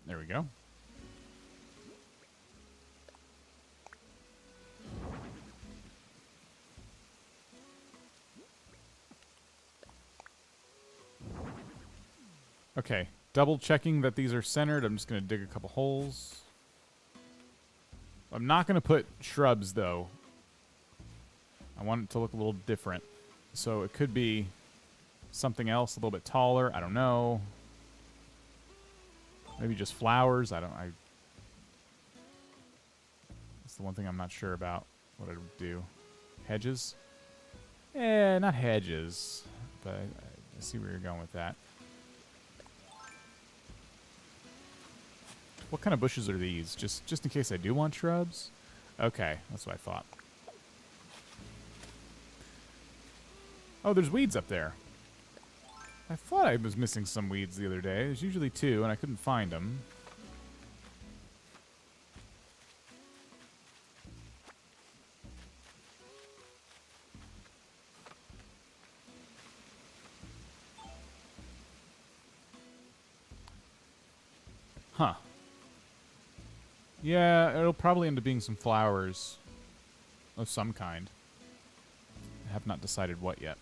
There we go. Okay, double checking that these are centered. I'm just going to dig a couple holes. I'm not going to put shrubs, though. I want it to look a little different. So it could be something else a little bit taller. I don't know. Maybe just flowers. That's the one thing I'm not sure about what I would do. Hedges? Not hedges. But I see where you're going with that. What kind of bushes are these? Just in case I do want shrubs? Okay, that's what I thought. Oh, there's weeds up there. I thought I was missing some weeds the other day. There's usually 2, and I couldn't find them. Huh. Yeah, it'll probably end up being some flowers of some kind. I have not decided what yet.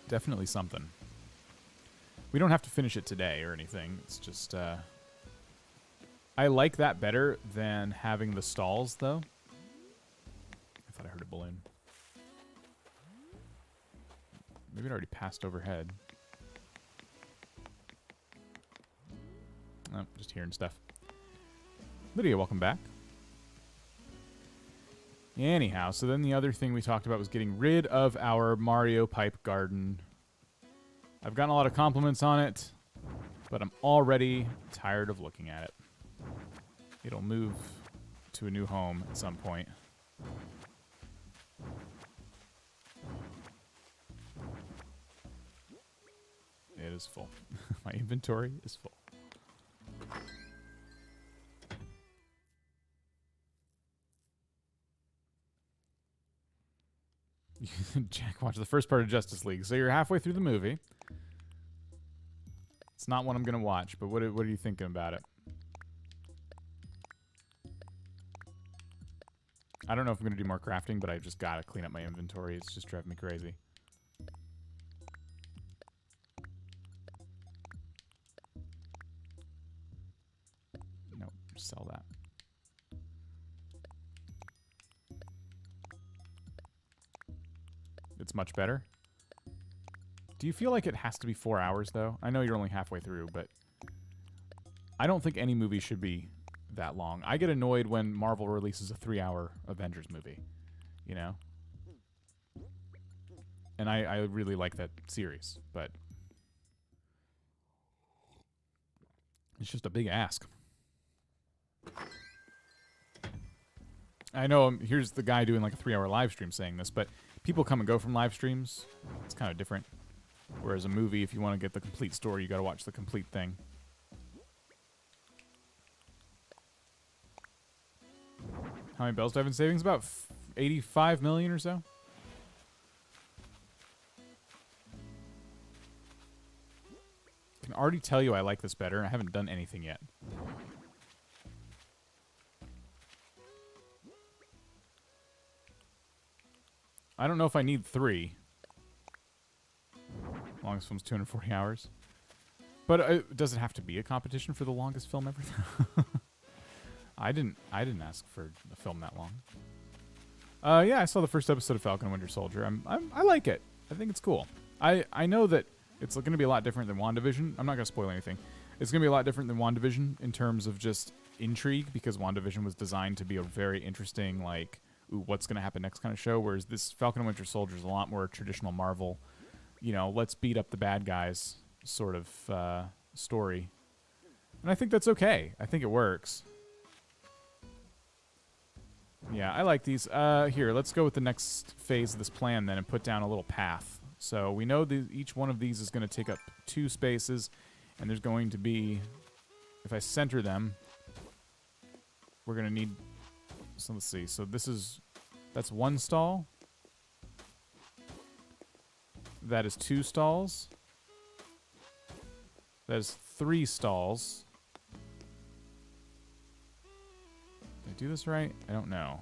Definitely something. We don't have to finish it today or anything. It's just, I like that better than having the stalls, though. I thought I heard a balloon. Maybe it already passed overhead. Oh, just hearing stuff. Lydia, welcome back. Anyhow, so then the other thing we talked about was getting rid of our Mario pipe garden. I've gotten a lot of compliments on it, but I'm already tired of looking at it. It'll move to a new home at some point. It is full. My inventory is full. Jack watched the first part of Justice League, so you're halfway through the movie. It's not one I'm going to watch, but what are you thinking about it? I don't know if I'm going to do more crafting, but I just got to clean up my inventory. It's just driving me crazy. Nope, sell that. It's much better. Do you feel like it has to be 4 hours, though? I know you're only halfway through, but I don't think any movie should be that long. I get annoyed when Marvel releases a 3-hour Avengers movie, you know? And I really like that series, but it's just a big ask. I know here's the guy doing like a 3-hour live stream saying this, but people come and go from live streams. It's kind of different. Whereas a movie, if you want to get the complete story, you got to watch the complete thing. How many bells do I have in savings? About 85 million or so. I can already tell you I like this better. I haven't done anything yet. I don't know if I need 3. Longest film's 240 hours. But does it have to be a competition for the longest film ever? I didn't ask for a film that long. Yeah, I saw the first episode of Falcon and Winter Soldier. I like it. I think it's cool. I know that it's going to be a lot different than WandaVision. I'm not going to spoil anything. It's going to be a lot different than WandaVision in terms of just intrigue, because WandaVision was designed to be a very interesting, like, ooh, what's going to happen next kind of show, whereas this Falcon and Winter Soldier is a lot more traditional Marvel, you know, let's beat up the bad guys sort of story. And I think that's okay. I think it works. Yeah, I like these. Here, let's go with the next phase of this plan then and put down a little path. So we know that each one of these is going to take up 2 spaces, and there's going to be, if I center them, we're going to need, so let's see. So that's 1 stall. That is 2 stalls. That is 3 stalls. Did I do this right? I don't know.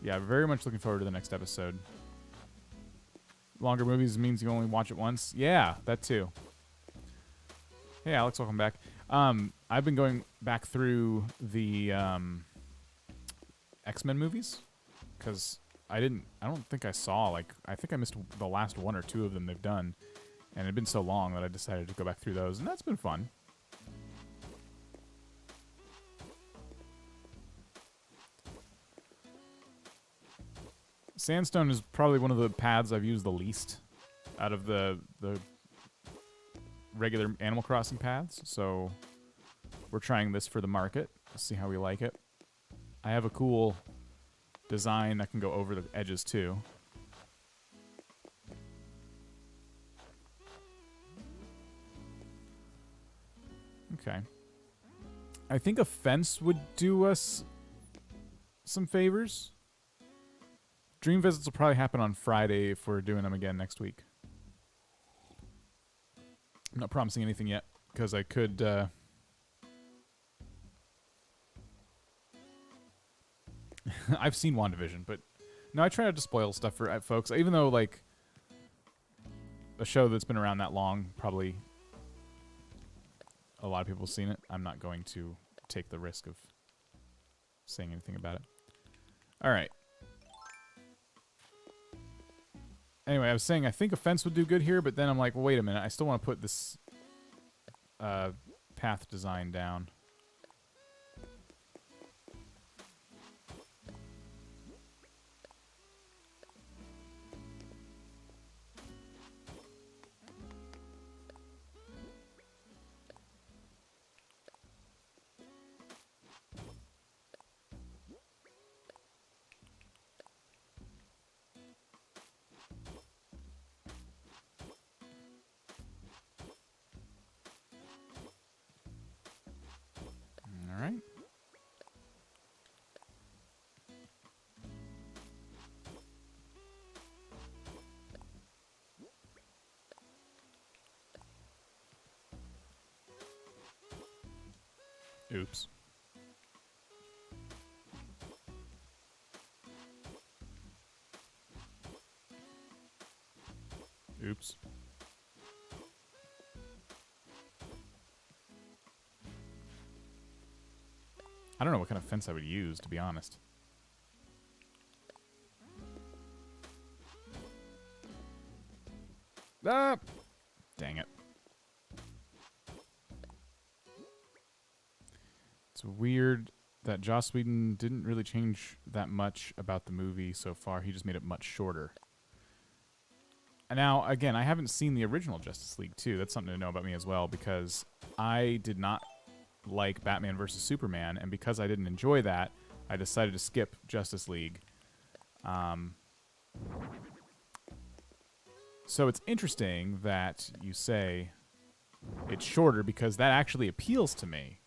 Yeah, very much looking forward to the next episode. Longer movies means you only watch it once. Yeah, that too. Hey, Alex, welcome back. I've been going back through the X-Men movies because I don't think I saw, like, I think I missed the last 1 or 2 of them they've done, and it had been so long that I decided to go back through those, and that's been fun. Sandstone is probably one of the paths I've used the least out of the regular Animal Crossing paths, so we're trying this for the market. Let's see how we like it. I have a cool design that can go over the edges too. Okay. I think a fence would do us some favors. Dream visits will probably happen on Friday if we're doing them again next week. I'm not promising anything yet, because I could... I've seen WandaVision, but... No, I try not to spoil stuff for folks, even though, like, a show that's been around that long, probably a lot of people have seen it. I'm not going to take the risk of saying anything about it. All right. Anyway, I was saying I think a fence would do good here, but then I'm like, well, wait a minute. I still want to put this path design down. Oops. Oops. I don't know what kind of fence I would use, to be honest. Ah! Dang it. It's weird that Joss Whedon didn't really change that much about the movie so far. He just made it much shorter. And now, again, I haven't seen the original Justice League 2. That's something to know about me as well, because I did not like Batman vs. Superman, and because I didn't enjoy that, I decided to skip Justice League. So it's interesting that you say it's shorter, because that actually appeals to me.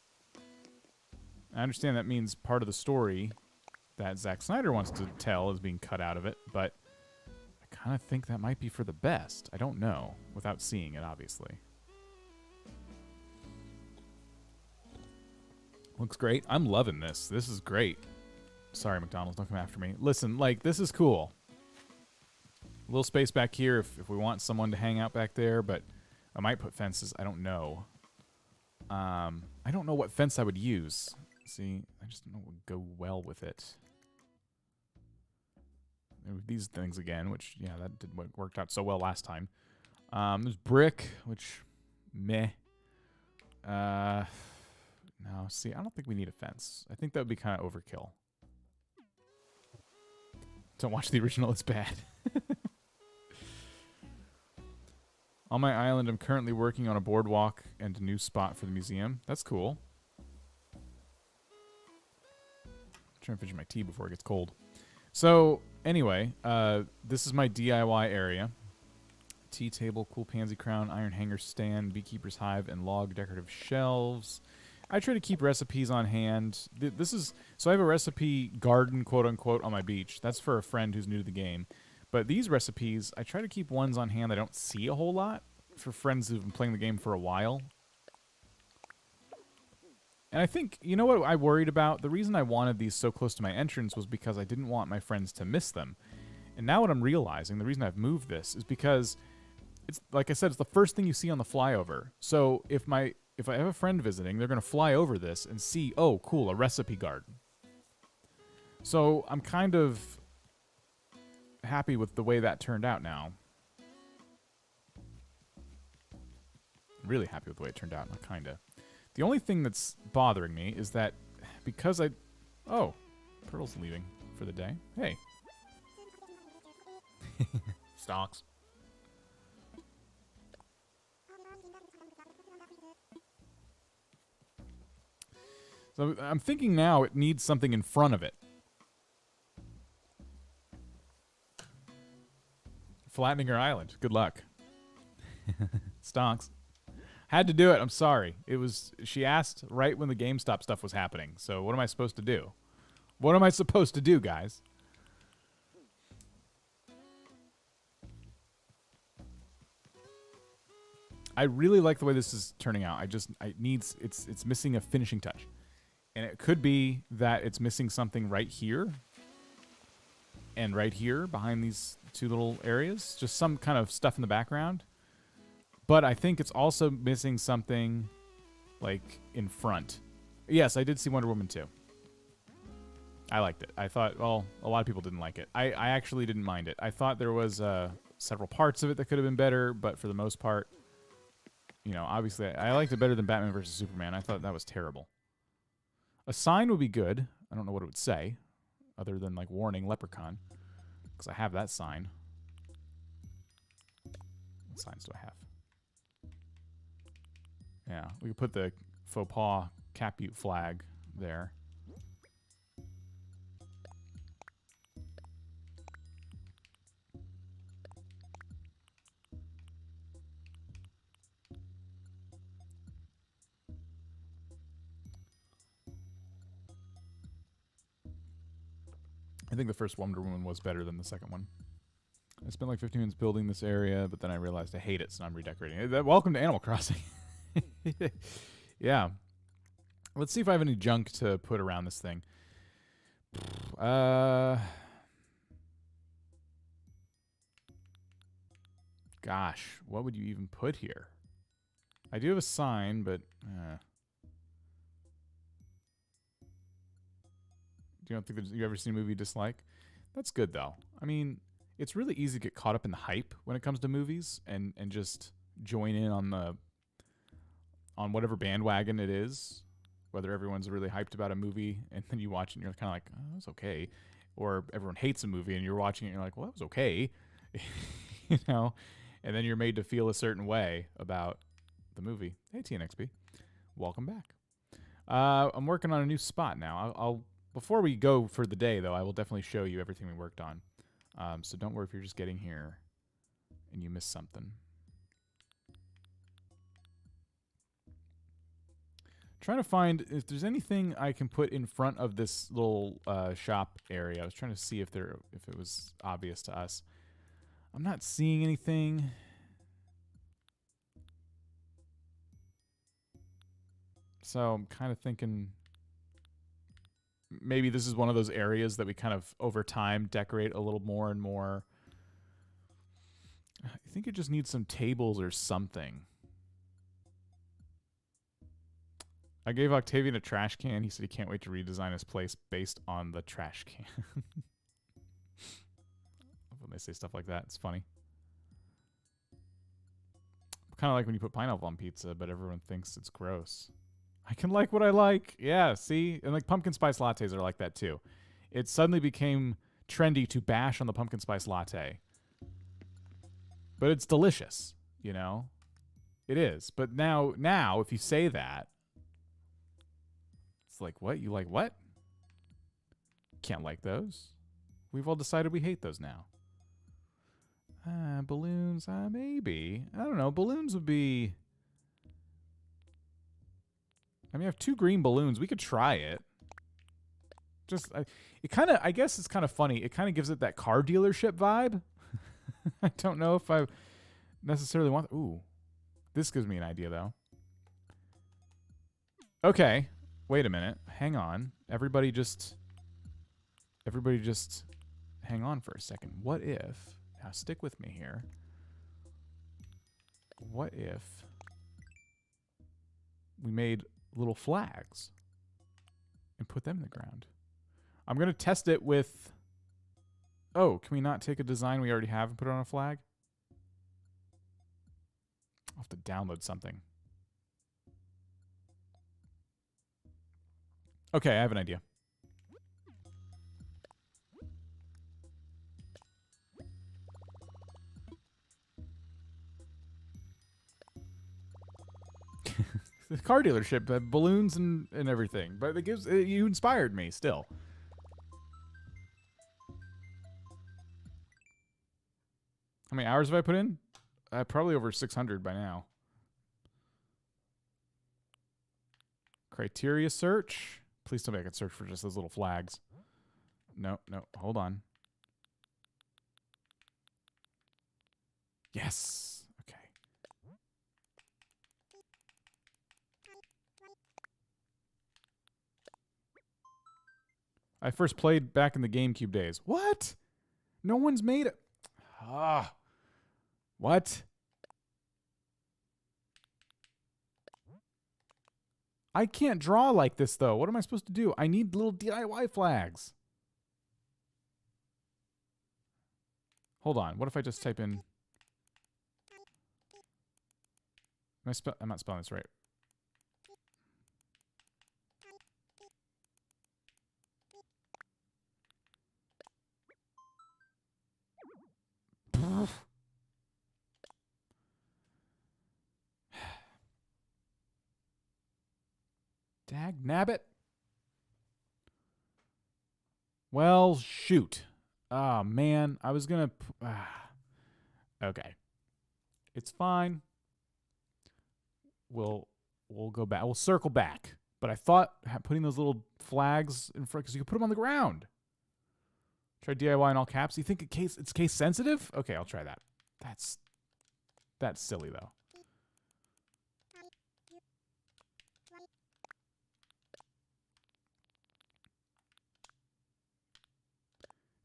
I understand that means part of the story that Zack Snyder wants to tell is being cut out of it, but I kind of think that might be for the best. I don't know, without seeing it, obviously. Looks great. I'm loving this. This is great. Sorry, McDonald's, don't come after me. Listen, like, this is cool. A little space back here if we want someone to hang out back there, but I might put fences. I don't know. I don't know what fence I would use. See, I just don't know what would go well with it. These things again, which, yeah, that worked out so well last time. There's brick, which, meh. No, see, I don't think we need a fence. I think that would be kind of overkill. Don't watch the original, it's bad. On my island, I'm currently working on a boardwalk and a new spot for the museum. That's cool. Trying to finish my tea before it gets cold. So, anyway, this is my DIY area. Tea table, cool pansy crown, iron hanger stand, beekeeper's hive, and log decorative shelves. I try to keep recipes on hand. So I have a recipe garden, quote unquote, on my beach. That's for a friend who's new to the game. But these recipes, I try to keep ones on hand I don't see a whole lot for friends who've been playing the game for a while. And I think, you know what I worried about? The reason I wanted these so close to my entrance was because I didn't want my friends to miss them. And now what I'm realizing, the reason I've moved this, is because, it's like I said, it's the first thing you see on the flyover. So if I have a friend visiting, they're going to fly over this and see, oh, cool, a recipe garden. So I'm kind of happy with the way that turned out now. Really happy with the way it turned out, not kinda. The only thing that's bothering me is that because oh, Pearl's leaving for the day. Hey. Stonks. So I'm thinking now it needs something in front of it. Flattening her island. Good luck. Stonks. Had to do it. I'm sorry. She asked right when the GameStop stuff was happening. So what am I supposed to do? What am I supposed to do, guys? I really like the way this is turning out. It's missing a finishing touch. And it could be that it's missing something right here and right here behind these two little areas. Just some kind of stuff in the background. But I think it's also missing something, like, in front. Yes, I did see Wonder Woman 2. I liked it. I thought, well, a lot of people didn't like it. I actually didn't mind it. I thought there was several parts of it that could have been better, but for the most part, you know, obviously, I liked it better than Batman vs. Superman. I thought that was terrible. A sign would be good. I don't know what it would say, other than, like, warning leprechaun, because I have that sign. What signs do I have? Yeah, we could put the faux pas Cat Butte flag there. I think the first Wonder Woman was better than the second one. I spent like 15 minutes building this area, but then I realized I hate it, so I'm redecorating it. Welcome to Animal Crossing. Yeah. Let's see if I have any junk to put around this thing. Gosh, what would you even put here? I do have a sign, but... You don't think that you've ever seen a movie you dislike? That's good, though. I mean, it's really easy to get caught up in the hype when it comes to movies and just join in on whatever bandwagon it is, whether everyone's really hyped about a movie and then you watch it and you're kind of like, oh, that's okay. Or everyone hates a movie and you're watching it and you're like, well, that was okay. You know? And then you're made to feel a certain way about the movie. Hey, TNXP. Welcome back. I'm working on a new spot now. Before we go for the day, though, I will definitely show you everything we worked on. So don't worry if you're just getting here and you miss something. Trying to find if there's anything I can put in front of this little shop area. I was trying to see if it was obvious to us. I'm not seeing anything. So I'm kind of thinking maybe this is one of those areas that we kind of over time decorate a little more and more. I think it just needs some tables or something. I gave Octavian a trash can. He said he can't wait to redesign his place based on the trash can. When they say stuff like that, it's funny. Kind of like when you put pineapple on pizza, but everyone thinks it's gross. I can like what I like. Yeah, see? And like pumpkin spice lattes are like that too. It suddenly became trendy to bash on the pumpkin spice latte. But it's delicious, you know? It is. But now if you say that, it's like, what? You like what? Can't like those. We've all decided we hate those now. Balloons, maybe. I don't know. Balloons would be... I mean, I have 2 green balloons. We could try it. Just, it kind of, I guess it's kind of funny. It kind of gives it that car dealership vibe. I don't know if I necessarily want... Ooh. This gives me an idea, though. Okay. Wait a minute. Hang on. Everybody just hang on for a second. What if... Now, stick with me here. What if we made little flags and put them in the ground? I'm going to test it with... Oh, can we not take a design we already have and put it on a flag? I'll have to download something. Okay, I have an idea. The car dealership, balloons and everything. But it gives... you inspired me, still. How many hours have I put in? Probably over 600 by now. Criteria search. Please tell me I can search for just those little flags. No, hold on. Yes. Okay. I first played back in the GameCube days. What? No one's made it. Ah. What? I can't draw like this, though. What am I supposed to do? I need little DIY flags. Hold on. What if I just type in... I'm not spelling this right. Dag nabbit. Well, shoot. Oh, man. I was going to... Okay. It's fine. We'll go back. We'll circle back. But I thought putting those little flags in front, because you can put them on the ground. Try DIY in all caps. You think it's case sensitive? Okay, I'll try that. That's silly, though.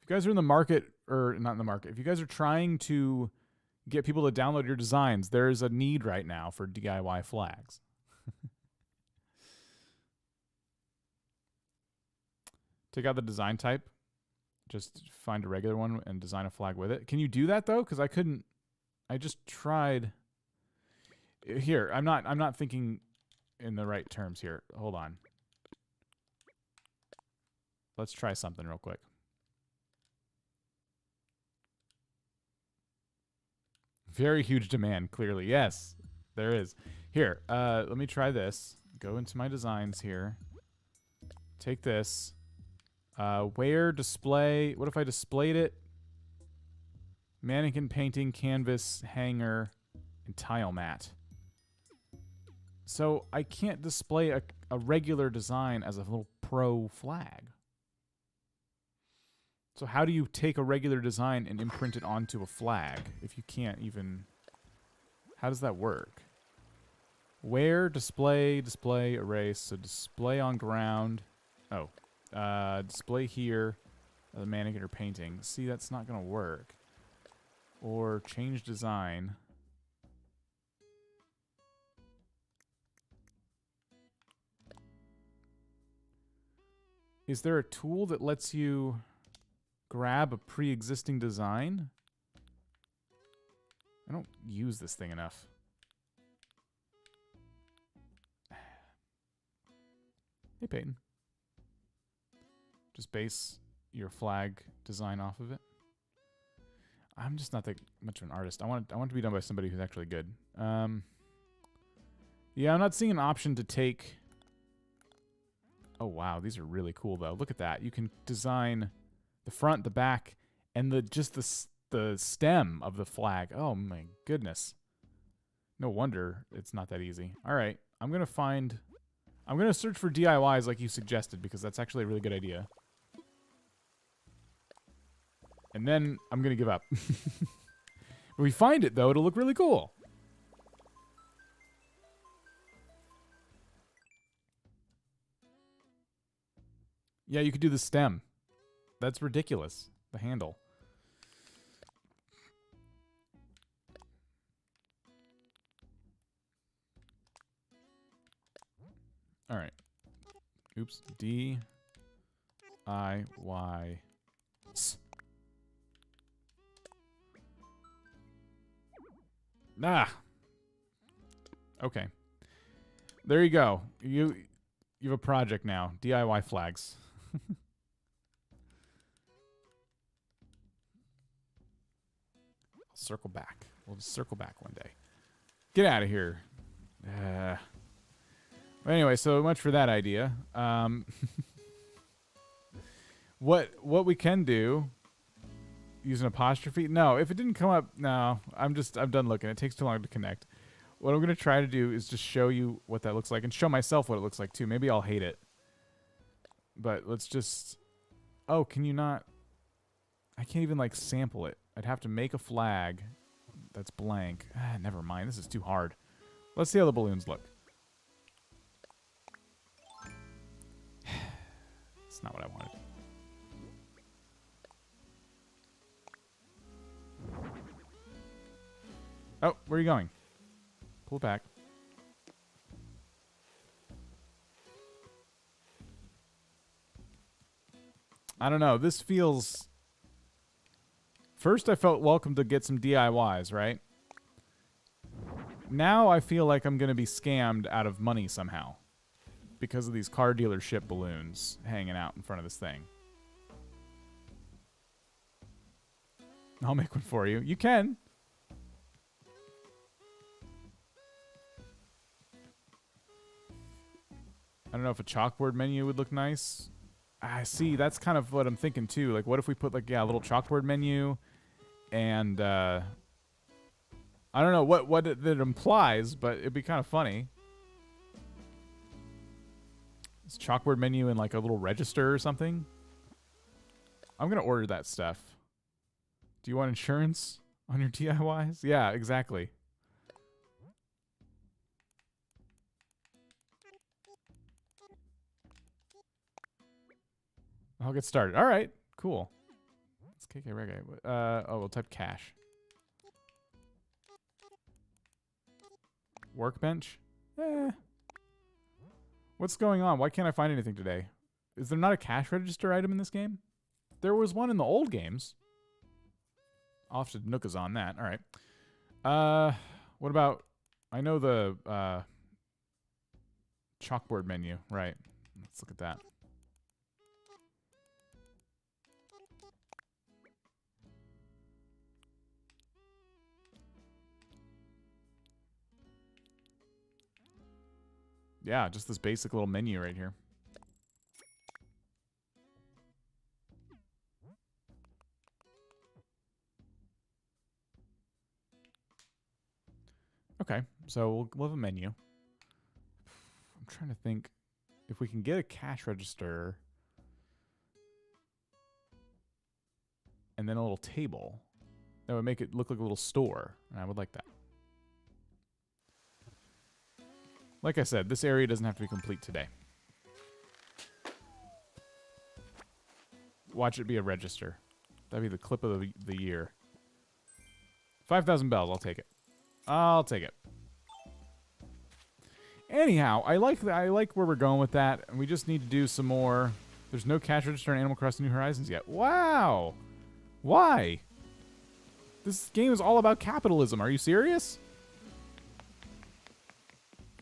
If you guys are in the market, or not in the market, if you guys are trying to get people to download your designs, there's a need right now for DIY flags. Take out the design type. Just find a regular one and design a flag with it. Can you do that though? Because I couldn't. I just tried. Here, I'm not thinking in the right terms here. Hold on. Let's try something real quick. Very huge demand, clearly. Yes, there is. Here, let me try this. Go into my designs here. Take this. Where display? What if I displayed it? Mannequin painting, canvas, hanger, and tile mat. So I can't display a regular design as a little pro flag. So how do you take a regular design and imprint it onto a flag if you can't even... How does that work? Where, display, display, erase. So display on ground. Oh. Display here. The mannequin or painting. See, that's not going to work. Or change design. Is there a tool that lets you grab a pre-existing design? I don't use this thing enough. Hey, Peyton. Just base your flag design off of it. I'm just not that much of an artist. I want it to be done by somebody who's actually good. Yeah, I'm not seeing an option to take... Oh, wow. These are really cool, though. Look at that. You can design the front, the back, and the stem of the flag. Oh, my goodness. No wonder it's not that easy. All right. I'm going to search for DIYs like you suggested, because that's actually a really good idea. And then I'm going to give up. If we find it, though, it'll look really cool. Yeah, you could do the stem. That's ridiculous. The handle. All right. Oops. D I Y S. Ah. Okay. There you go. You have a project now. DIY flags. I'll circle back. We'll just circle back one day. Get out of here. But anyway, so much for that idea. What we can do, use an apostrophe? No, if it didn't come up, no. I'm done looking. It takes too long to connect. What I'm going to try to do is just show you what that looks like and show myself what it looks like too. Maybe I'll hate it. But let's just... Oh, can you not... I can't even, like, sample it. I'd have to make a flag that's blank. Ah, never mind. This is too hard. Let's see how the balloons look. It's not what I wanted. Oh, where are you going? Pull it back. I don't know. This feels... First, I felt welcome to get some DIYs, right? Now I feel like I'm going to be scammed out of money somehow. Because of these car dealership balloons hanging out in front of this thing. I'll make one for you. You can. I don't know if a chalkboard menu would look nice. I see. That's kind of what I'm thinking too. Like, what if we put like, yeah, a little chalkboard menu, and I don't know what it implies, but it'd be kind of funny. It's chalkboard menu and like a little register or something. I'm gonna order that stuff. Do you want insurance on your DIYs? Yeah, exactly. I'll get started. All right, cool. It's KK Reggae. Oh, we'll type cash. Workbench? What's going on? Why can't I find anything today? Is there not a cash register item in this game? There was one in the old games. I'll have to Nookas on that. All right. What about... I know the chalkboard menu. Right. Let's look at that. Yeah, just this basic little menu right here. Okay, so we'll have a menu. trying to think if we can get a cash register and then a little table. That would make it look like a little store, and I would like that. Like I said, this area doesn't have to be complete today. Watch it be a register. That'd be the clip of the year. 5,000 bells, I'll take it. I'll take it. Anyhow, I like where we're going with that, and we just need to do some more. There's no cash register in Animal Crossing New Horizons yet. Wow! Why? This game is all about capitalism. Are you serious?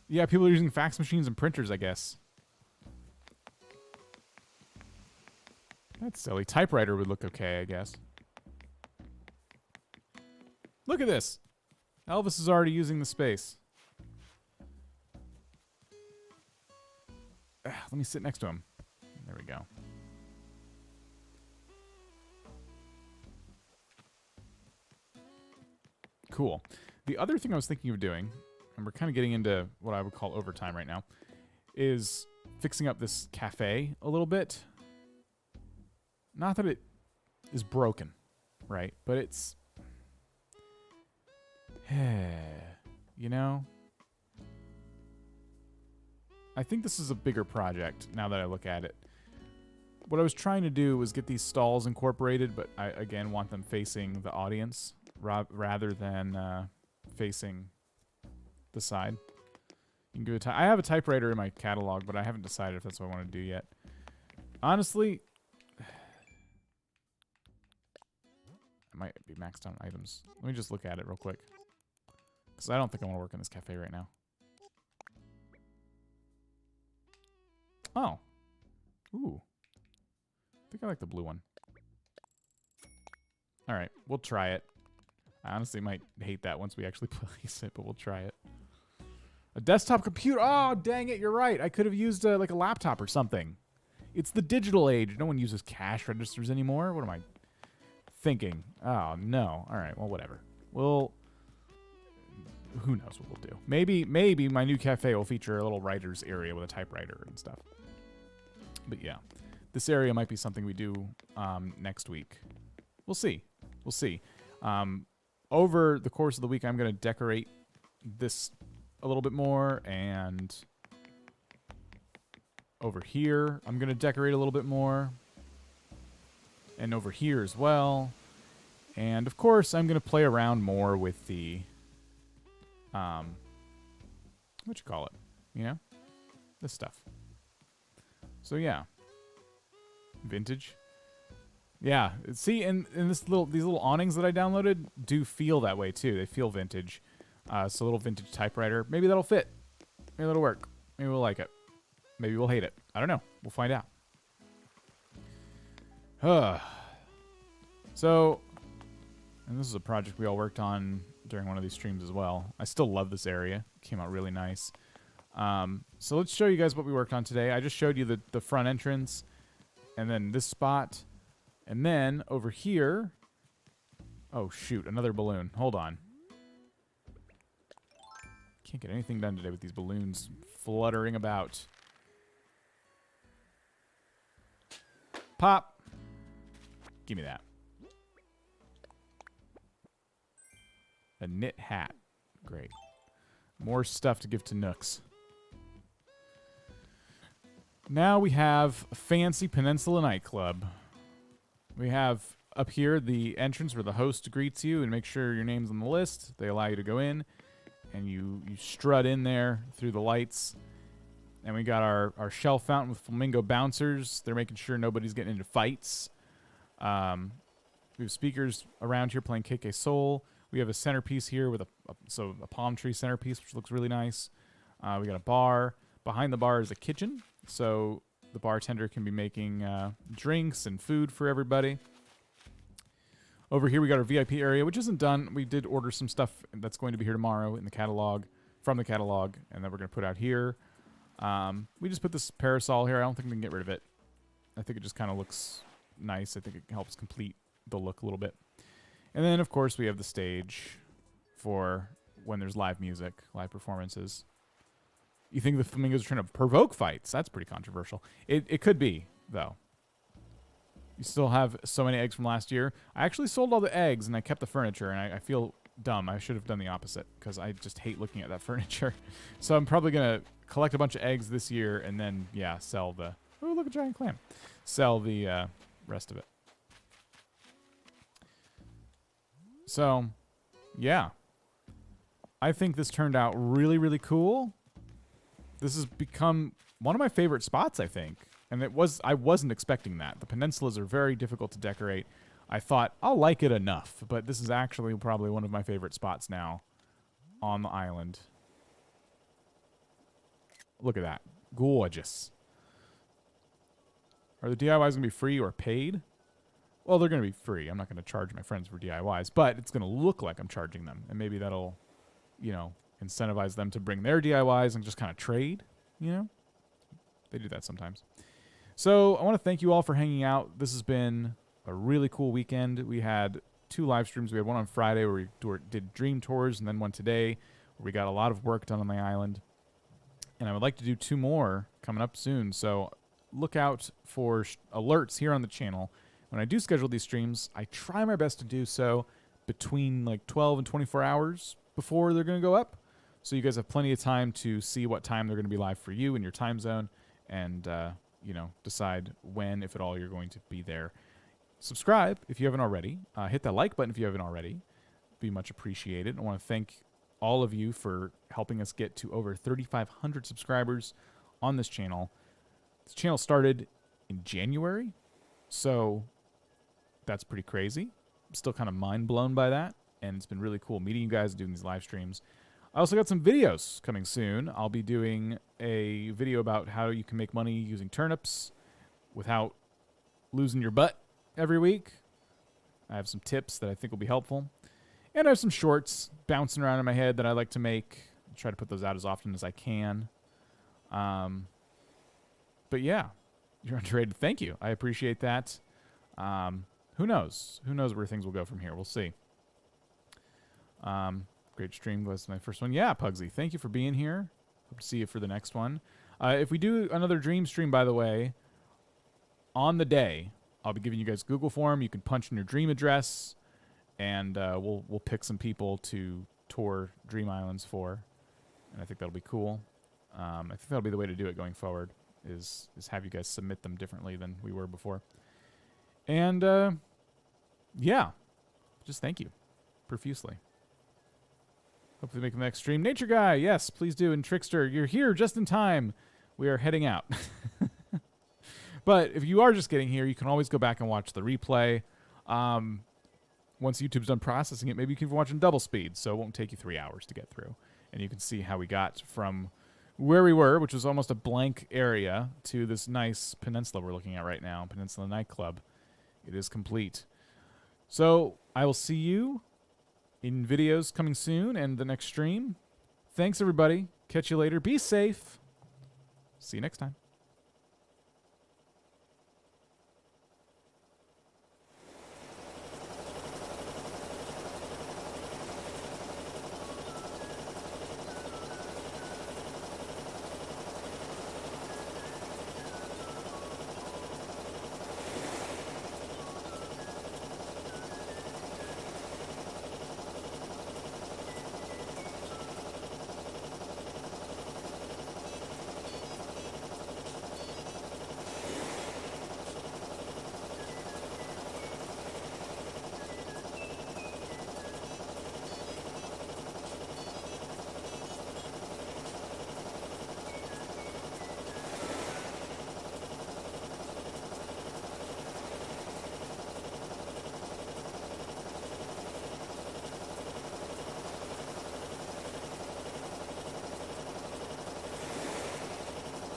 Yeah, people are using fax machines and printers, I guess. That's silly. Typewriter would look okay, I guess. Look at this. Elvis is already using the space. Let me sit next to him. There we go. Cool. The other thing I was thinking of doing, and we're kind of getting into what I would call overtime right now, is fixing up this cafe a little bit. Not that it is broken, right? But it's... you know? I think this is a bigger project now that I look at it. What I was trying to do was get these stalls incorporated, but I, again, want them facing the audience rather than facing the side. You can do I have a typewriter in my catalog, but I haven't decided if that's what I want to do yet. Honestly, I might be maxed on items. Let me just look at it real quick. Because I don't think I want to work in this cafe right now. Oh. Ooh. I think I like the blue one. Alright, we'll try it. I honestly might hate that once we actually place it, but we'll try it. A desktop computer! Oh, dang it, you're right. I could have used like a laptop or something. It's the digital age. No one uses cash registers anymore. What am I thinking? Oh, no. Alright, well, whatever. We'll... Who knows what we'll do. Maybe my new cafe will feature a little writer's area with a typewriter and stuff. But yeah, this area might be something we do next week. We'll see. We'll see. Over the course of the week, I'm going to decorate this a little bit more, and over here, I'm going to decorate a little bit more, and over here as well. And of course, I'm going to play around more with the what you call it, you know, this stuff. So yeah, vintage. Yeah, see, and these little awnings that I downloaded do feel that way too. They feel vintage. So a little vintage typewriter. Maybe that'll fit. Maybe that'll work. Maybe we'll like it. Maybe we'll hate it. I don't know. We'll find out. So, and this is a project we all worked on during one of these streams as well. I still love this area. It came out really nice. So let's show you guys what we worked on today. I just showed you the front entrance, and then this spot, and then over here. Oh shoot, another balloon. Hold on. Can't get anything done today with these balloons fluttering about. Pop. Give me that. A knit hat. Great. More stuff to give to Nooks. Now we have a fancy Peninsula nightclub. We have up here the entrance where the host greets you and makes sure your name's on the list. They allow you to go in, and you strut in there through the lights. And we got our shell fountain with flamingo bouncers. They're making sure nobody's getting into fights. We have speakers around here playing KK Soul. We have a centerpiece here with a palm tree centerpiece, which looks really nice. We got a bar. Behind the bar is a kitchen, so the bartender can be making drinks and food for everybody. Over here we got our VIP area, which isn't done. We did order some stuff that's going to be here tomorrow in the catalog, from the catalog, and then we're going to put out here. We just put this parasol here. I don't think we can get rid of it. I think it just kind of looks nice. I think it helps complete the look a little bit. And then, of course, we have the stage for when there's live music, live performances. You think the flamingos are trying to provoke fights? That's pretty controversial. It could be, though. You still have so many eggs from last year. I actually sold all the eggs, and I kept the furniture, and I feel dumb. I should have done the opposite, because I just hate looking at that furniture. So I'm probably going to collect a bunch of eggs this year, and then, yeah, sell the... Oh, look, a giant clam. Sell the rest of it. So, yeah. I think this turned out really, really cool. This has become one of my favorite spots, I think. And I wasn't expecting that. The peninsulas are very difficult to decorate. I thought, I'll like it enough. But this is actually probably one of my favorite spots now on the island. Look at that. Gorgeous. Are the DIYs going to be free or paid? Well, they're going to be free. I'm not going to charge my friends for DIYs. But it's going to look like I'm charging them. And maybe that'll, you know, incentivize them to bring their DIYs and just kind of trade, you know? They do that sometimes. So I want to thank you all for hanging out. This has been a really cool weekend. We had 2 live streams. We had one on Friday where we did dream tours, and then one today where we got a lot of work done on the island. And I would like to do 2 more coming up soon. So look out for alerts here on the channel. When I do schedule these streams, I try my best to do so between like 12 and 24 hours before they're going to go up. So you guys have plenty of time to see what time they're going to be live for you in your time zone. And, you know, decide when, if at all, you're going to be there. Subscribe if you haven't already. Hit that like button if you haven't already. Be much appreciated. I want to thank all of you for helping us get to over 3,500 subscribers on this channel. This channel started in January, so that's pretty crazy. I'm still kind of mind blown by that, and it's been really cool meeting you guys, doing these live streams. I also got some videos coming soon. I'll be doing a video about how you can make money using turnips without losing your butt every week. I have some tips that I think will be helpful. And I have some shorts bouncing around in my head that I like to make. I'll try to put those out as often as I can. But yeah, you're underrated. Thank you. I appreciate that. Who knows? Who knows where things will go from here? We'll see. Great stream was my first one. Yeah, Pugsy, thank you for being here. Hope to see you for the next one. If we do another dream stream, by the way, on the day, I'll be giving you guys Google form. You can punch in your dream address, and we'll pick some people to tour Dream Islands for, and I think that'll be cool. I think that'll be the way to do it going forward, is have you guys submit them differently than we were before. And, yeah, just thank you profusely. Hopefully make the next stream. Nature Guy, yes, please do. And Trickster, you're here just in time. We are heading out. But if you are just getting here, you can always go back and watch the replay. Once YouTube's done processing it, maybe you can watch in double speed, so it won't take you 3 hours to get through. And you can see how we got from where we were, which was almost a blank area, to this nice peninsula we're looking at right now, Peninsula Nightclub. It is complete. So I will see you in videos coming soon and the next stream. Thanks, everybody. Catch you later. Be safe. See you next time.